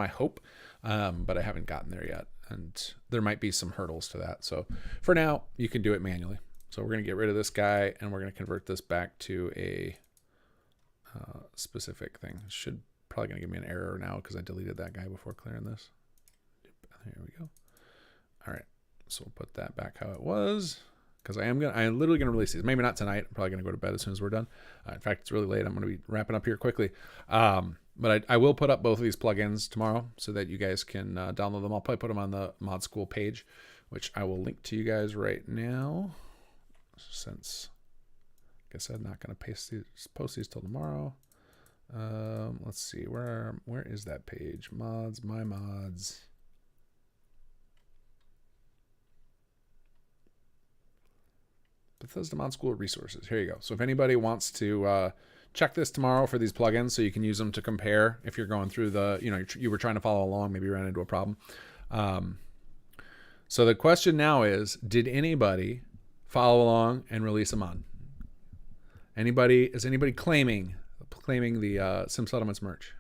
hope, but I haven't gotten there yet, and there might be some hurdles to that. So for now, you can do it manually. So we're gonna get rid of this guy, and we're gonna convert this back to a specific thing. Should probably gonna give me an error now because I deleted that guy before clearing this. Here we go. All right, so we'll put that back how it was, because I'm literally gonna release these. Maybe not tonight. I'm probably gonna go to bed as soon as we're done. In fact, it's really late. I'm gonna be wrapping up here quickly. But I will put up both of these plugins tomorrow so that you guys can download them. I'll probably put them on the mod school page, which I will link to you guys right now. Since, like I said, not gonna post these till tomorrow. Let's see, where is that page? Mods, my mods. Bethesda Mod School resources. Here you go. So if anybody wants to check this tomorrow for these plugins, so you can use them to compare if you're going through you were trying to follow along, maybe you ran into a problem. So the question now is, did anybody follow along and release a mod? Is anybody claiming the Sim Settlements merch?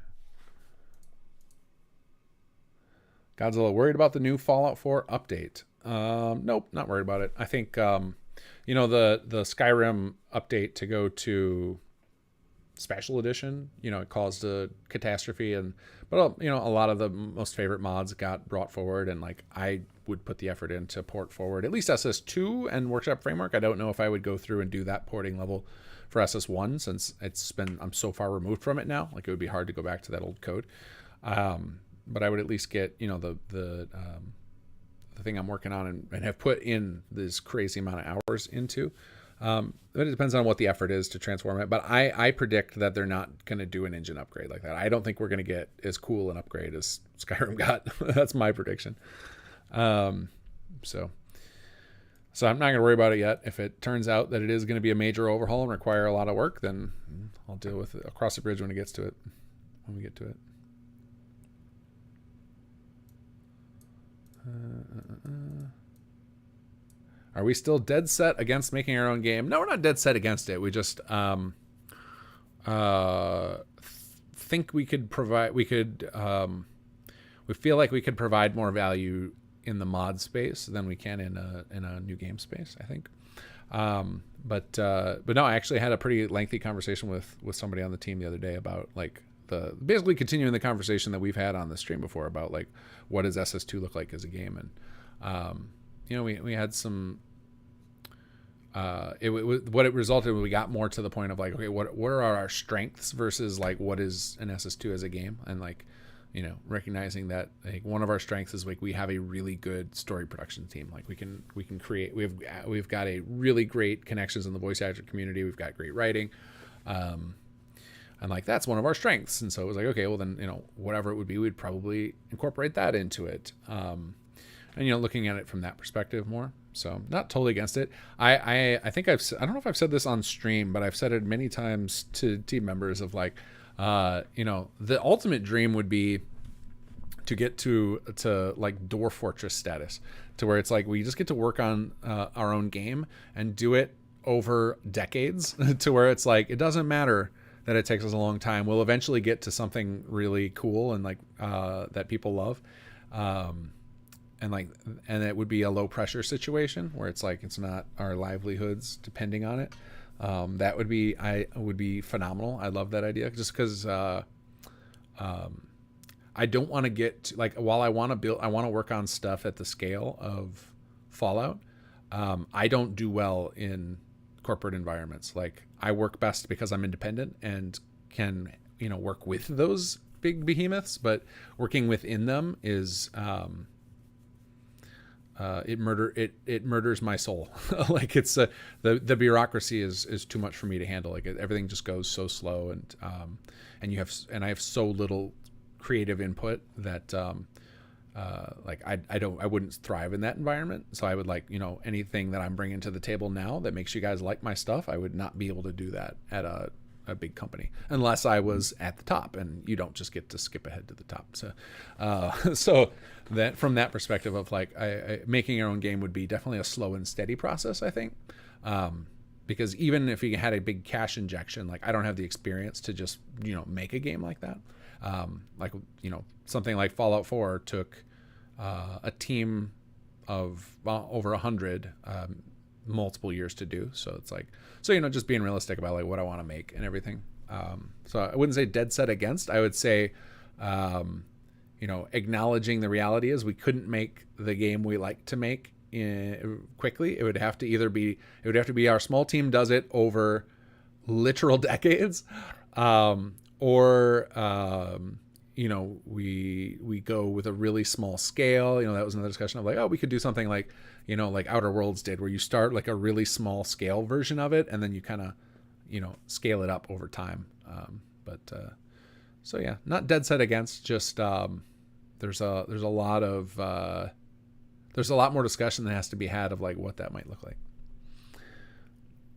Godzilla, worried about the new Fallout 4 update? Nope, not worried about it. I think the Skyrim update to go to special edition, it caused a catastrophe, but a lot of the most favorite mods got brought forward, and like I would put the effort in to port forward at least SS2 and Workshop Framework. I don't know if I would go through and do that porting level for SS1 since I'm so far removed from it now. Like it would be hard to go back to that old code. But I would at least get the thing I'm working on and have put in this crazy amount of hours into. But it depends on what the effort is to transform it. But I predict that they're not going to do an engine upgrade like that. I don't think we're going to get as cool an upgrade as Skyrim got. That's my prediction. So I'm not going to worry about it yet. If it turns out that it is going to be a major overhaul and require a lot of work, then I'll deal with it. I'll cross the bridge when we get to it. Are we still dead set against making our own game? No, we're not dead set against it. We just think we could provide. We feel like we could provide more value in the mod space than we can in a new game space, I think. But no, I actually had a pretty lengthy conversation with somebody on the team the other day about like basically continuing the conversation that we've had on the stream before about like what does SS2 look like as a game, and we had some what it resulted in, we got more to the point of like, okay, what are our strengths versus like what is an SS2 as a game, and like recognizing that like one of our strengths is like we have a really good story production team. Like we can create, we've got a really great connections in the voice actor community, we've got great writing, and like that's one of our strengths. And so it was like, okay, well then whatever it would be, we'd probably incorporate that into it, and looking at it from that perspective more. So not totally against it. I think I don't know if I've said this on stream, but I've said it many times to team members of like, the ultimate dream would be to get to like Dwarf Fortress status, to where it's like we just get to work on our own game and do it over decades to where it's like it doesn't matter that it takes us a long time. We'll eventually get to something really cool and like that people love. And it would be a low pressure situation where it's like it's not our livelihoods depending on it. That would be phenomenal. I love that idea just because I don't want to get to, like, while I want to work on stuff at the scale of Fallout. I don't do well in corporate environments. Like, I work best because I'm independent and can, work with those big behemoths, but working within them is, it murders my soul. Like, it's the bureaucracy is too much for me to handle. Like, everything just goes so slow, and I have so little creative input that like I wouldn't thrive in that environment. So I would like, anything that I'm bringing to the table now that makes you guys like my stuff, I would not be able to do that at a big company unless I was at the top, and you don't just get to skip ahead to the top. So so that from that perspective of like making your own game would be definitely a slow and steady process, I think. Because even if you had a big cash injection, like I don't have the experience to just, make a game like that. Like, something like Fallout 4 took a team of over 100 multiple years to do. So it's like, just being realistic about like what I want to make and everything. So I wouldn't say dead set against. I would say, acknowledging the reality is we couldn't make the game we like to make quickly. It would have to be our small team does it over literal decades. Or we go with a really small scale. That was another discussion of like, oh, we could do something like, like Outer Worlds did, where you start like a really small scale version of it, and then you kind of, scale it up over time. So yeah, not dead set against. Just there's a lot more discussion that has to be had of like what that might look like.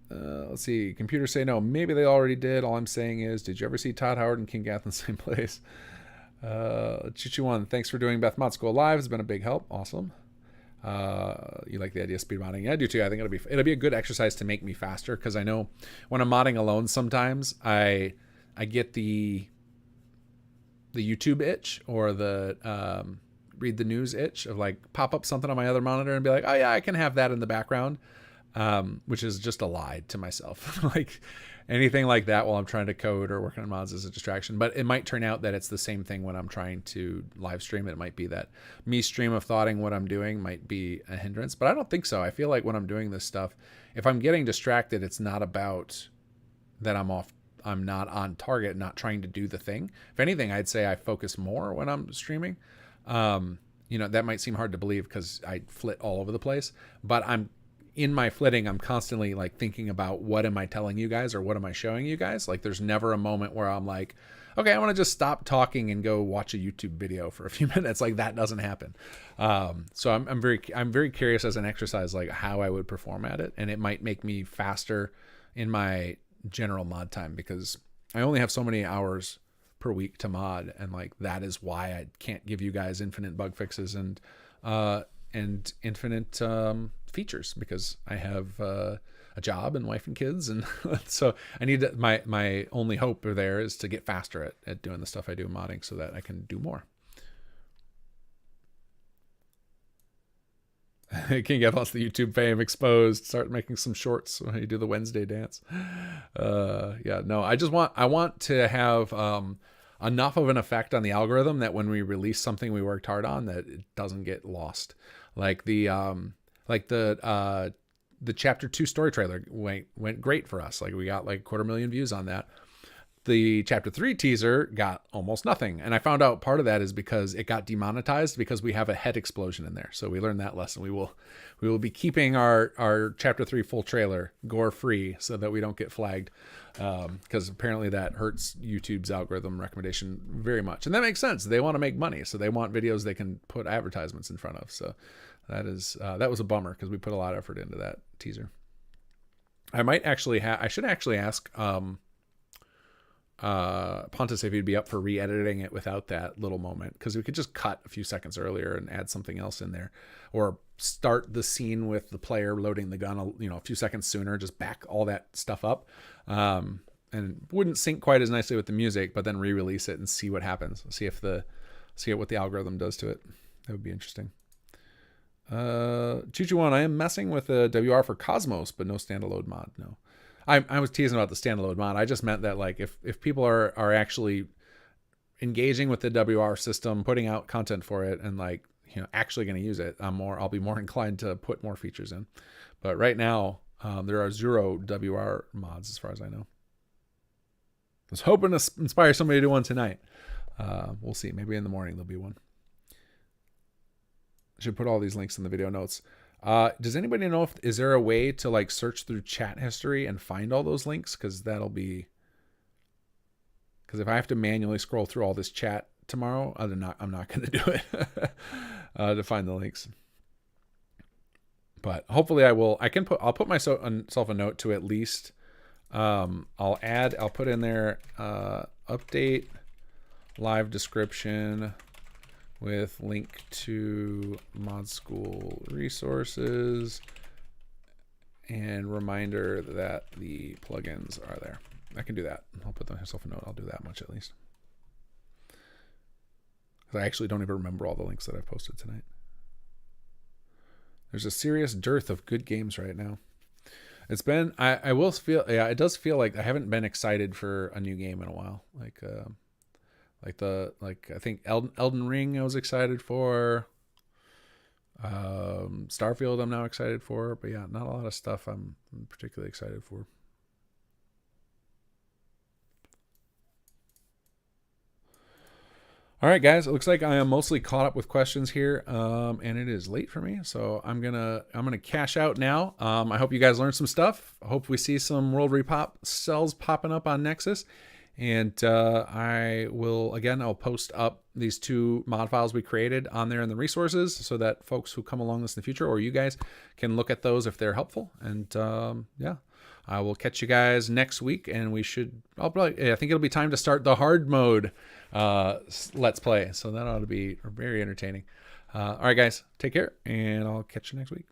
Let's see. Computers say no. Maybe they already did. All I'm saying is, did you ever see Todd Howard and King Gath in the same place? Chichu1, thanks for doing Beth Mod School Live. It's been a big help. Awesome. You like the idea of speed modding? Yeah, I do too. I think it'll be a good exercise to make me faster, because I know when I'm modding alone, sometimes I get the YouTube itch or the read the news itch of like pop up something on my other monitor and be like, oh yeah, I can have that in the background. Which is just a lie to myself. Like anything like that while I'm trying to code or working on mods is a distraction. But it might turn out that it's the same thing when I'm trying to live stream. It might be that me stream of thoughting what I'm doing might be a hindrance, but I don't think so. I feel like when I'm doing this stuff, if I'm getting distracted, it's not about that I'm not on target, not trying to do the thing. If anything, I'd say I focus more when I'm streaming. That might seem hard to believe because I flit all over the place, but in my flitting, I'm constantly like thinking about what am I telling you guys or what am I showing you guys? Like there's never a moment where I'm like, okay, I want to just stop talking and go watch a YouTube video for a few minutes. Like that doesn't happen. So I'm very curious as an exercise, like how I would perform at it. And it might make me faster in my general mod time because I only have so many hours per week to mod. And like, that is why I can't give you guys infinite bug fixes and infinite, features, because I have a job and wife and kids, and so I need my only hope there is to get faster at doing the stuff I do modding so that I can do more. King F wants the YouTube fame exposed. Start making some shorts when you do the Wednesday dance. I want to have enough of an effect on the algorithm that when we release something we worked hard on, that it doesn't get lost. Like the chapter 2 story trailer went great for us. Like we got like 250,000 views on that. The chapter 3 teaser got almost nothing. And I found out part of that is because it got demonetized because we have a head explosion in there. So we learned that lesson. We will be keeping our chapter 3 full trailer gore free so that we don't get flagged. Because apparently that hurts YouTube's algorithm recommendation very much. And that makes sense. They want to make money. So they want videos they can put advertisements in front of. So that was a bummer because we put a lot of effort into that teaser. I should actually ask Pontus if he'd be up for re-editing it without that little moment, because we could just cut a few seconds earlier and add something else in there, or start the scene with the player loading the gun a few seconds sooner, just back all that stuff up. and wouldn't sync quite as nicely with the music, but then re-release it and see what happens. See what the algorithm does to it. That would be interesting. Choo-Choo-One, I am messing with a WR for Cosmos, but no standalone mod. No, I was teasing about the standalone mod. I just meant that like if people are actually engaging with the WR system, putting out content for it, and like actually going to use it, I'll be more inclined to put more features in. But right now, there are 0 WR mods as far as I know. I was hoping to inspire somebody to do one tonight. We'll see. Maybe in the morning there'll be one. I should put all these links in the video notes. Does anybody know is there a way to like search through chat history and find all those links? Because if I have to manually scroll through all this chat tomorrow, I'm not going to do it to find the links. But hopefully I will. I'll put myself a note to at least. I'll put in there update live description with link to mod school resources and reminder that the plugins are there. I can do that. I'll put myself a note. I'll do that much at least. I actually don't even remember all the links that I've posted tonight. There's a serious dearth of good games right now. It's been, I will feel, yeah, it does feel like I haven't been excited for a new game in a while. I think Elden Ring I was excited for. Starfield I'm now excited for, but yeah, not a lot of stuff I'm particularly excited for. All right, guys, it looks like I am mostly caught up with questions here, and it is late for me, so I'm gonna cash out now. I hope you guys learned some stuff. I hope we see some World Repop cells popping up on Nexus, and I'll post up these 2 mod files we created on there in the resources, so that folks who come along this in the future, or you guys, can look at those if they're helpful. And yeah. I will catch you guys next week, and I think it'll be time to start the hard mode Let's Play. So that ought to be very entertaining. All right, guys, take care, and I'll catch you next week.